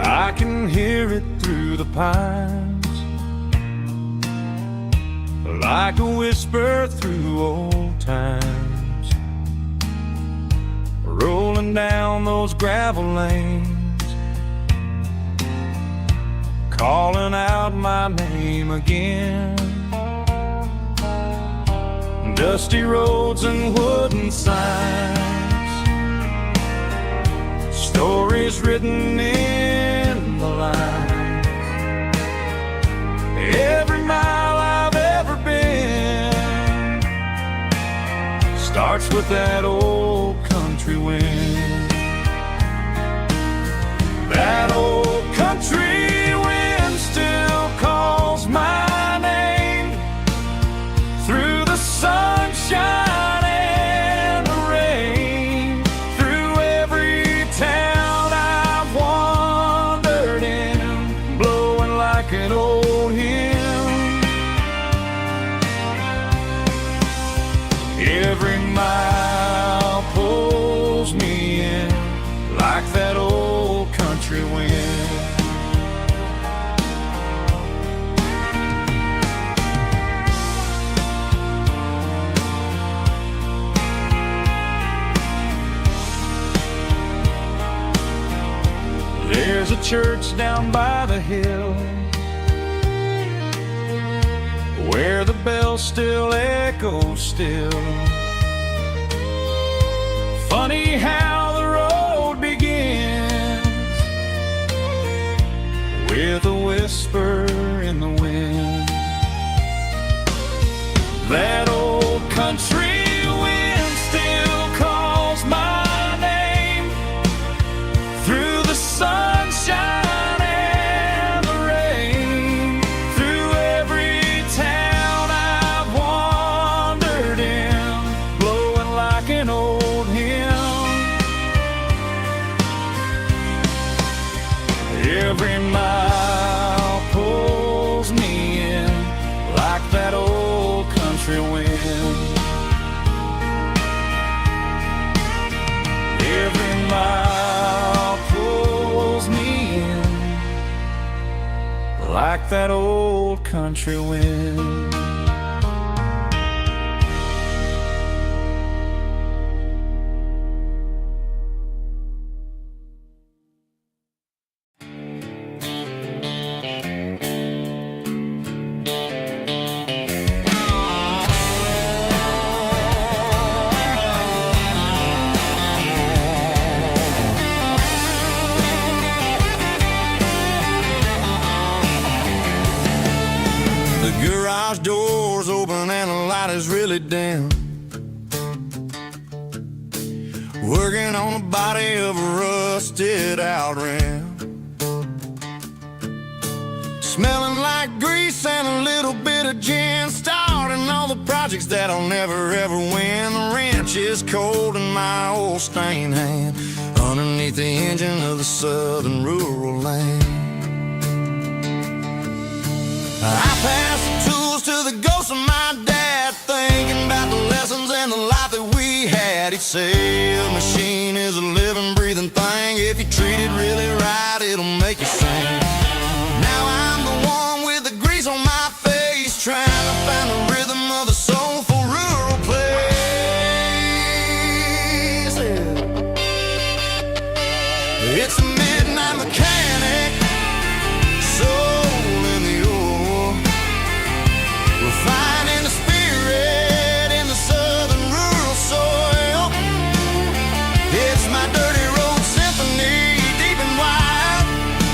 I can hear it through the pines, like a whisper through old times, rolling down those gravel lanes, calling out my name again. Dusty roads and wooden signs, stories written in the lines. Every mile I've ever been starts with that old country wind. That old country wind still calls my name through the sunshine and the rain, through every town I've wandered in, blowing like an old hymn. Every mile pulls me in like that old country wind. There's a church down by the hill where the bells still echo still. Funny how the road begins with a whisper in the wind. That old country wind still calls my name through the sunshine and the rain, through every town I've wandered in, blowing like an old hymn. Every mile pulls me in like that old country wind. Every mile pulls me in like that old country wind. light is really dim, working on the body of a rusted out rim, smelling like grease and a little bit of gin, starting all the projects that I'll never ever win. The wrench is cold in my old stained hand, underneath the engine of the southern rural land. I pass the tools to the ghost of my dad, thinking about the lessons and the life that we had. He'd say a machine is a living, breathing thing. If you treat it really right, it'll make you sing. Now I'm the one with the grease on my face, trying to find the rhythm of the soulful rural place. It's a midnight mechanic, soul in the ore, refining the spirit in the southern rural soil. It's my dirty road symphony, deep and wide,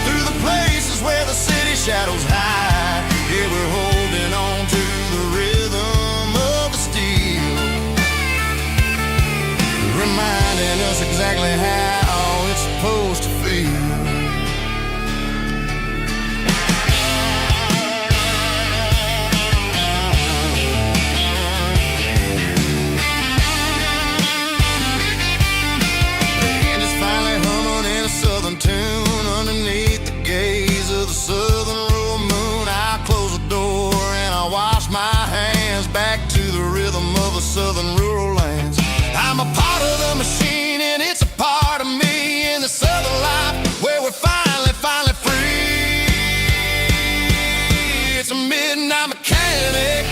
through the places where the city shadows hide. Yeah, we're holding on to the rhythm of the steel, reminding us exactly how it's supposed to feel. Tune underneath the gaze of the southern rural moon. I close the door and I wash my hands, back to the rhythm of the southern rural lands. I'm a part of the machine and it's a part of me, in the southern life where we're finally free. It's a midnight mechanic,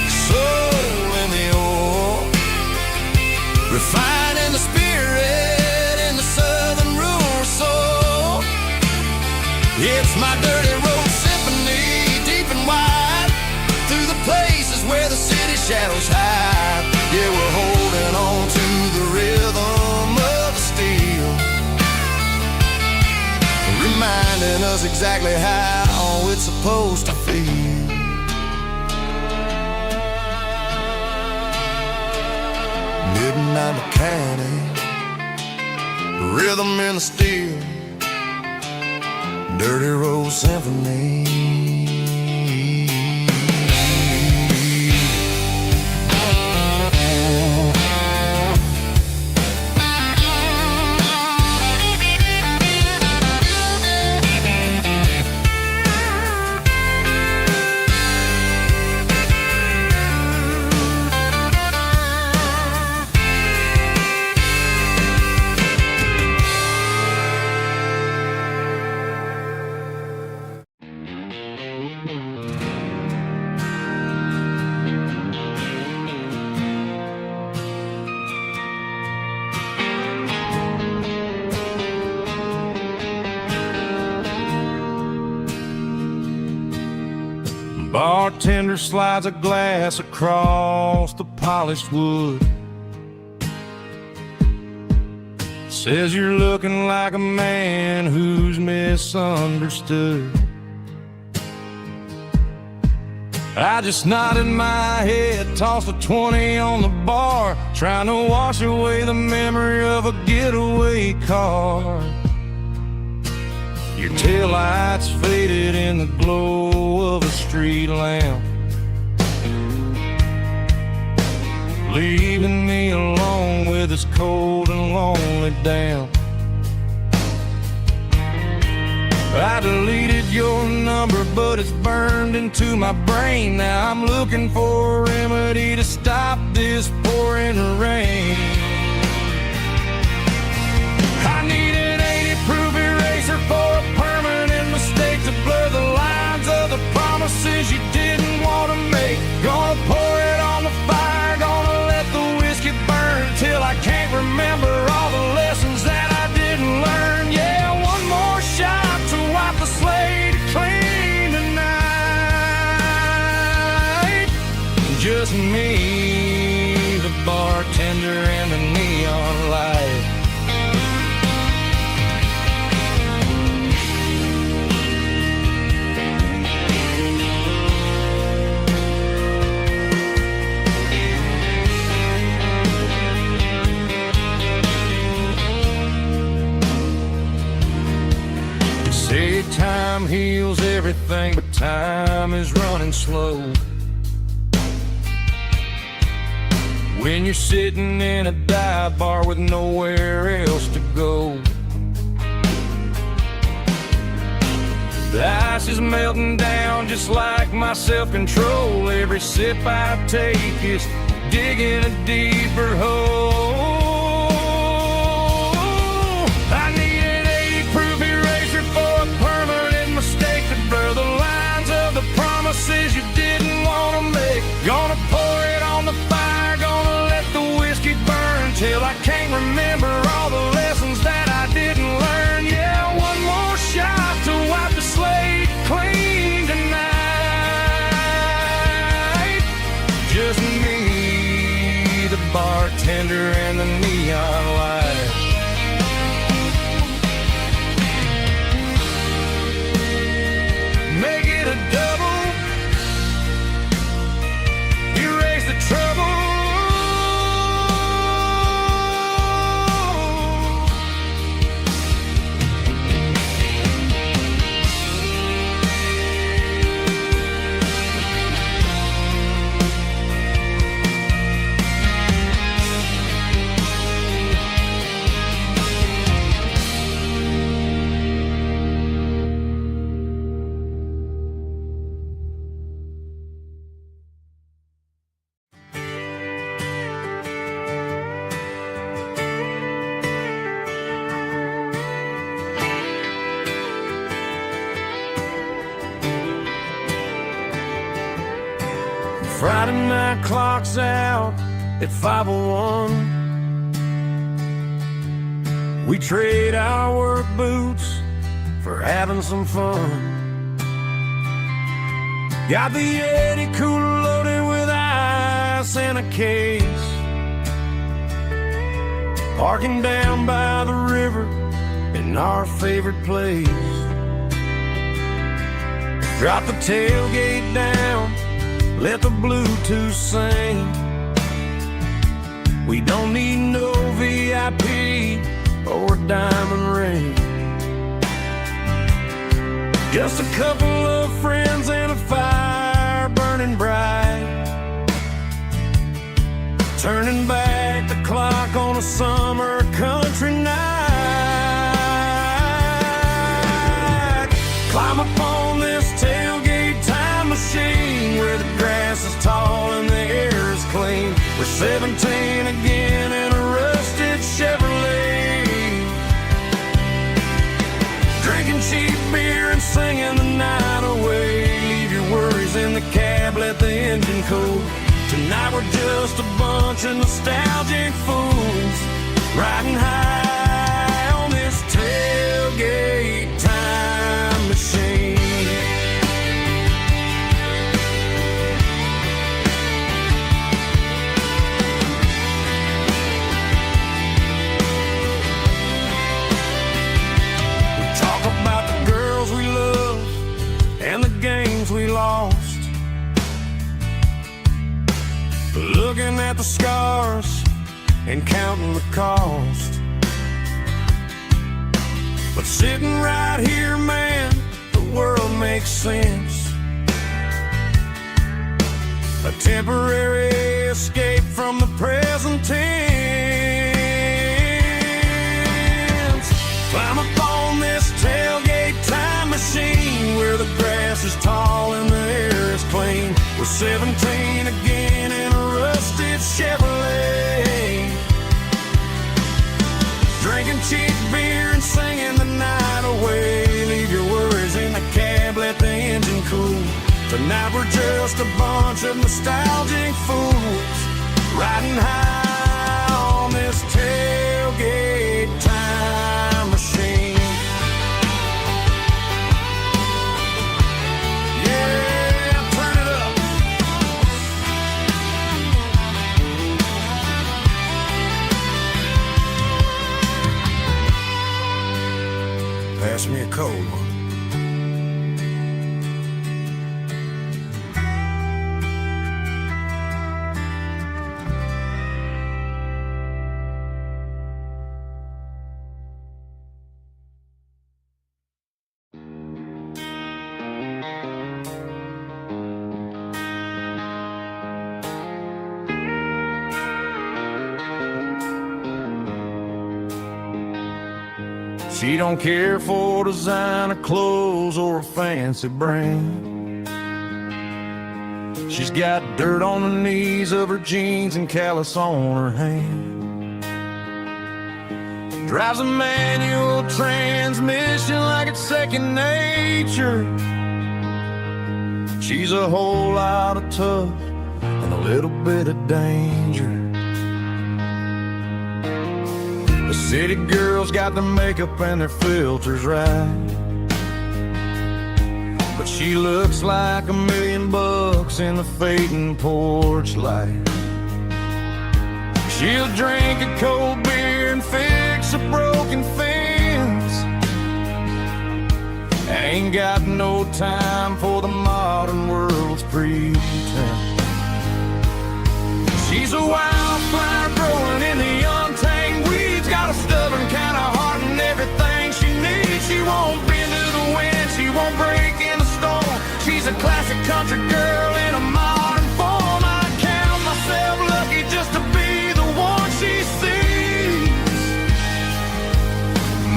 soul in the ore, refining the spirit in the southern rural soul. It's my dirty road symphony, deep and wide, through the places where the city shadows hide. Yeah, we're holding on to the rhythm of the steel, reminding us exactly how it's supposed to feel. Midnight mechanic, rhythm in the steel, dirty road symphony. Bartender slides a glass across the polished wood, says you're looking like a man who's misunderstood. I just nodded my head, tossed a 20 on the bar, trying to wash away the memory of a getaway car. Your taillights faded in the glow of a street lamp, leaving me alone with this cold and lonely damp. I deleted your number, but it's burned into my brain. Now I'm looking for a remedy to stop this pouring rain. I need an 80-proof eraser for a permanent mistake, to blur the lines of the promises you didn't want to make. Gonna pour it on the fire, gonna let the whiskey burn till I can't remember all the lessons that I didn't learn. Yeah, one more shot to wipe the slate clean tonight. Just me, the bartender, and the Say time heals everything, but time is running slow. When you're sitting in a dive bar with nowhere else to go, the ice is melting down just like my self-control. Every sip I take is digging a deeper hole. I need an 80-proof eraser for a permanent mistake to blur the lines of the promises you didn't want to make. Gonna pour it on the fire, gonna let the whiskey burn till I can't remember all the lessons that I didn't learn. Yeah, one more shot to wipe the slate clean tonight. Just me, the bartender, and the neon light. Make it a double, erase the trouble. Friday night clock's out at 5:01. We trade our work boots for having some fun. Got the Yeti cooler loaded with ice and a case, parking down by the river in our favorite place. Drop the tailgate down, let the Bluetooth sing. We don't need no VIP or diamond ring. Just a couple of friends and a fire burning bright, turning back the clock on a summer country night. Climb up on this tailgate time machine where the grass is tall and the air is clean. We're 17 again in a rusted Chevrolet, drinking cheap beer and singing the night away. Leave your worries in the cab, let the engine cool. Tonight we're just a bunch of nostalgic fools riding high on this tailgate time machine. And the games we lost, looking at the scars and counting the cost. But sitting right here, man, the world makes sense. A temporary escape from the present tense. Climb up on this tailgate time machine where the grass is tall and the air is clean. We're 17 again in a rusted Chevrolet, drinking cheap beer and singing the night away. Leave your worries in the cab, let the engine cool. Tonight we're just a bunch of nostalgic fools riding high on this tailgate time machine. Pass me a cold one. She don't care for designer clothes or a fancy brand. She's got dirt on the knees of her jeans and callus on her hand. Drives a manual transmission like it's second nature. She's a whole lot of tough and a little bit of danger. The city girls got their makeup and their filters right, but she looks like $1,000,000 in the fading porch light. She'll drink a cold beer and fix a broken fence. Ain't got no time for the modern world's pretense. She's a wildflower growing in the untamed weeds. Got a stubborn kind of heart and everything she needs. She won't bend to the wind, she won't break in the storm. She's a classic country girl in a modern form. I count myself lucky just to be the one she sees.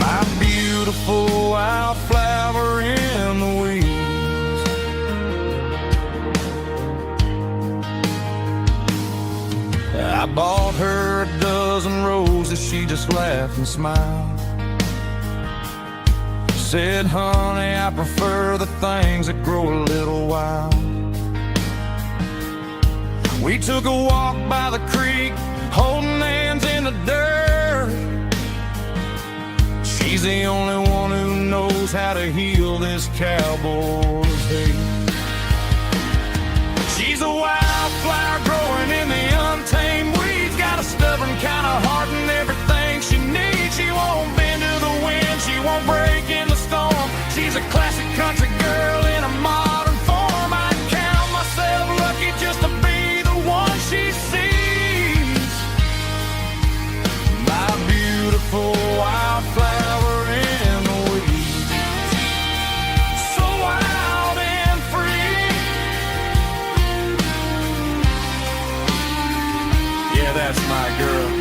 My beautiful wildflower in the weeds. I bought her a dozen roses, she just laughed and smiled. Said, honey, I prefer the things that grow a little wild. We took a walk by the creek, holding hands in the dirt. She's the only one who knows how to heal this cowboy's hate. She's a wildflower growing in the untamed weeds. Got a stubborn kind of heart and everything she needs. She won't bend to the wind, she won't break in the storm. She's a classic country girl in a modern form. I count myself lucky just to be the one she sees. My beautiful wildflower in the weeds. So wild and free. Yeah, that's my girl.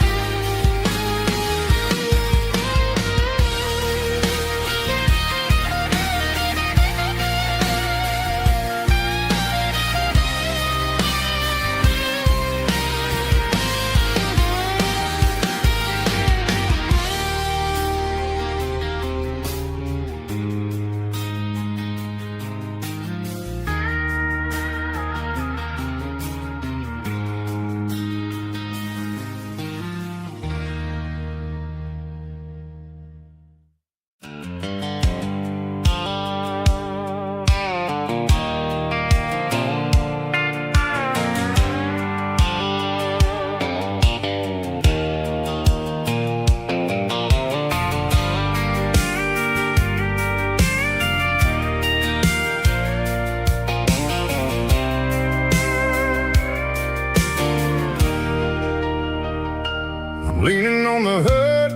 Leaning on the hood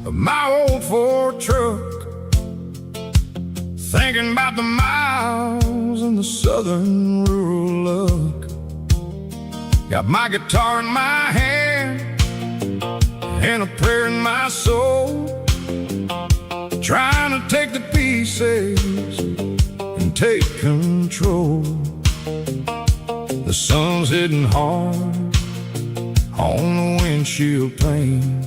of my old Ford truck, thinking about the miles and the southern rural look. Got my guitar in my hand and a prayer in my soul, trying to take the pieces and take control. The sun's hitting hard on the windshield pane,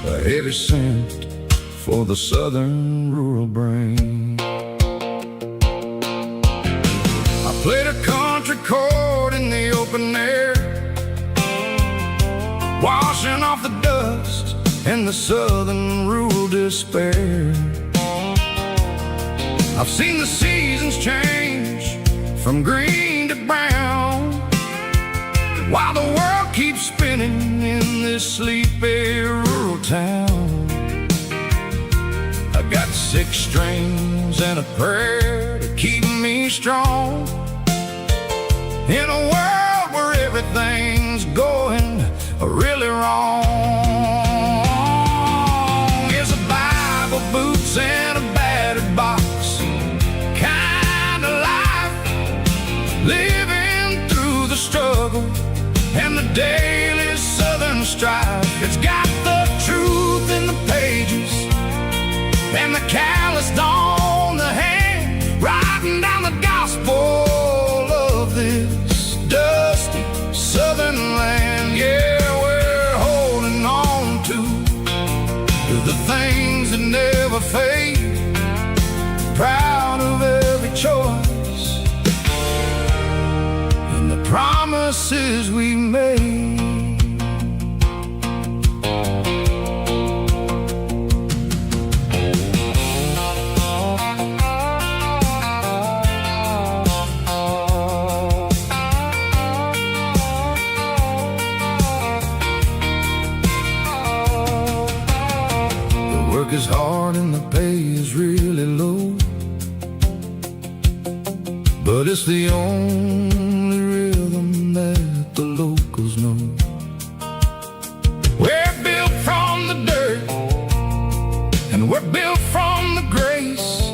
a heavy scent for the southern rural brain. I played a country chord in the open air, washing off the dust and the southern rural despair. I've seen the seasons change from green to brown, while the world keeps spinning in this sleepy rural town. I got 6 strings and a prayer to keep me strong, in a world where everything's going really wrong. Is a Bible, boots, and a battered box kind of life, living through the struggle and the daily southern strife. It's got the truth in the and the calloused on the hand, writing down the gospel of this dusty southern land. Yeah, we're holding on to the things that never fade, proud of every choice and the promises we made. Work is hard and the pay is really low, but it's the only rhythm that the locals know. We're built from the dirt, and we're built from the grace,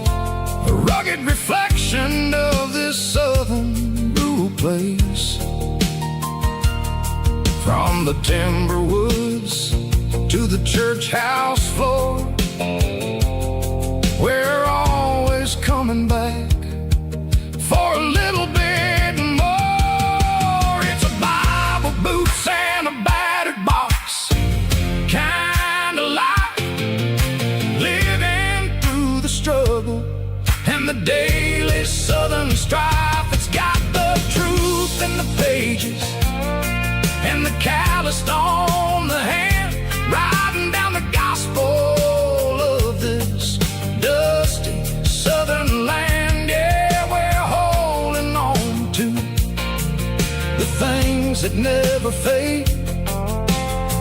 a rugged reflection of this southern rural place. From the timber woods to the church house floor, we're always coming back for a little bit more. It's a Bible, boots, and a battered box kind of life, living through the struggle and the daily southern strife. It's got the truth in the pages and the calloused on the hand, writing down the gospel of this dusty southern land. Yeah, we're holding on to the things that never fade,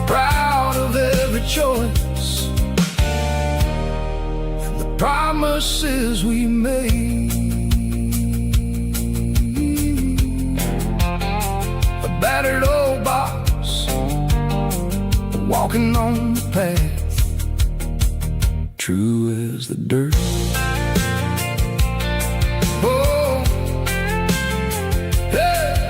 proud of every choice and the promises we made. A battered old box, walking on the path, true as the dirt. Oh, hey.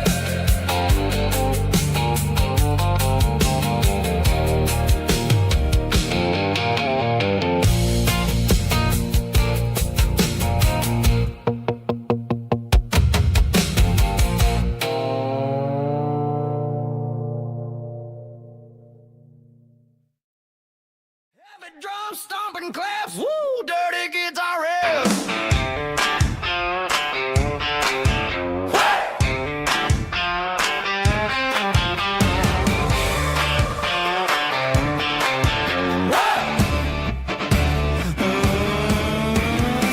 Heavy drum stomping claps, woo, dirty guitar riffs.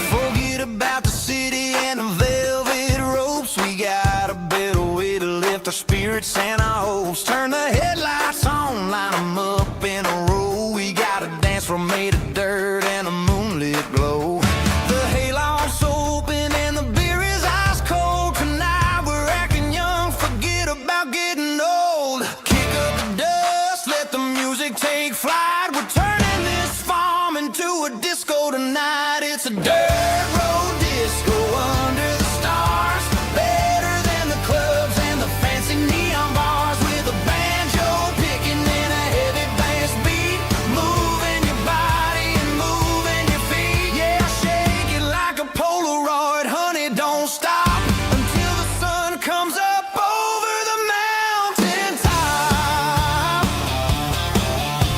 Forget about the city and the velvet ropes. We got a better way to lift our spirits and our hopes. Turn the headlights on, line them up in a row. We got a dance floor made of dirt and a moonlit glow. The hayloft's open and the beer is ice cold. Tonight we're acting young, forget about getting old. Kick up the dust, let the music take flight. We're turning this farm into a disco tonight. It's a dirt road disco under the stars, better than the clubs and the fancy neon bars. With a banjo picking and a heavy bass beat, moving your body and moving your feet. Yeah, shake it like a Polaroid, honey, don't stop until the sun comes up over the mountain top.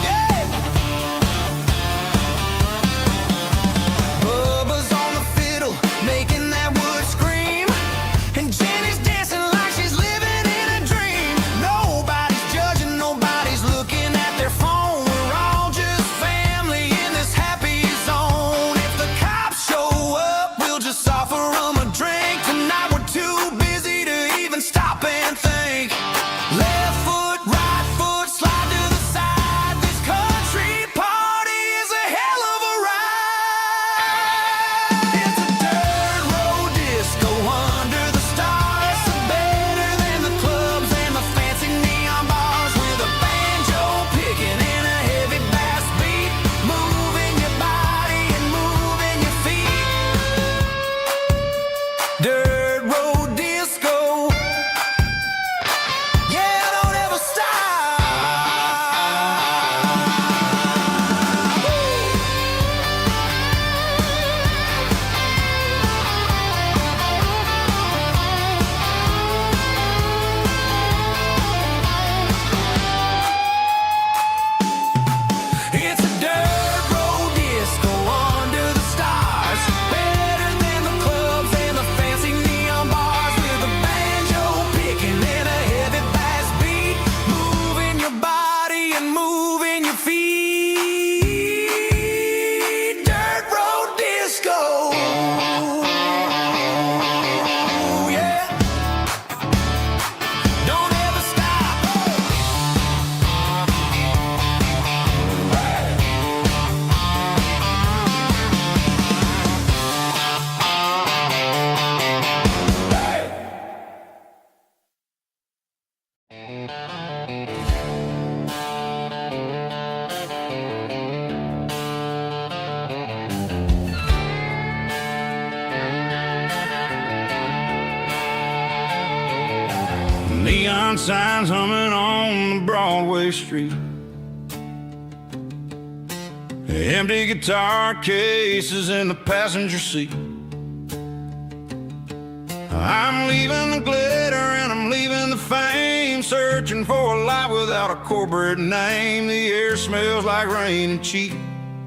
Yeah. Bubba's neon signs humming on the Broadway street. Empty guitar cases in the passenger seat. I'm leaving the glitter and I'm leaving the fame, searching for a life without a corporate name. The air smells like rain and cheap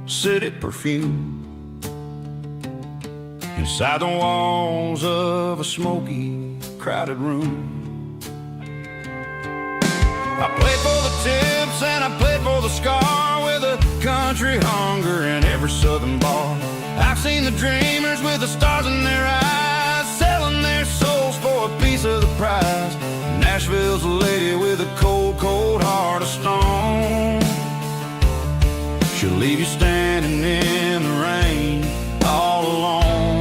city perfume. Inside the walls of a smoky, crowded room. I played for the tips and I played for the scar, with a country hunger in every southern bar. I've seen the dreamers with the stars in their eyes, selling their souls for a piece of the prize. Nashville's a lady with a cold, cold heart of stone. She'll leave you standing in the rain all alone.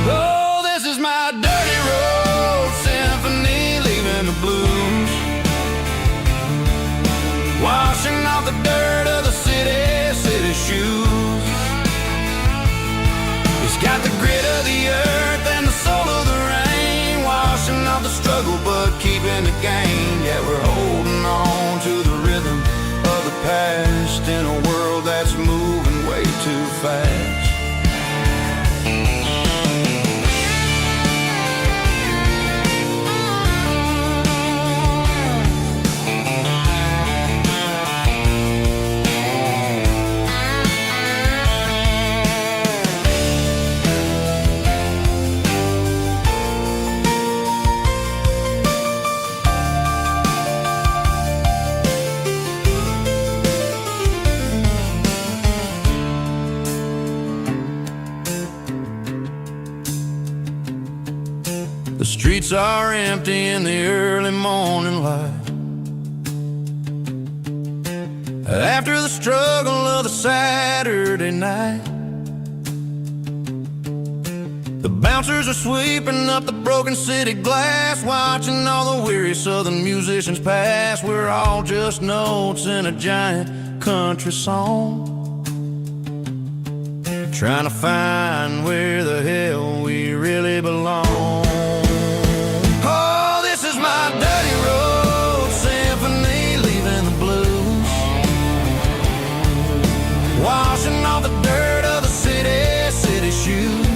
Oh, this is my dirty road symphony, leaving the blues, washing off the dirt of the city shoes. It's got the grit of the earth and the soul of the rain, washing off the struggle but keeping the gain. Yeah, we're holding on to the rhythm of the past in a world that's moving way too fast. The streets are empty in the early morning light, after the struggle of the Saturday night. The bouncers are sweeping up the broken city glass, watching all the weary southern musicians pass. We're all just notes in a giant country song, trying to find where the hell we really belong. My dirty road symphony, leaving the blues, washing off the dirt of the city shoes.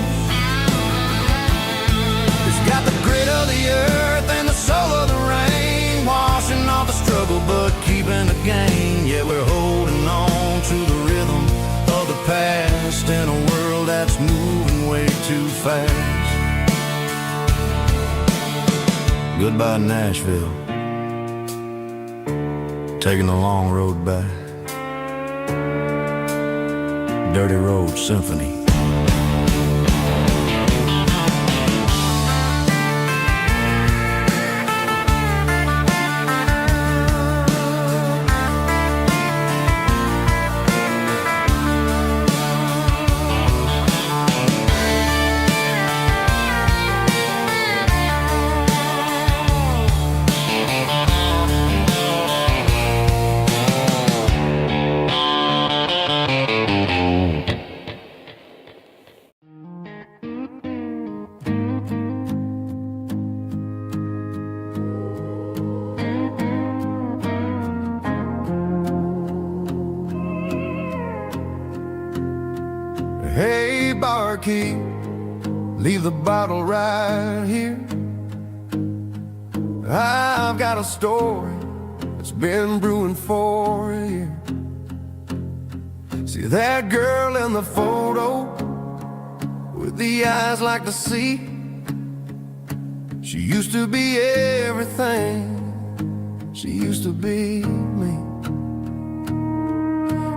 It's got the grit of the earth and the soul of the rain, washing off the struggle but keeping the gain. Yeah, we're holding on to the rhythm of the past in a world that's moving way too fast. Goodbye, Nashville, taking the long road back. Dirty Road Symphony. Hey, barkeep, leave the bottle right here. I've got a story that's been brewing for a year. See that girl in the photo with the eyes like the sea? She used to be everything, she used to be me.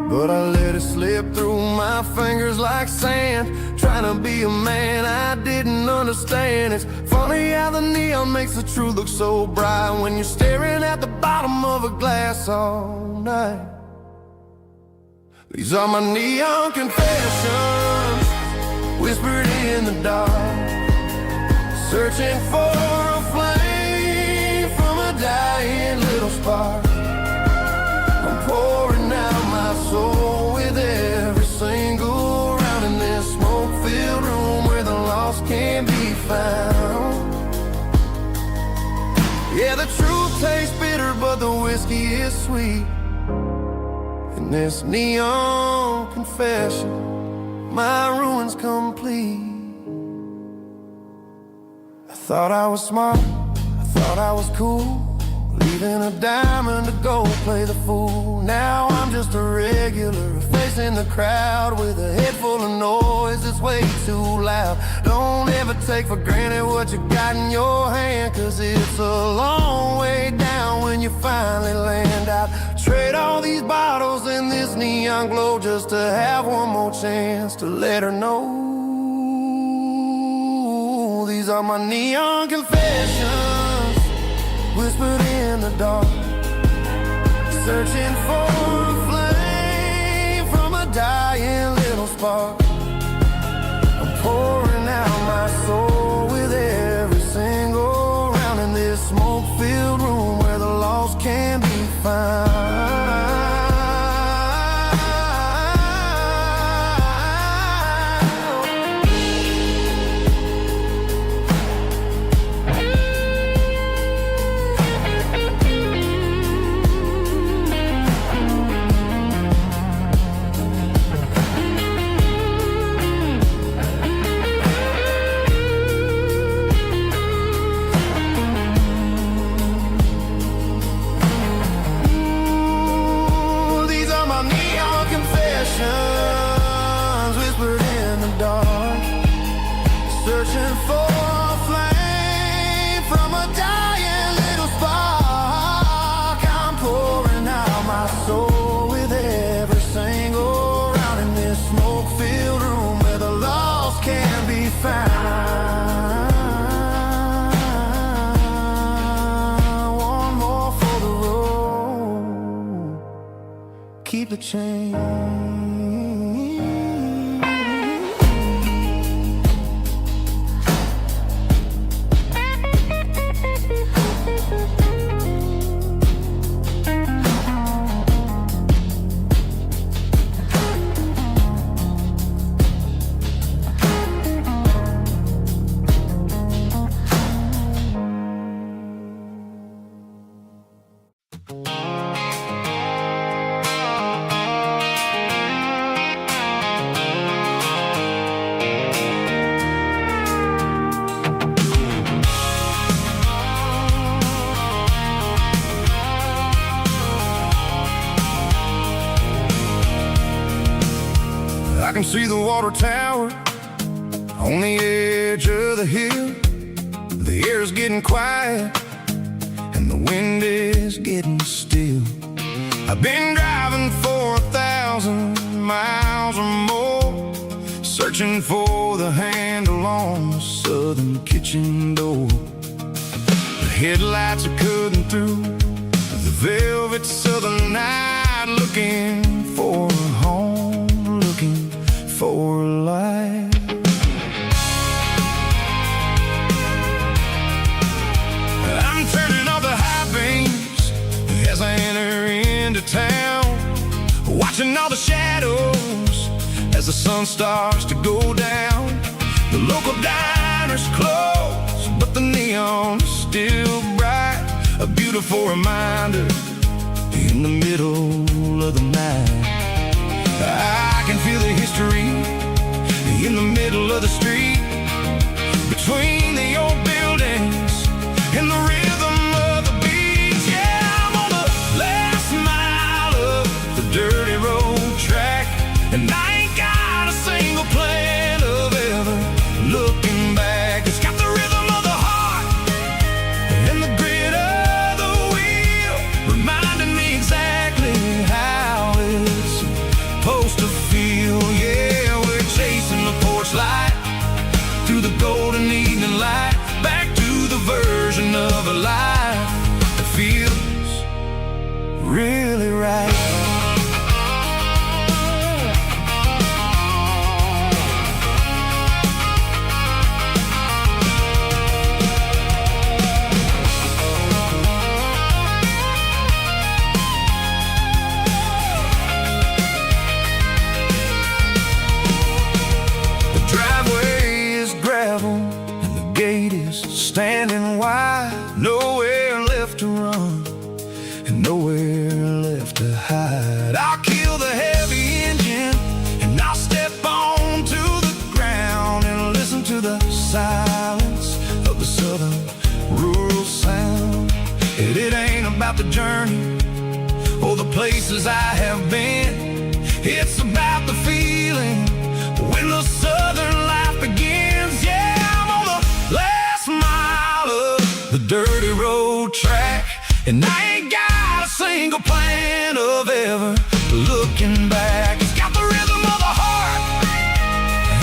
But I let it slip through my fingers like sand, trying to be a man I didn't understand. It's funny how the neon makes the truth look so bright when you're staring at the bottom of a glass all night. These are my neon confessions, whispered in the dark, searching for a flame from a dying little spark. I'm pouring out my soul with every single round in this smoke-filled room where the lost can be found. Yeah, sweet. In this neon confession, my ruin's complete. I thought I was smart, I thought I was cool, leaving a diamond to go play the fool. Now I'm just a regular, facing the crowd with a head full of noise that's way too loud. Don't ever take for granted what you got in your hand, 'cause it's a long way down when you finally land out. Trade all these bottles and this neon glow just to have one more chance to let her know. These are my neon confessions, whispered in the dark, searching for a flame from a dying little spark. I'm pouring out my soul with every single round in this smoke-filled room where the lost can be found. Whispered in the dark, searching for a flame from a dying little spark. I'm pouring out my soul with every single round in this smoke-filled room where the lost can be found. One more for the road, keep the change. I can see the water tower on the edge of the hill. The air's getting quiet and the wind is getting still. I've been driving for 1,000 miles or more, searching for the handle on the southern kitchen door. The headlights are cutting through the velvet southern night, looking for a home, looking for a life. I'm turning off the high beams as I enter into town, watching all the shadows as the sun starts to go down. The local diner's closed, but the neon is still bright, a beautiful reminder in the middle of the night. I can feel the history in the middle of the street, between the old buildings and the rhythm of the beat. Yeah, I'm on the last mile of the dirty road track, and I ain't got a single plan of ever looking back. It's got the rhythm of the heart and the grit of the wheel, reminding me exactly how it's supposed to feel. Yeah, we're chasing the porch light about the journey or the places I have been. It's about the feeling when the southern life begins. Yeah, I'm on the last mile of the dirty road track, and I ain't got a single plan of ever looking back. It's got the rhythm of the heart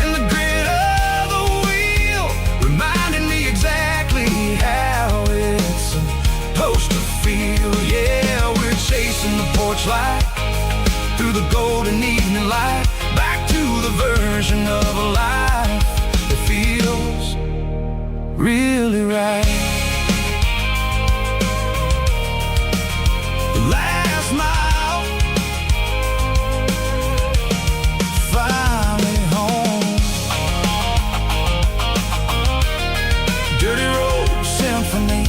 and the grit of the wheel, reminding me exactly how it's supposed to feel. Yeah, we're chasing the porch light through the golden evening light, back to the version of a life that feels really right. The last mile, finally home. Dirty Road Symphony.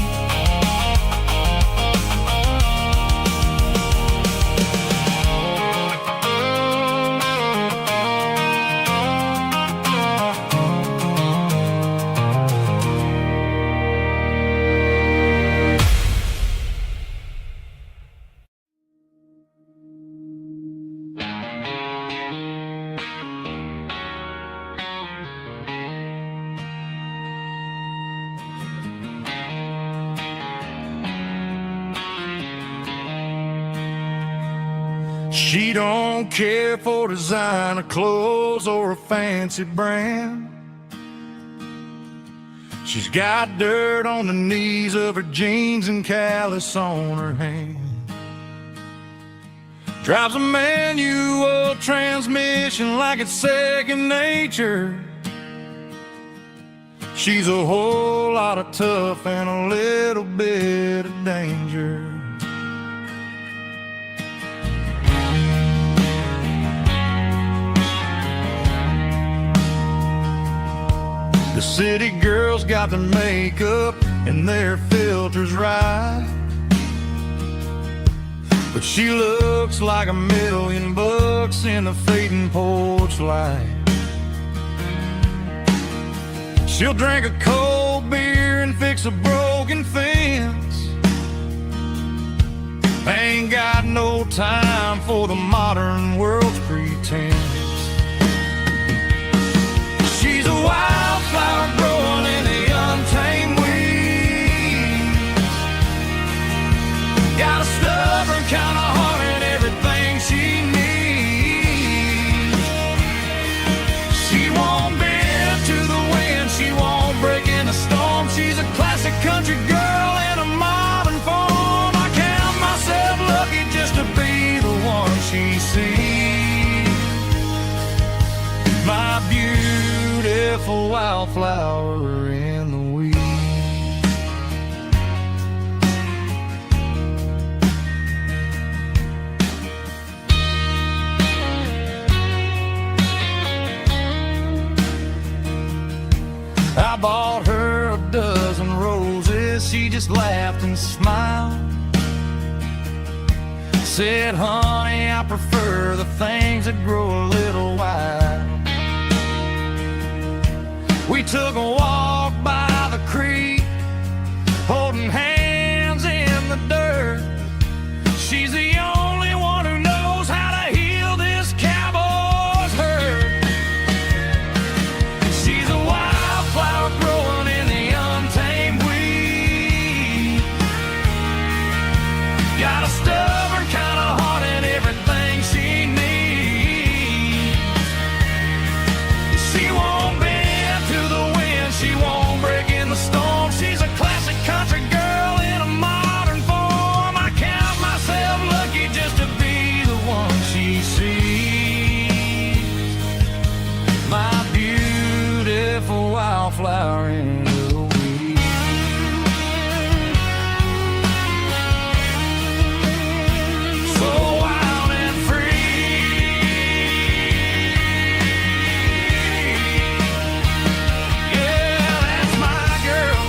She don't care for designer clothes or a fancy brand. She's got dirt on the knees of her jeans and callus on her hand. Drives a manual transmission like it's second nature. She's a whole lot of tough and a little bit of danger. The city girls got their makeup and their filters right, but she looks like $1,000,000 in the fading porch light. She'll drink a cold beer and fix a broken fence. Ain't got no time for the modern world's pretense. She's a wildflower growing in the untamed weeds. Got a stubborn kind of heart and everything she needs. She won't bend to the wind, she won't break in a storm. She's a classic country girl in a modern form. I count myself lucky just to be the one she sees. My beautiful wildflower in the weeds. I bought her a dozen roses, she just laughed and smiled. Said, honey, I prefer the things that grow a little wild. We took a walk by the creek, holding hands in the dirt. She's the only one who knows how to heal this cowboy's hurt. She's a wildflower growing in the untamed weed. Got a stubborn kind of heart and everything she needs. She won't bend to the wind, she won't break in the storm. She's a classic country girl in a modern form. I count myself lucky just to be the one she sees. My beautiful wildflower in the weeds. So wild and free. Yeah, that's my girl.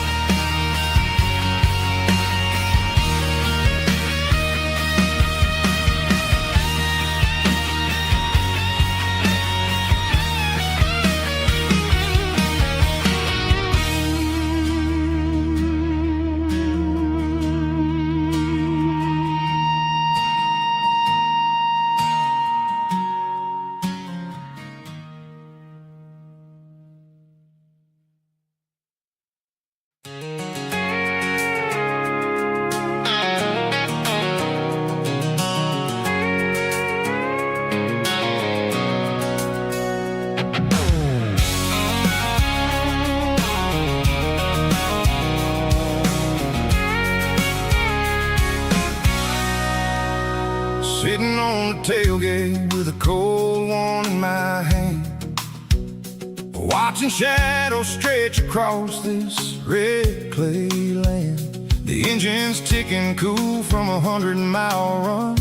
watching shadows stretch across this red clay land. The engine's ticking cool from 100-mile run.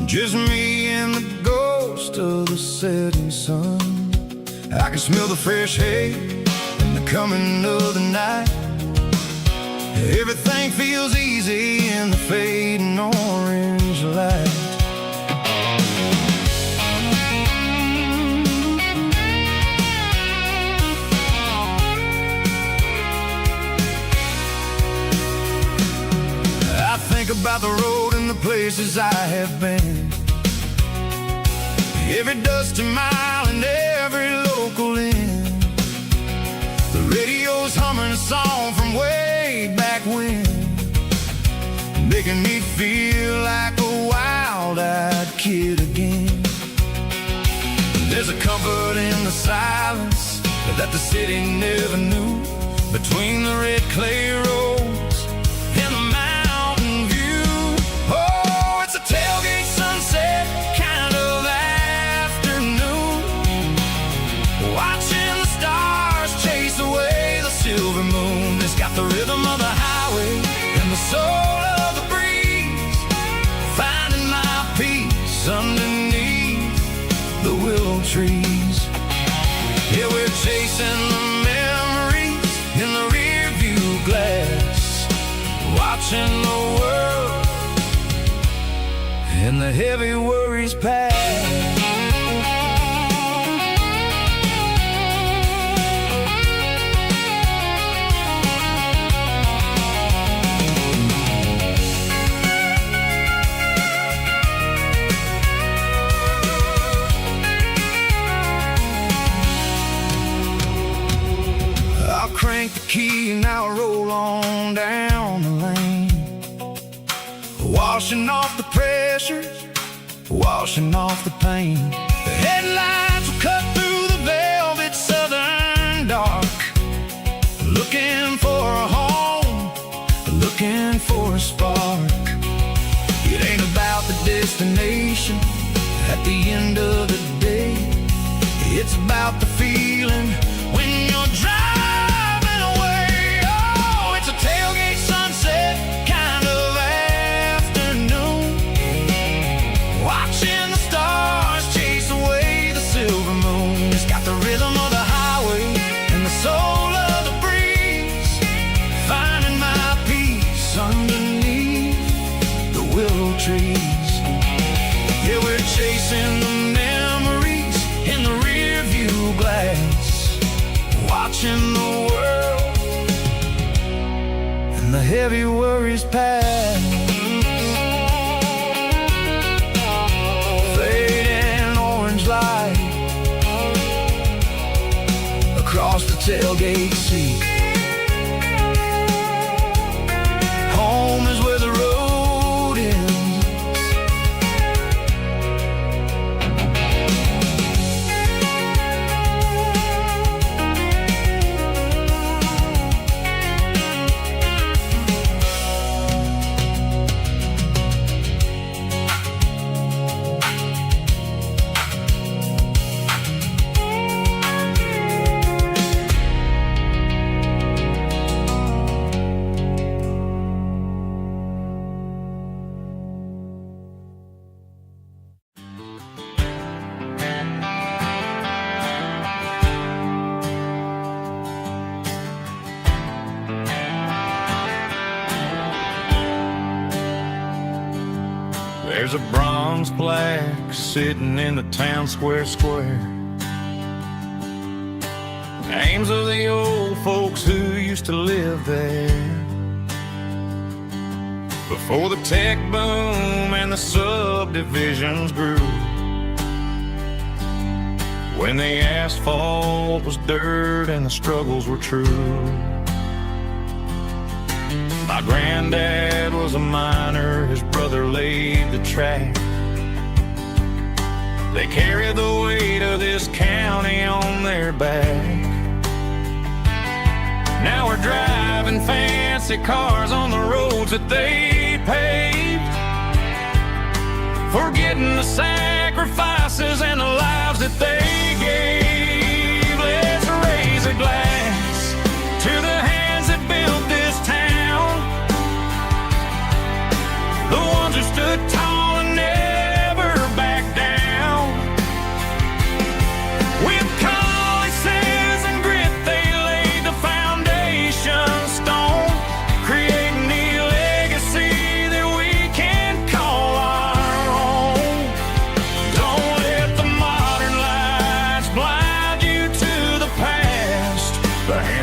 Just me and the ghost of the setting sun. I can smell the fresh hay and the coming of the night. Everything feels easy in the fading orange light. I think about the road and the places I have been, every dusty mile and every local inn. The radio's humming a song from way back when, making me feel like a wild-eyed kid again. There's a comfort in the silence that the city never knew, between the red clay roads and the mountain view. Oh, it's a tailgate sunset kind of afternoon, watching the stars chase away the silver moon. It's got the rhythm of the highway and the soul of the breeze, finding my peace underneath the willow trees. Yeah, we're chasing the memories in the rear view glass, watching the world and the heavy worries pass. Crank the key and I'll roll on down the lane, washing off the pressure, washing off the pain. The headlights will cut through the velvet southern dark, looking for a home, looking for a spark. It ain't about the destination at the end of the day, it's about the feeling when you're driving. Tailgate sunset kind of afternoon, watching the stars chase away the silver moon. It's got the rhythm of the highway and the soul of the breeze, finding my peace underneath the willow trees. Yeah, we're chasing the memories in the rear view glass, watching the world and the heavy worries pass. Fading orange light across the tailgate seat. Home is where the road ends. There's a bronze plaque sitting in the town square. Names of the old folks who used to live there before the tech boom and the subdivisions grew, when the asphalt was dirt and the struggles were true. My granddad was a miner, his brother laid the track. They carried the weight of this county on their back. Now we're driving fancy cars on the roads that they paved, forgetting the sacrifices and the lives that they gave.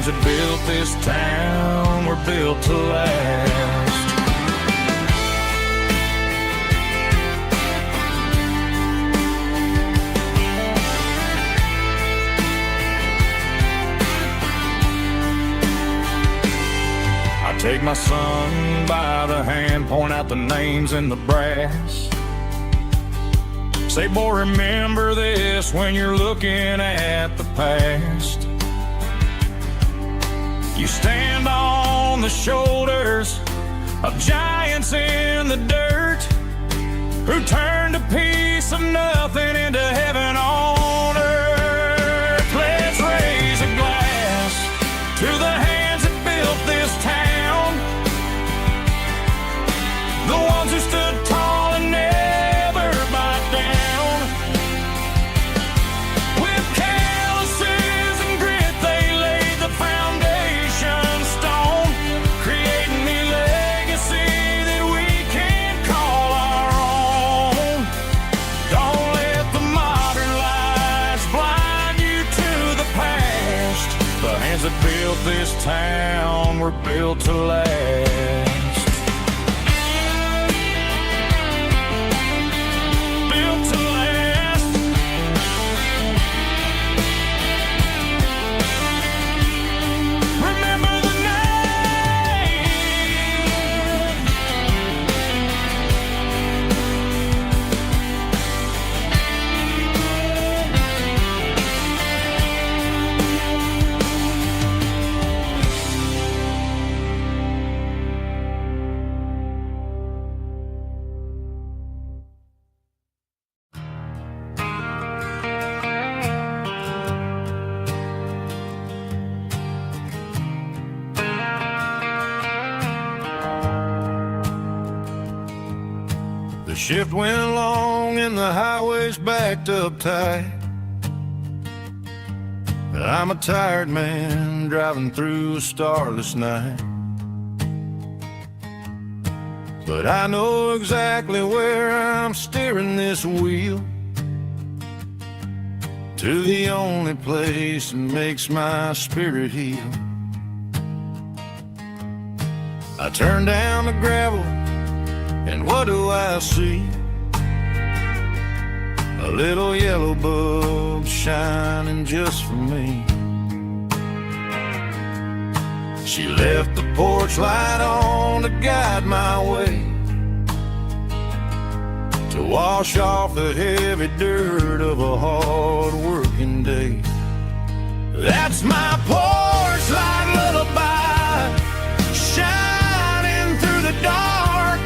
hands that built this town were built to last. I take my son by the hand, point out the names in the brass. Say, boy, remember this when you're looking at the past. You stand on the shoulders of giants in the dirt who turned a piece of nothing into heaven on earth. Let's raise a glass to the hands that built this town, the ones who stood tall and never backed down. With calluses and grit, they laid the foundation stone, creating a legacy that we can call our own. Don't let the modern lights blind you to the past. The hands that built this town were built to last. The shift went long and the highway's backed up tight. I'm a tired man driving through a starless night, but I know exactly where I'm steering this wheel, to the only place that makes my spirit heal. I turn down the gravel, and what do I see? A little yellow bulb shining just for me. She left the porch light on to guide my way, to wash off the heavy dirt of a hard-working day. That's my porch light lullaby, shining through the dark,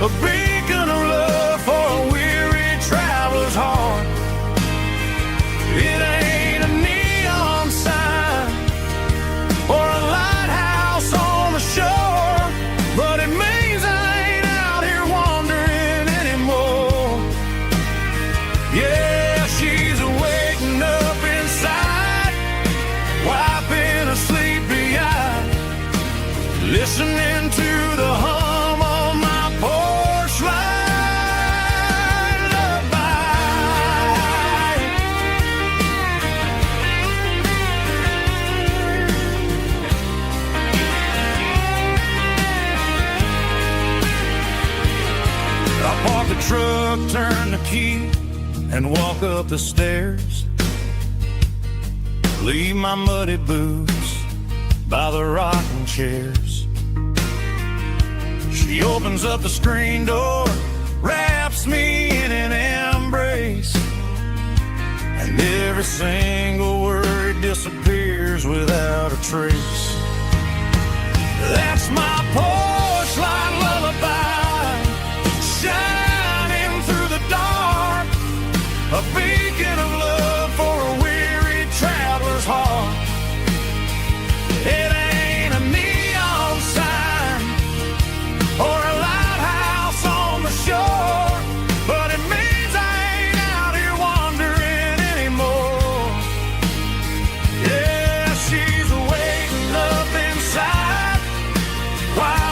a beacon of love for a weary traveler's heart. It ain't a neon sign or a lighthouse on the shore, but it means I ain't out here wandering anymore. Yeah, she's waking up inside, wiping a sleepy eye, listening to the hum of my porch light lullaby. I park the truck, turn the key, and walk up the stairs. Leave my muddy boots by the rocking chairs. She opens up the screen door, wraps me in an embrace, and every single word disappears without a trace. That's my porch light lullaby, shining through the dark, a beacon of love for a weary traveler's heart. It ain't a neon sign or a lighthouse on the shore, but it means I ain't out here wandering anymore. Yeah, she's waking up inside, while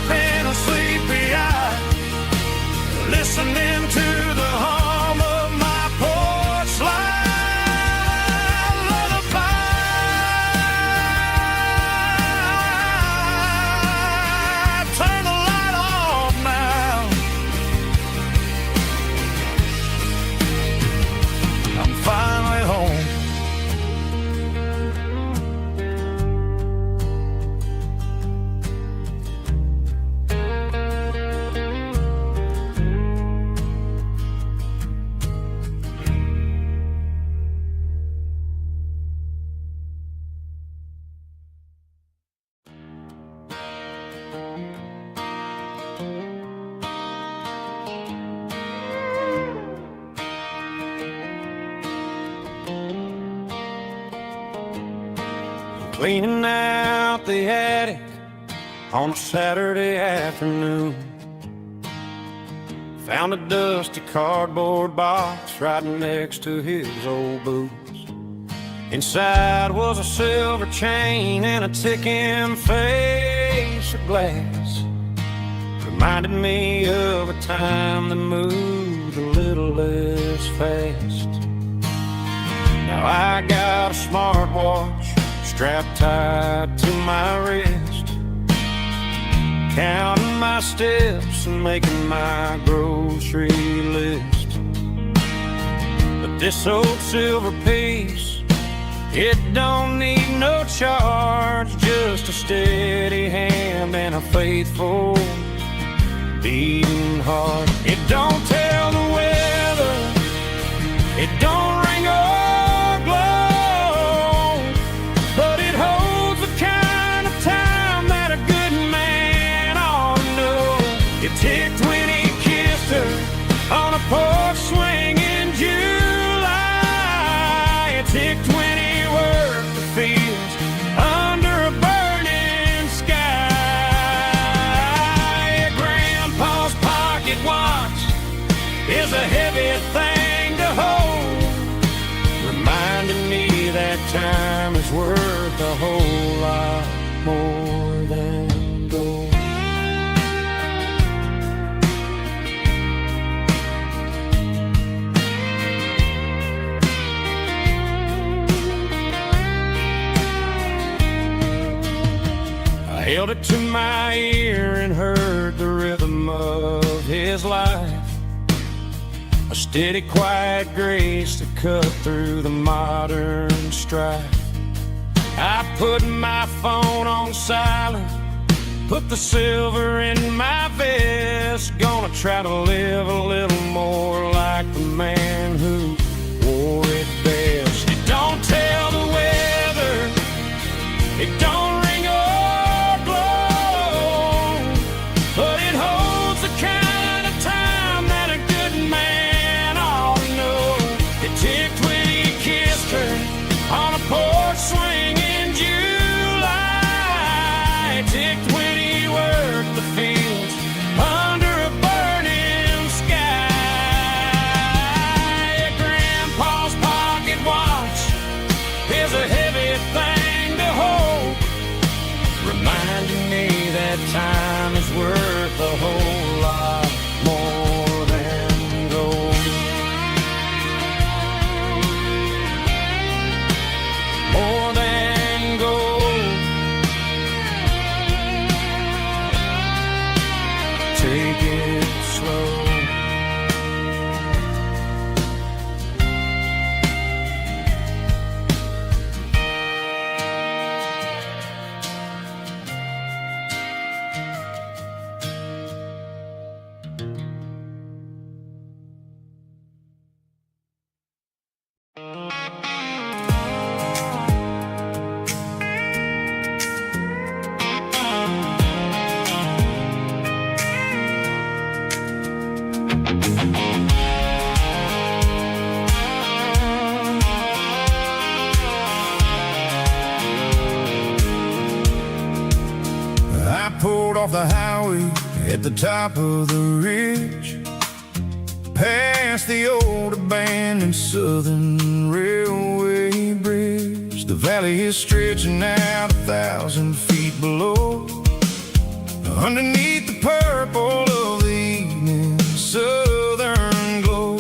cleaning out the attic on a Saturday afternoon. Found a dusty cardboard box right next to his old boots. Inside was a silver chain and a ticking face of glass. Reminded me of a time that moved a little less fast. Now I got a smartwatch strapped tight to my wrist, counting my steps and making my grocery list. But this old silver piece, it don't need no charge, just a steady hand and a faithful beating heart. It don't tell the weather, it don't ring or glow, but it holds the kind of time that a good man ought to know. It ticked when he kissed her on a porch swing in July. It ticked when he worked the fields under a burning sky. Grandpa's pocket watch is a heavy thing to hold, reminding me that time is worth a whole lot more than gold. I held it to my ear and heard the rhythm of his life, a steady, quiet grace that cut through the modern strife. I put my phone on silent, put the silver in my vest. Gonna try to live a little more like the man who wore it best. It don't tell the weather, it don't ring or glow, but it holds the kind of time that a good man ought to know. It ticked when he kissed her on a porch swing in July. It ticked when he worked the fields under a burning sky. Grandpa's pocket watch is a heavy thing to hold, reminding me that time is worth a whole lot more than gold. More than gold. Take it slow. I pulled off the highway at the top of the ridge, past the old abandoned Southern Railway bridge. The valley is stretching out 1,000 feet below, underneath the purple of the evening southern glow.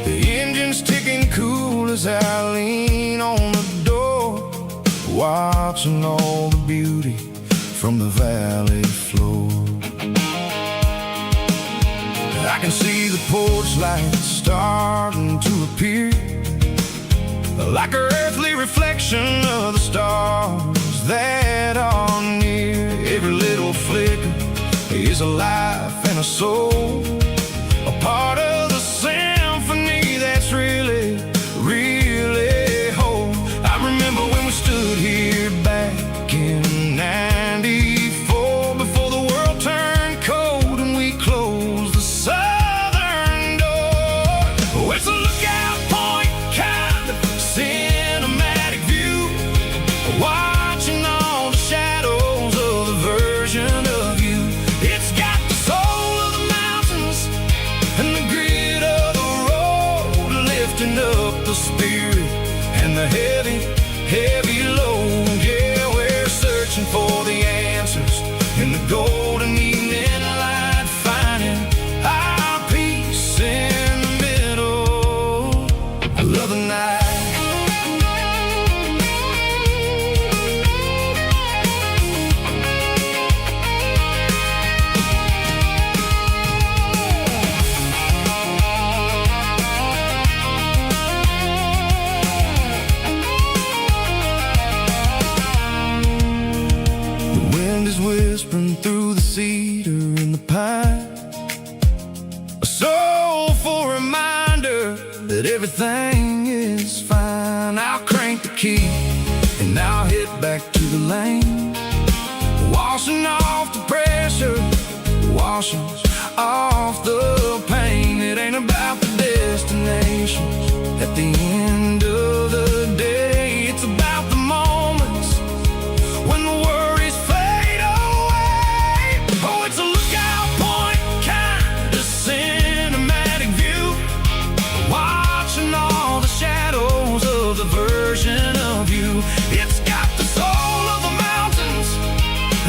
The engine's ticking cool as I lean on the door, watching all the beauty from the valley floor. I can see the porch lights starting to appear, like an earthly reflection of the stars that are near. Every little flicker is a life and a soul, a part of the symphony that's really, really whole. I remember when we stood here back in '94, before the world turned cold and we closed the southern door. Oh, it's a lookout point, kind of cinematic view. Why heavy, heavy load. Yeah, we're searching for the answers in the golden evening light, finding our peace in the middle of the night. Whispering through the cedar and the pine, a soulful reminder that everything is fine. I'll crank the key and I'll head back to the lane, washing off the pressure, washing off the pain. It ain't about the destinations at the end of the day. It's about the moments when the worries fade away. Oh, it's a lookout point, kind of cinematic view, watching all the shadows of the version of you. It's got the soul of the mountains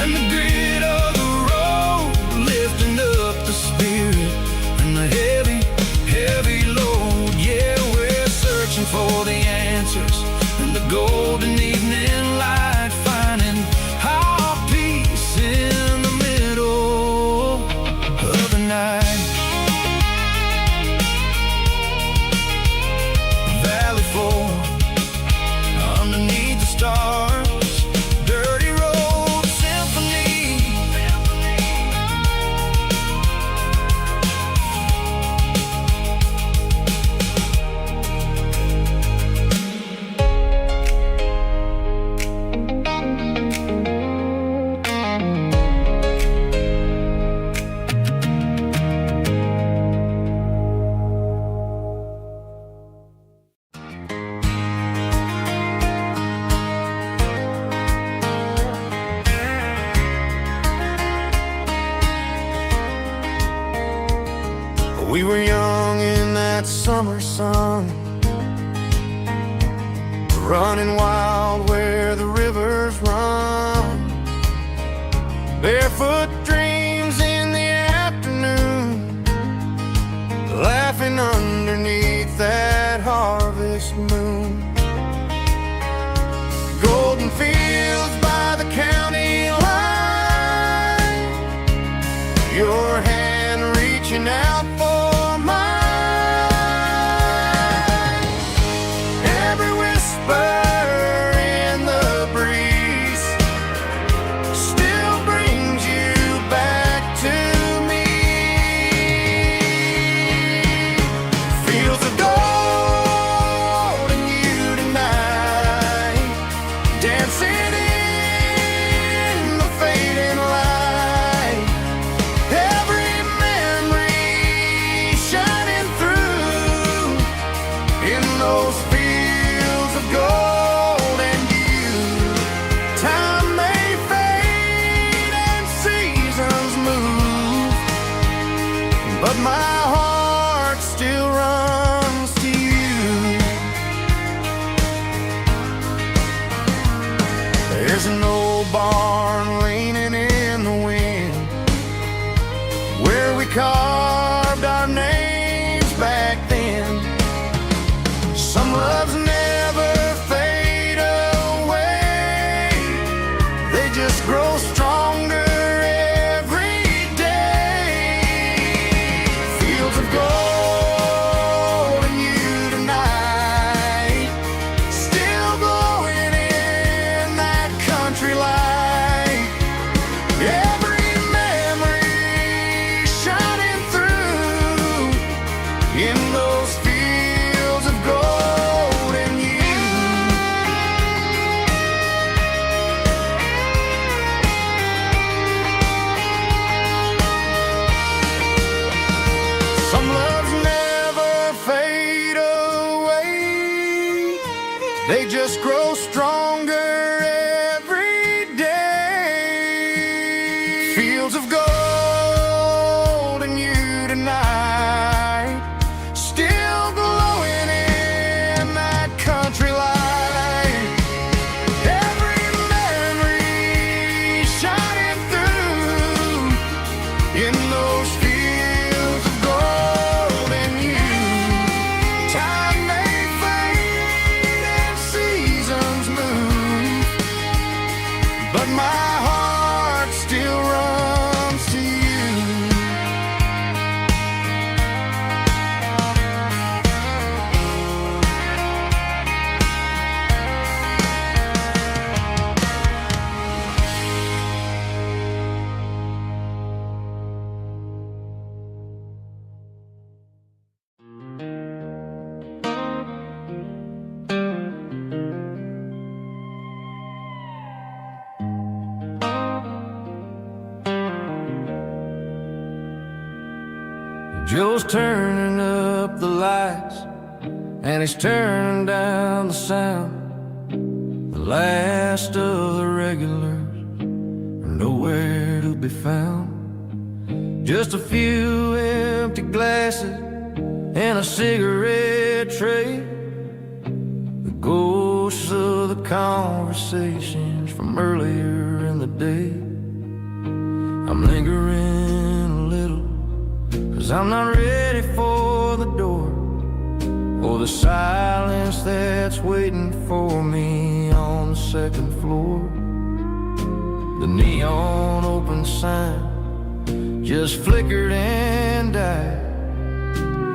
and the grit of the road, lifting up the spirit and the heavy, heavy load. Yeah, we're searching for the answers in the golden evening light, finding our peace in the middle of the night. Valley floor, underneath the stars, dirty road symphony. We were young in that summer sun, running wild where the rivers run, barefoot dreams in the afternoon, laughing underneath that harvest moon. Golden fields by the county line, your hand reaching out for mine. Every whisper in the breeze still brings you back to me. Fields of gold and you tonight, dancing in the fading light. Every memory shining through in those fields of gold and you. Time may fade and seasons move, but my heart still runs to you. There's an old barn leaning in the wind, where we carved our names back then. Some loves never fade away, they just grow stronger every day. Fields of gold and you tonight, still glowing in that country light. Every memory shining through in those fields of gold and you. Some loves never fade away, they just grow stronger every day. Fields of gold and you tonight, still glowing in that country light. Joe's turning up the lights, and he's turning down the sound. The last of the regulars are nowhere to be found. Just a few empty glasses and a cigarette tray, the ghosts of the conversations from earlier in the day. I'm lingering a little, 'cause I'm not ready for the door, or the silence that's waiting for me on the second floor. The neon open sign just flickered and died,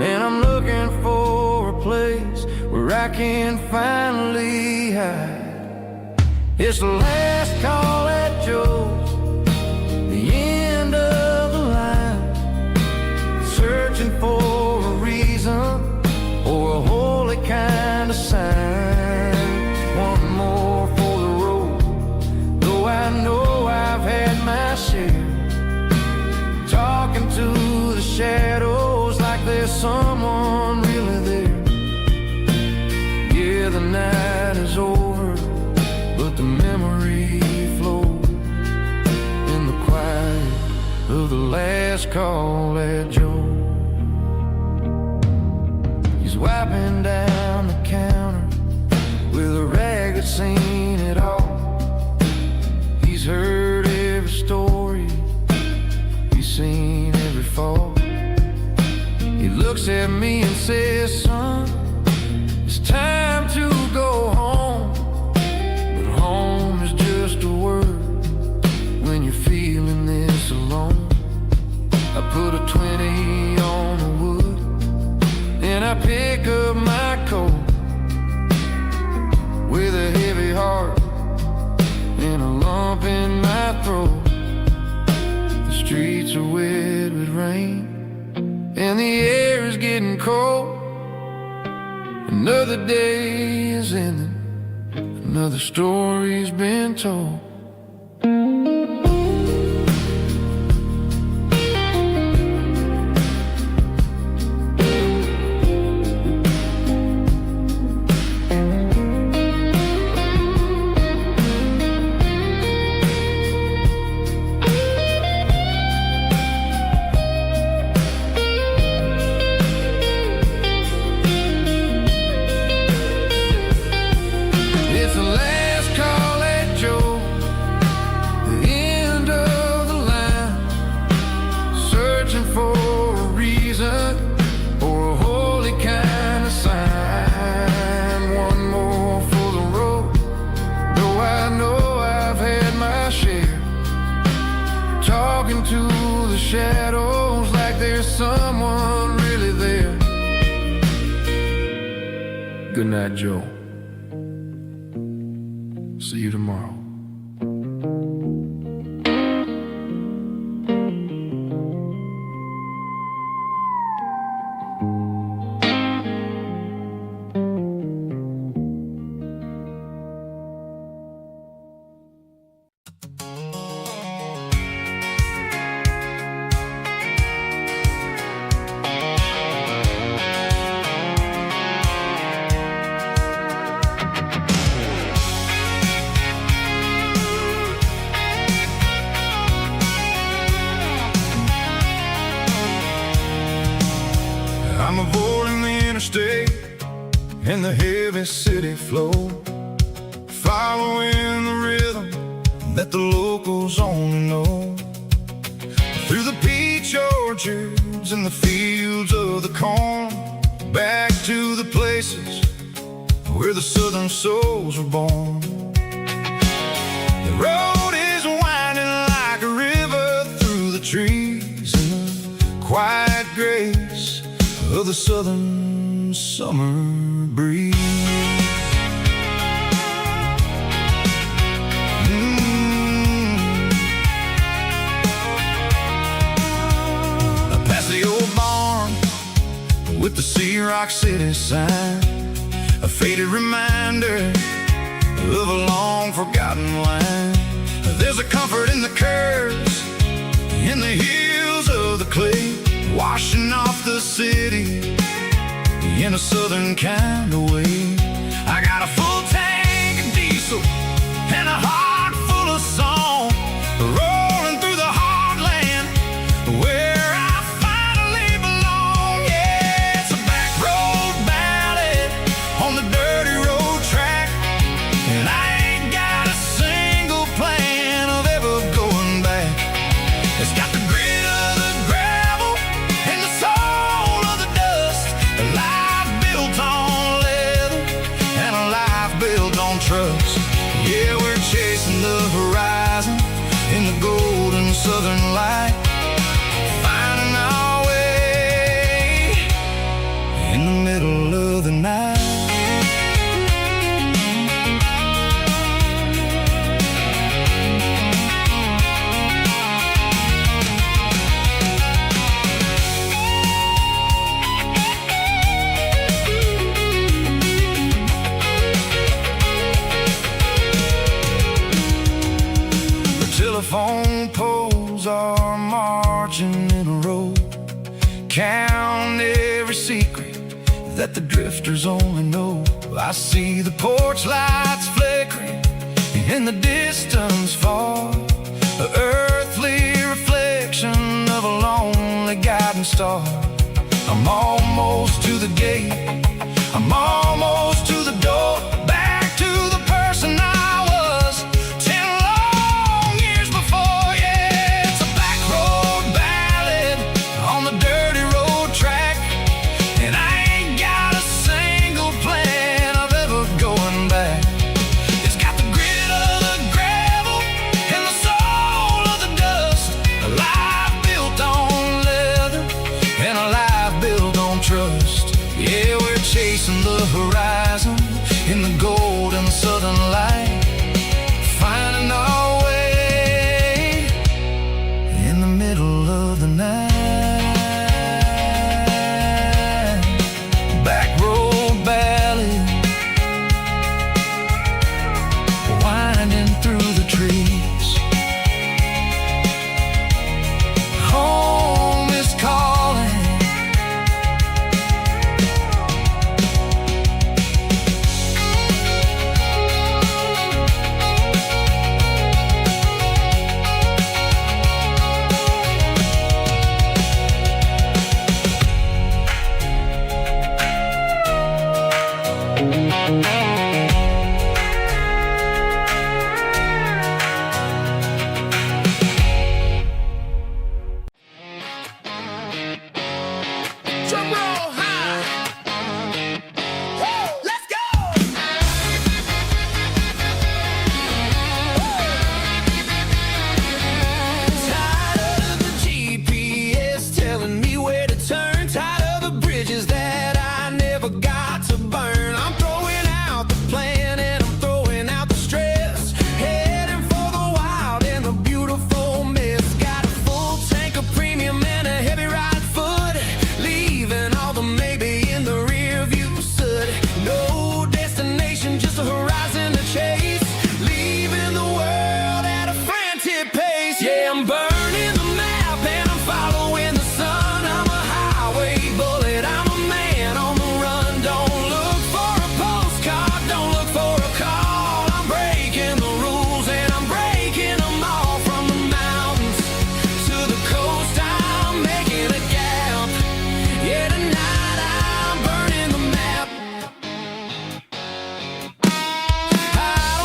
and I'm looking for a place where I can finally hide. It's the last call at Joe's, the end of the line, searching for a reason or a holy kind of sign. One more for the road, though I know I've had my share. Talking to the shadows like there's someone really there. Yeah, the night is over, but the memory flows in the quiet of the last call at Joe. He's wiping down the counter with a rag that's seen it all. He's heard every story, he's seen every fall. He looks at me and says, son, it's time to go home. But home is just a word when you're feeling this alone. I put a 20 on the wood, and I pick up my coat with a heavy heart and a lump in my throat. The streets are wet with rain, and the air is getting cold. Another day is ending, another story's been told. To the shadows like there's someone really there. Good night, Joe. See you tomorrow. I'm avoiding the interstate and the heavy city flow, following the rhythm that the locals only know. Through the peach orchards and the fields of the corn, back to the places where the southern souls were born. The road is winding like a river through the trees in the quiet grace of the southern summer breeze. Past the old barn with the Sea Rock City sign, a faded reminder of a long forgotten line. There's a comfort in the curves, in the hills of the clay, washing off the city in a southern kind of way. I got a full tank of diesel and a heart full of song, rolling through the heartland where I finally belong. Yeah, it's a back road ballad on the dirty road track, and I ain't got a single plan of ever going back. It's got the grit of the gravel and the soul of the dust, a life built on leather and a life built on trust. Yeah, we're chasing the horizon in the golden southern light, finding our way in the middle of the night. Telephone poles are marching in a row, count every secret that the drifters only know. I see the porch lights flickering in the distance far, an earthly reflection of a lonely guiding star. I'm almost to the gate, I'm almost to the door, back to the person I was 10 long years before. Yeah, it's a back road ballad on the dirty road track, and I ain't got a single plan of ever going back. It's got the grit of the gravel and the soul of the dust, a life built on leather and a life built on trust. Yeah, we're chasing the horizon in the golden southern light, finding our way in the middle of the night. Back road ballad, winding through the trees. Home is calling. Drum roll high. Woo, let's go. Tired of the GPS telling me where to turn, tired of the bridges that I never got to burn. I'm throwing out the plan and I'm throwing out the stress, heading for the wild and the beautiful mess. Got a full tank of premium and a heavy right foot, leaving all the maybe in the rear view soot. No destination, just a horizon to chase, leaving the world at a frantic pace. Yeah, I'm burning the map and I'm following the sun. I'm a highway bullet, I'm a man on the run. Don't look for a postcard, don't look for a call. I'm breaking the rules and I'm breaking them all. From the mountains to the coast, I'm making a gap. Yeah, tonight I'm burning the map. I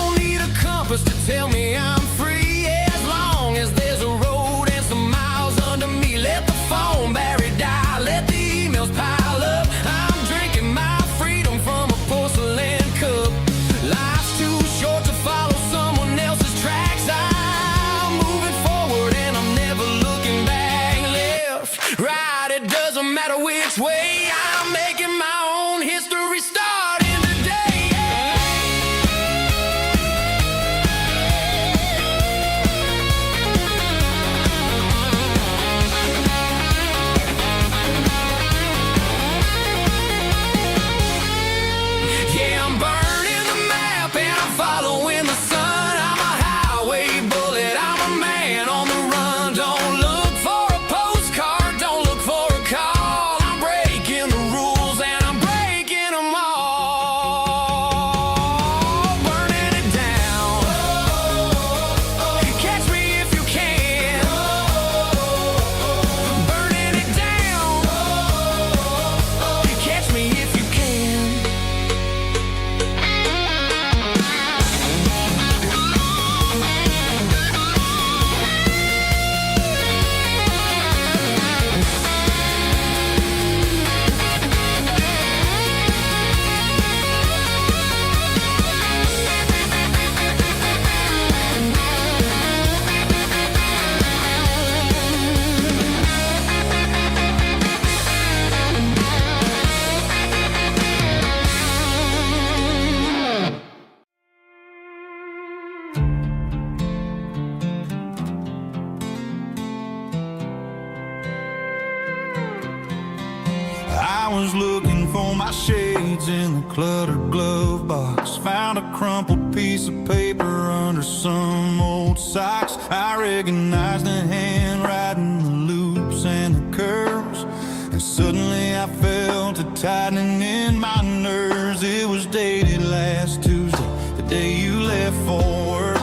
was looking for my shades in the cluttered glove box. Found a crumpled piece of paper under some old socks. I recognized the handwriting, the loops and the curls, and suddenly I felt a tightening in my nerves. It was dated last Tuesday, the day you left for work.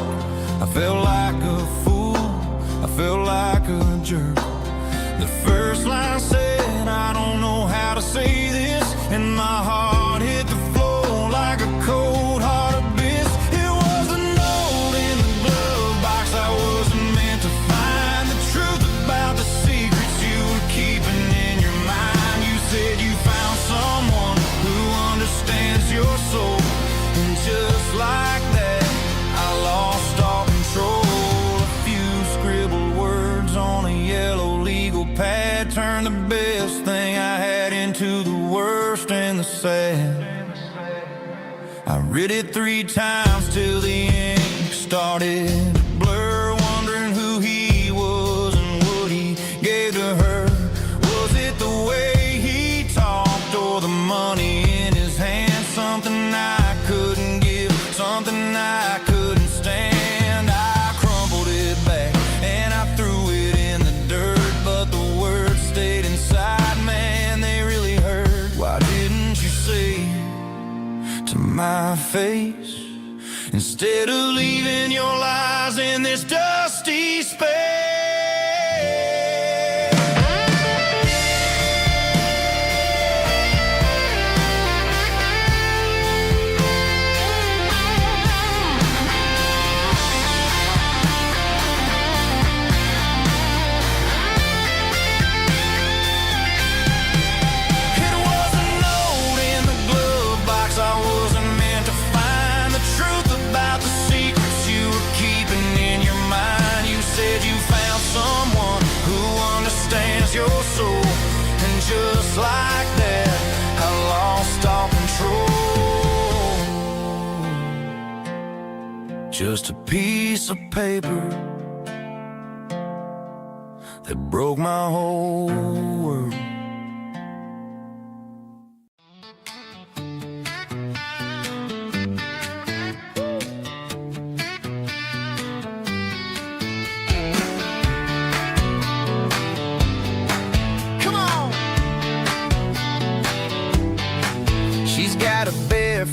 I felt like a fool, I felt like a jerk. The first line said, I don't know how to say this, and my heart hit the floor like a cold heart abyss. It was a note in the glove box. I wasn't meant to find the truth about the secrets you were keeping in your mind. You said you found someone who understands your soul, and just like that, I lost all control. A few scribbled words on a yellow legal pad turned the best thing I had into the worst and the sad. I read it 3 times till the ink started to blur, wondering who he was and what he gave to her. Was it the way he talked or the money in his hand? Something I couldn't give, something I couldn't stand. I crumpled it back and I threw it in the dirt, but the words stayed inside, man, they really hurt. Why didn't you say to my face, instead of leaving your lies in this dusty space? Your soul, and just like that, I lost all control. Just a piece of paper that broke my whole world.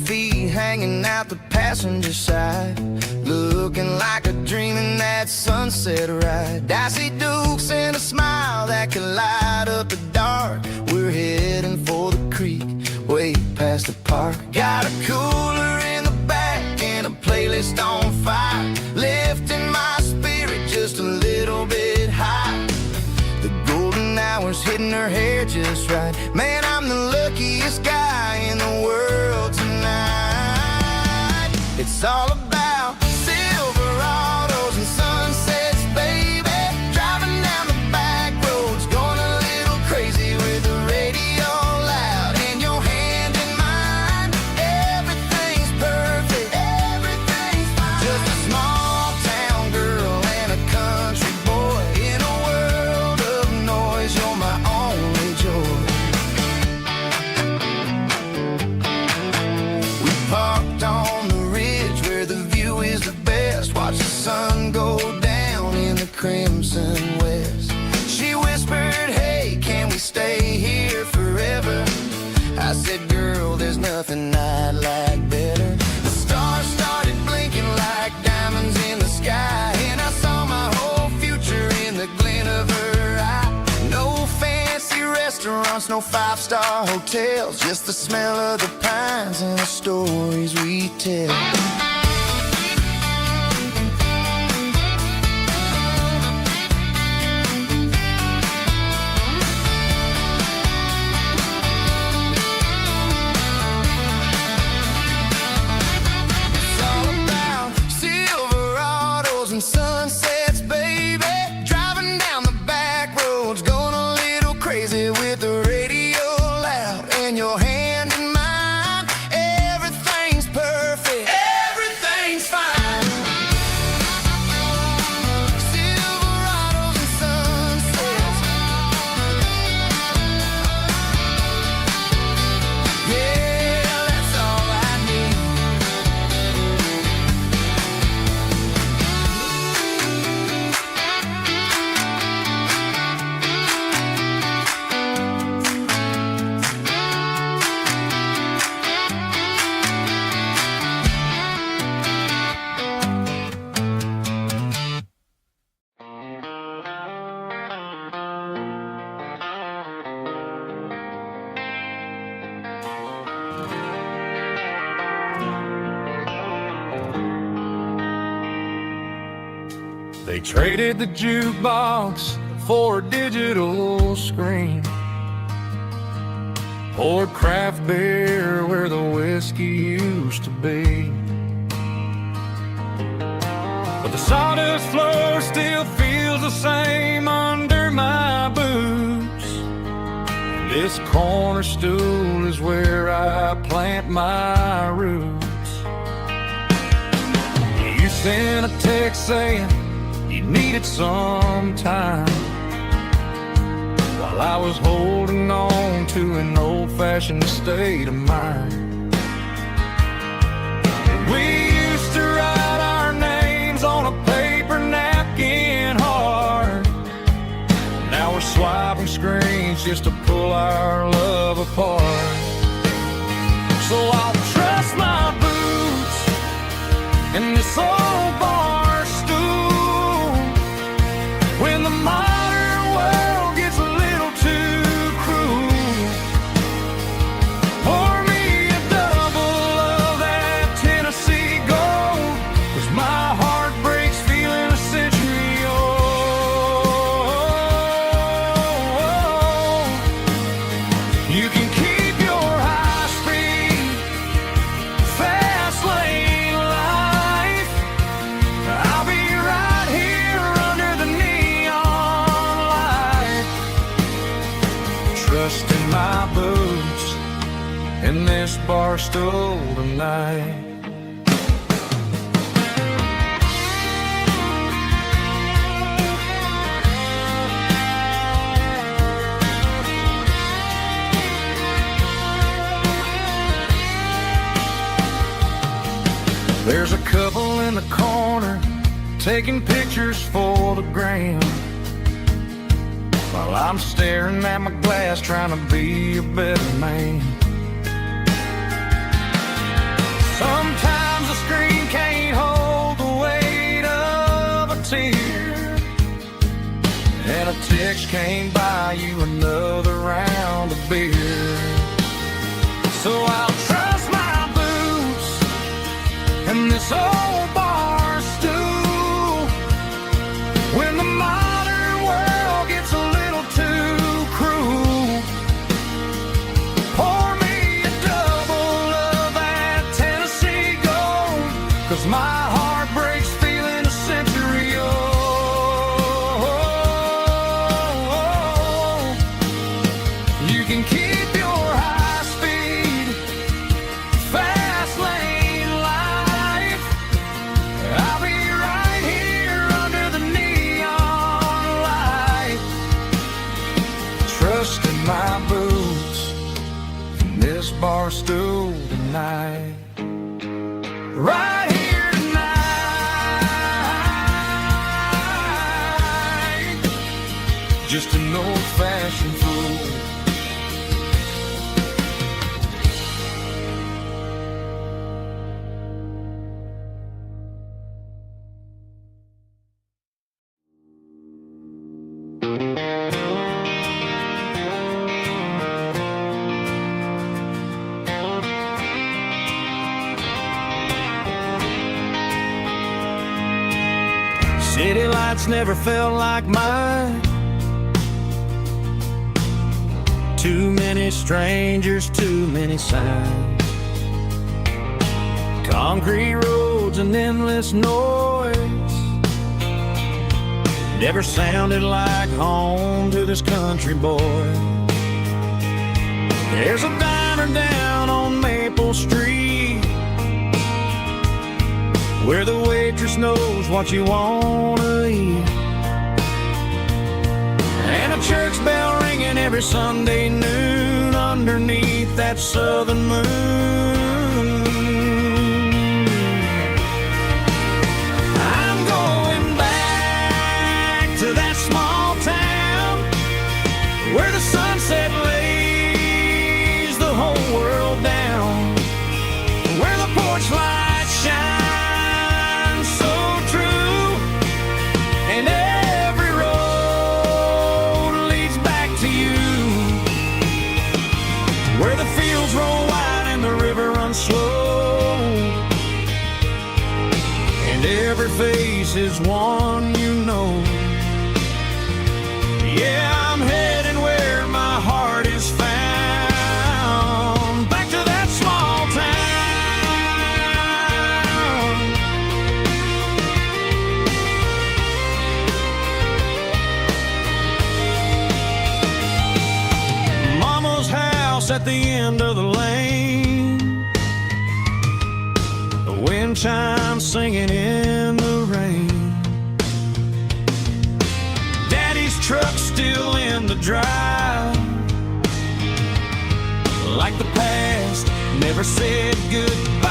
Feet hanging out the passenger side, looking like a dream in that sunset ride. I see Dukes and a smile that can light up the dark. We're heading for the creek, way past the park. Got a cooler in the back and a playlist on fire, lifting my spirit just a little bit high. The golden hours hitting her hair just right. Man, I'm the luckiest guy in the world tonight. It's all about Silverados and sunsets, baby. Driving down the back roads, going a little crazy with the radio loud and your hand in mine. Everything's perfect, everything's fine. Just a small town girl and a country boy in a world of noise. You're my only joy. We parked on the ridge where the view is the best. Watch the sun go down in the crimson west. She whispered, hey, can we stay here forever? I said, girl, there's nothing I'd like better. The stars started blinking like diamonds in the sky, and I saw my whole future in the glint of her eye. No fancy restaurants, no 5-star hotels, just the smell of the pines and the stories we tell. It's all about Silverados and sunsets, baby. Driving down the back roads, going a little crazy with the radio loud and your hand in mine. Everything's perfect. Everything They traded the jukebox for a digital screen, poured craft beer where the whiskey used to be. But the sawdust floor still feels the same under my boots. This corner stool is where I plant my roots. You sent a text saying you needed some time, while I was holding on to an old-fashioned state of mind. We used to write our names on a paper napkin hard. Now we're swiping screens just to pull our love apart. So I'll trust my boots in this old bar stool when the modern world gets a little too cruel. Pour me a double of that Tennessee Gold, 'cause my heart breaks feeling a century old. You can keep your high-speed fast lane life. I'll be right here under the neon light, trusting my boots in this bar stool tonight. There's a couple in the corner taking pictures for the gram, while I'm staring at my glass trying to be a better man. Sometimes the screen can't hold the weight of a tear, and a text can't buy you another round of beer. So I'll trust my boots and this old bar stool when the modern world gets a little too cruel. Pour me a double of that Tennessee Gold, 'cause my heart breaks feeling a century old. You can keep your high-speed fast lane life. I'll be right here under the neon light, trusting my boots in this bar stool tonight. Right here tonight, just an old-fashioned fool. City lights never felt like mine. Too many strangers, too many signs. Concrete roads and endless noise never sounded like home to this country boy. There's a diner down on Maple Street where the waitress knows what you wanna eat, and a church bell ringing every Sunday noon underneath that southern moon. I'm going back to that small town where the sunset lays the whole world down, where the porch lights shine roll wide and the river runs and every face is one you know. Yeah, I'm heading where my heart is found, back to that small town. Mama's house at the end of the lane, the wind chimes singing in the rain. Truck still in the drive, like the past never said goodbye.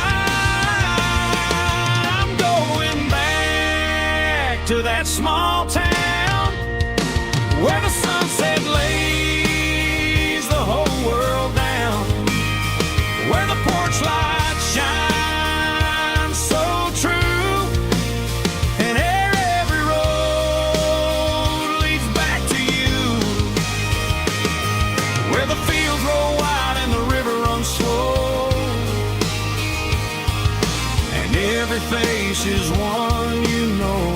I'm going back to that small town where the sunset lays the whole world down, where the porch light shines so true, and every road leads back to you, where the fields roll wide and the river runs slow, and every face is one you know.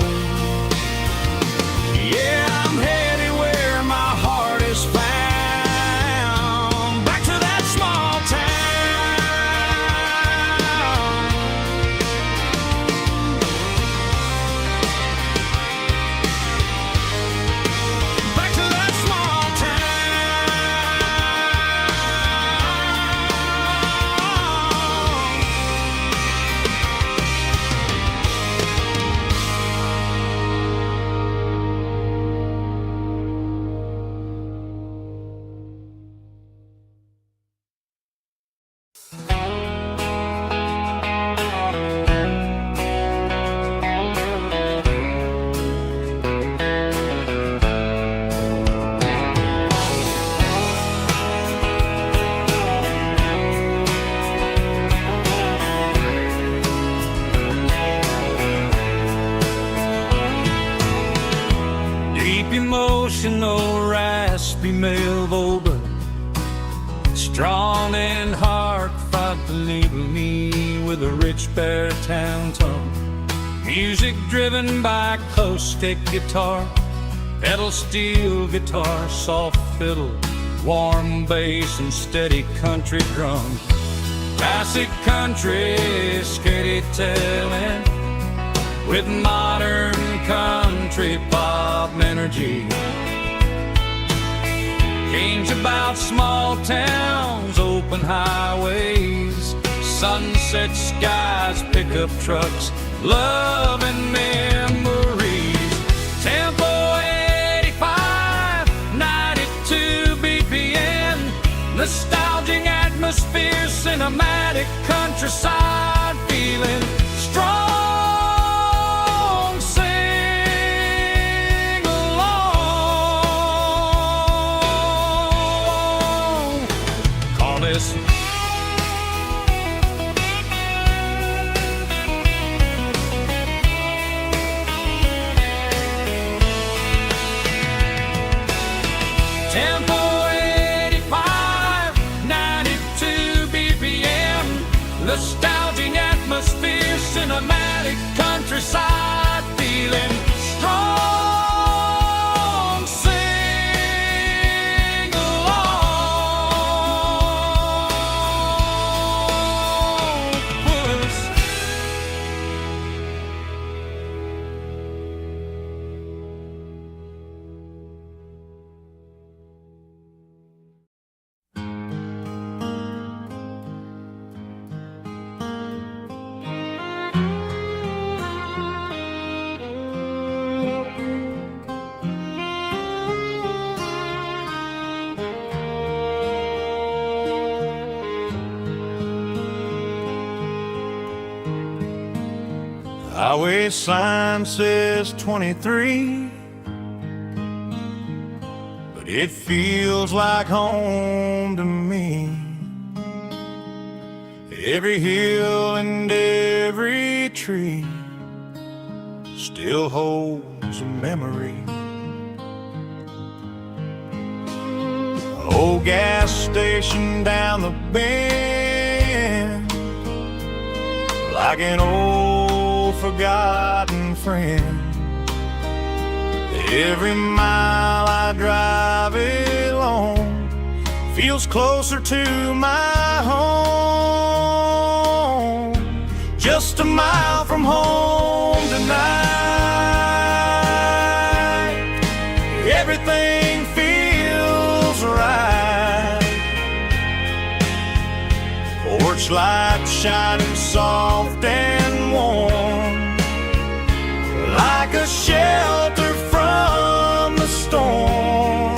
Yeah, I'm headed where my heart is found, back to that small town. Back to that small emotional, raspy male vocal, strong and heartfelt, deliver me with a rich baritone tone. Music driven by acoustic guitar, pedal steel guitar, soft fiddle, warm bass and steady country drum. Classic country storytelling with modern country pop energy. Games about small towns, open highways, sunset skies, pickup trucks, love and memories. Tempo 85, 92 BPM, nostalgic atmosphere, cinematic countryside feeling, strong. Tempo 85, 92 BPM, nostalgic atmosphere, cinematic countryside feeling, strong, sing along, puss. Highway sign says 23, but it feels like home to me. Every hill and every tree still holds a memory. Old gas station down the bend, like an old forgotten forgotten friend. Every mile I drive alone feels closer to my home. Just a mile from home tonight, everything feels right. Porch light shining soft and warm, like a shelter from the storm.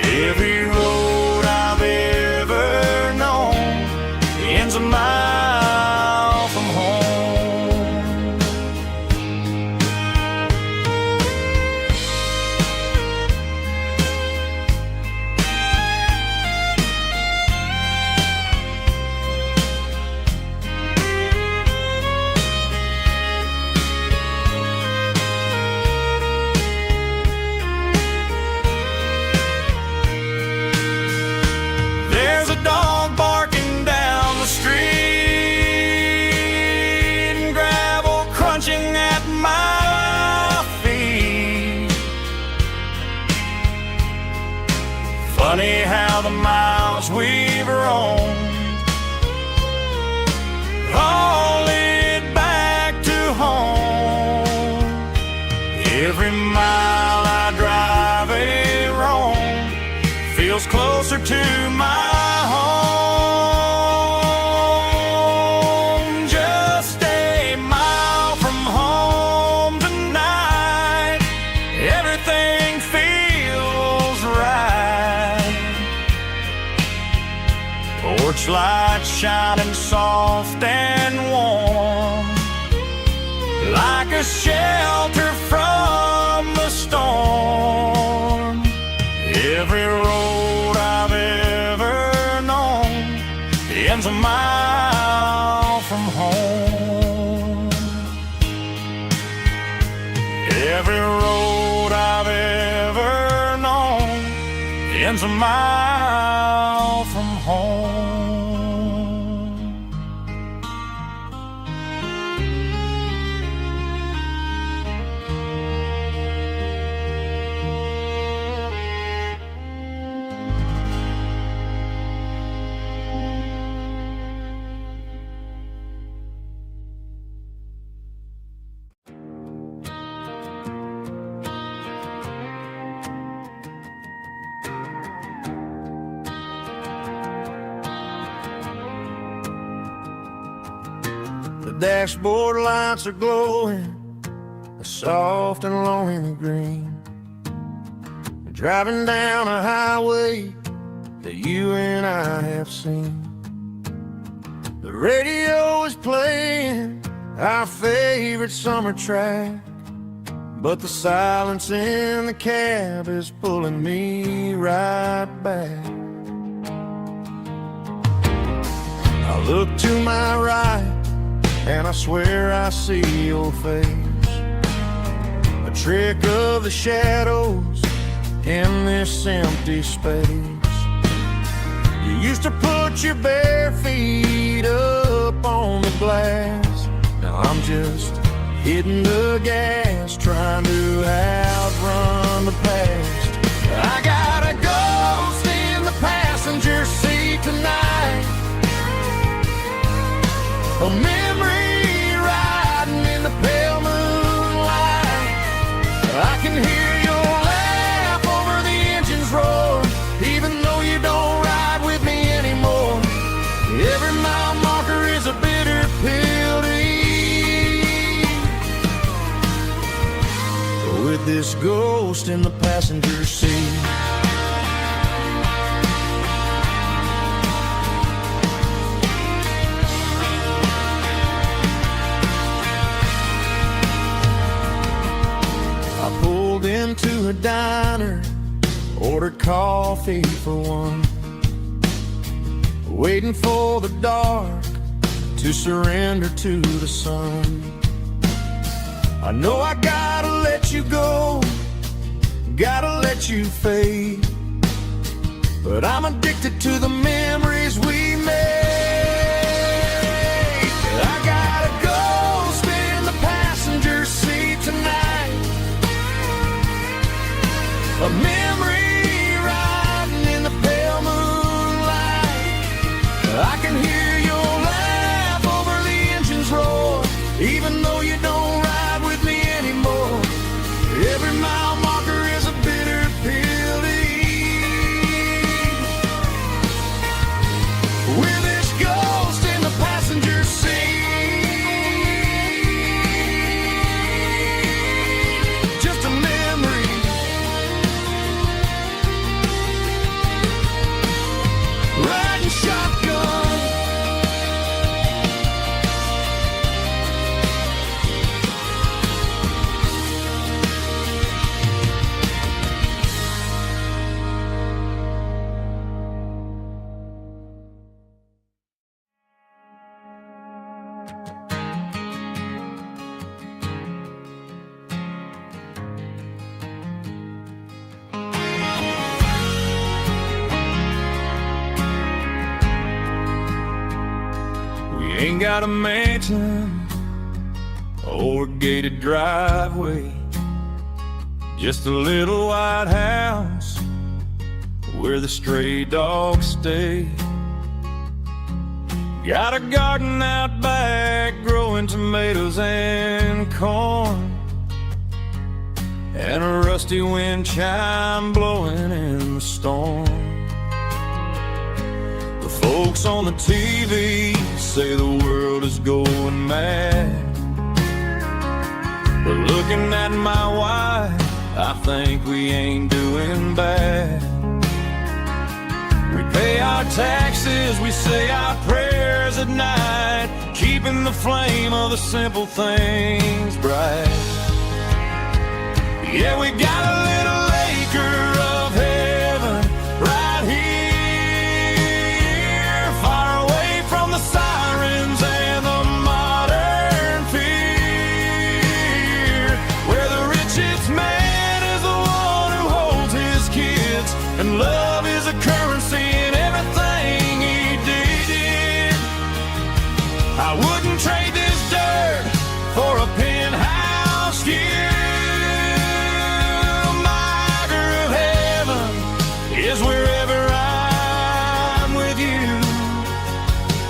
Every road I've ever known ends a mile from home. There's a dog barking down the street, and gravel crunching at my feet. Funny how the miles we've roamed all lead back to home. Every mile I drive a roam feels closer to my home. Just a mile from home tonight, everything feels right. Porch light shining soft and warm, like a shelter from the storm. Every road I've ever known ends a mile from home. Every road I've ever known ends a mile from home. The dashboard lights are glowing, a soft and lonely green. Driving down a highway that you and I have seen. The radio is playing our favorite summer track, but the silence in the cab is pulling me right back. I look to my right and I swear I see your face, a trick of the shadows in this empty space. You used to put your bare feet up on the glass. Now I'm just hitting the gas, trying to outrun the past. I got a ghost in the passenger seat tonight, a memory riding in the pale moonlight. I can hear your laugh over the engine's roar, even though you don't ride with me anymore. Every mile marker is a bitter pill to eat, with this ghost in the passenger seat. Into a diner, ordered coffee for one, waiting for the dark to surrender to the sun. I know I gotta let you go, gotta let you fade, but I'm addicted to the memories we made. I got a ghost in the past ain't got a mansion or a gated driveway, just a little white house where the stray dogs stay. Got a garden out back growing tomatoes and corn, and a rusty wind chime blowing in the storm. The folks on the TV say the world is going mad, but looking at my wife, I think we ain't doing bad. We pay our taxes, we say our prayers at night, keeping the flame of the simple things bright. Yeah, we got a little acre of heaven right here, far away from the sirens and the modern fear, where the richest man is the one who holds his kids, and love is a currency in everything he did. I wouldn't trade this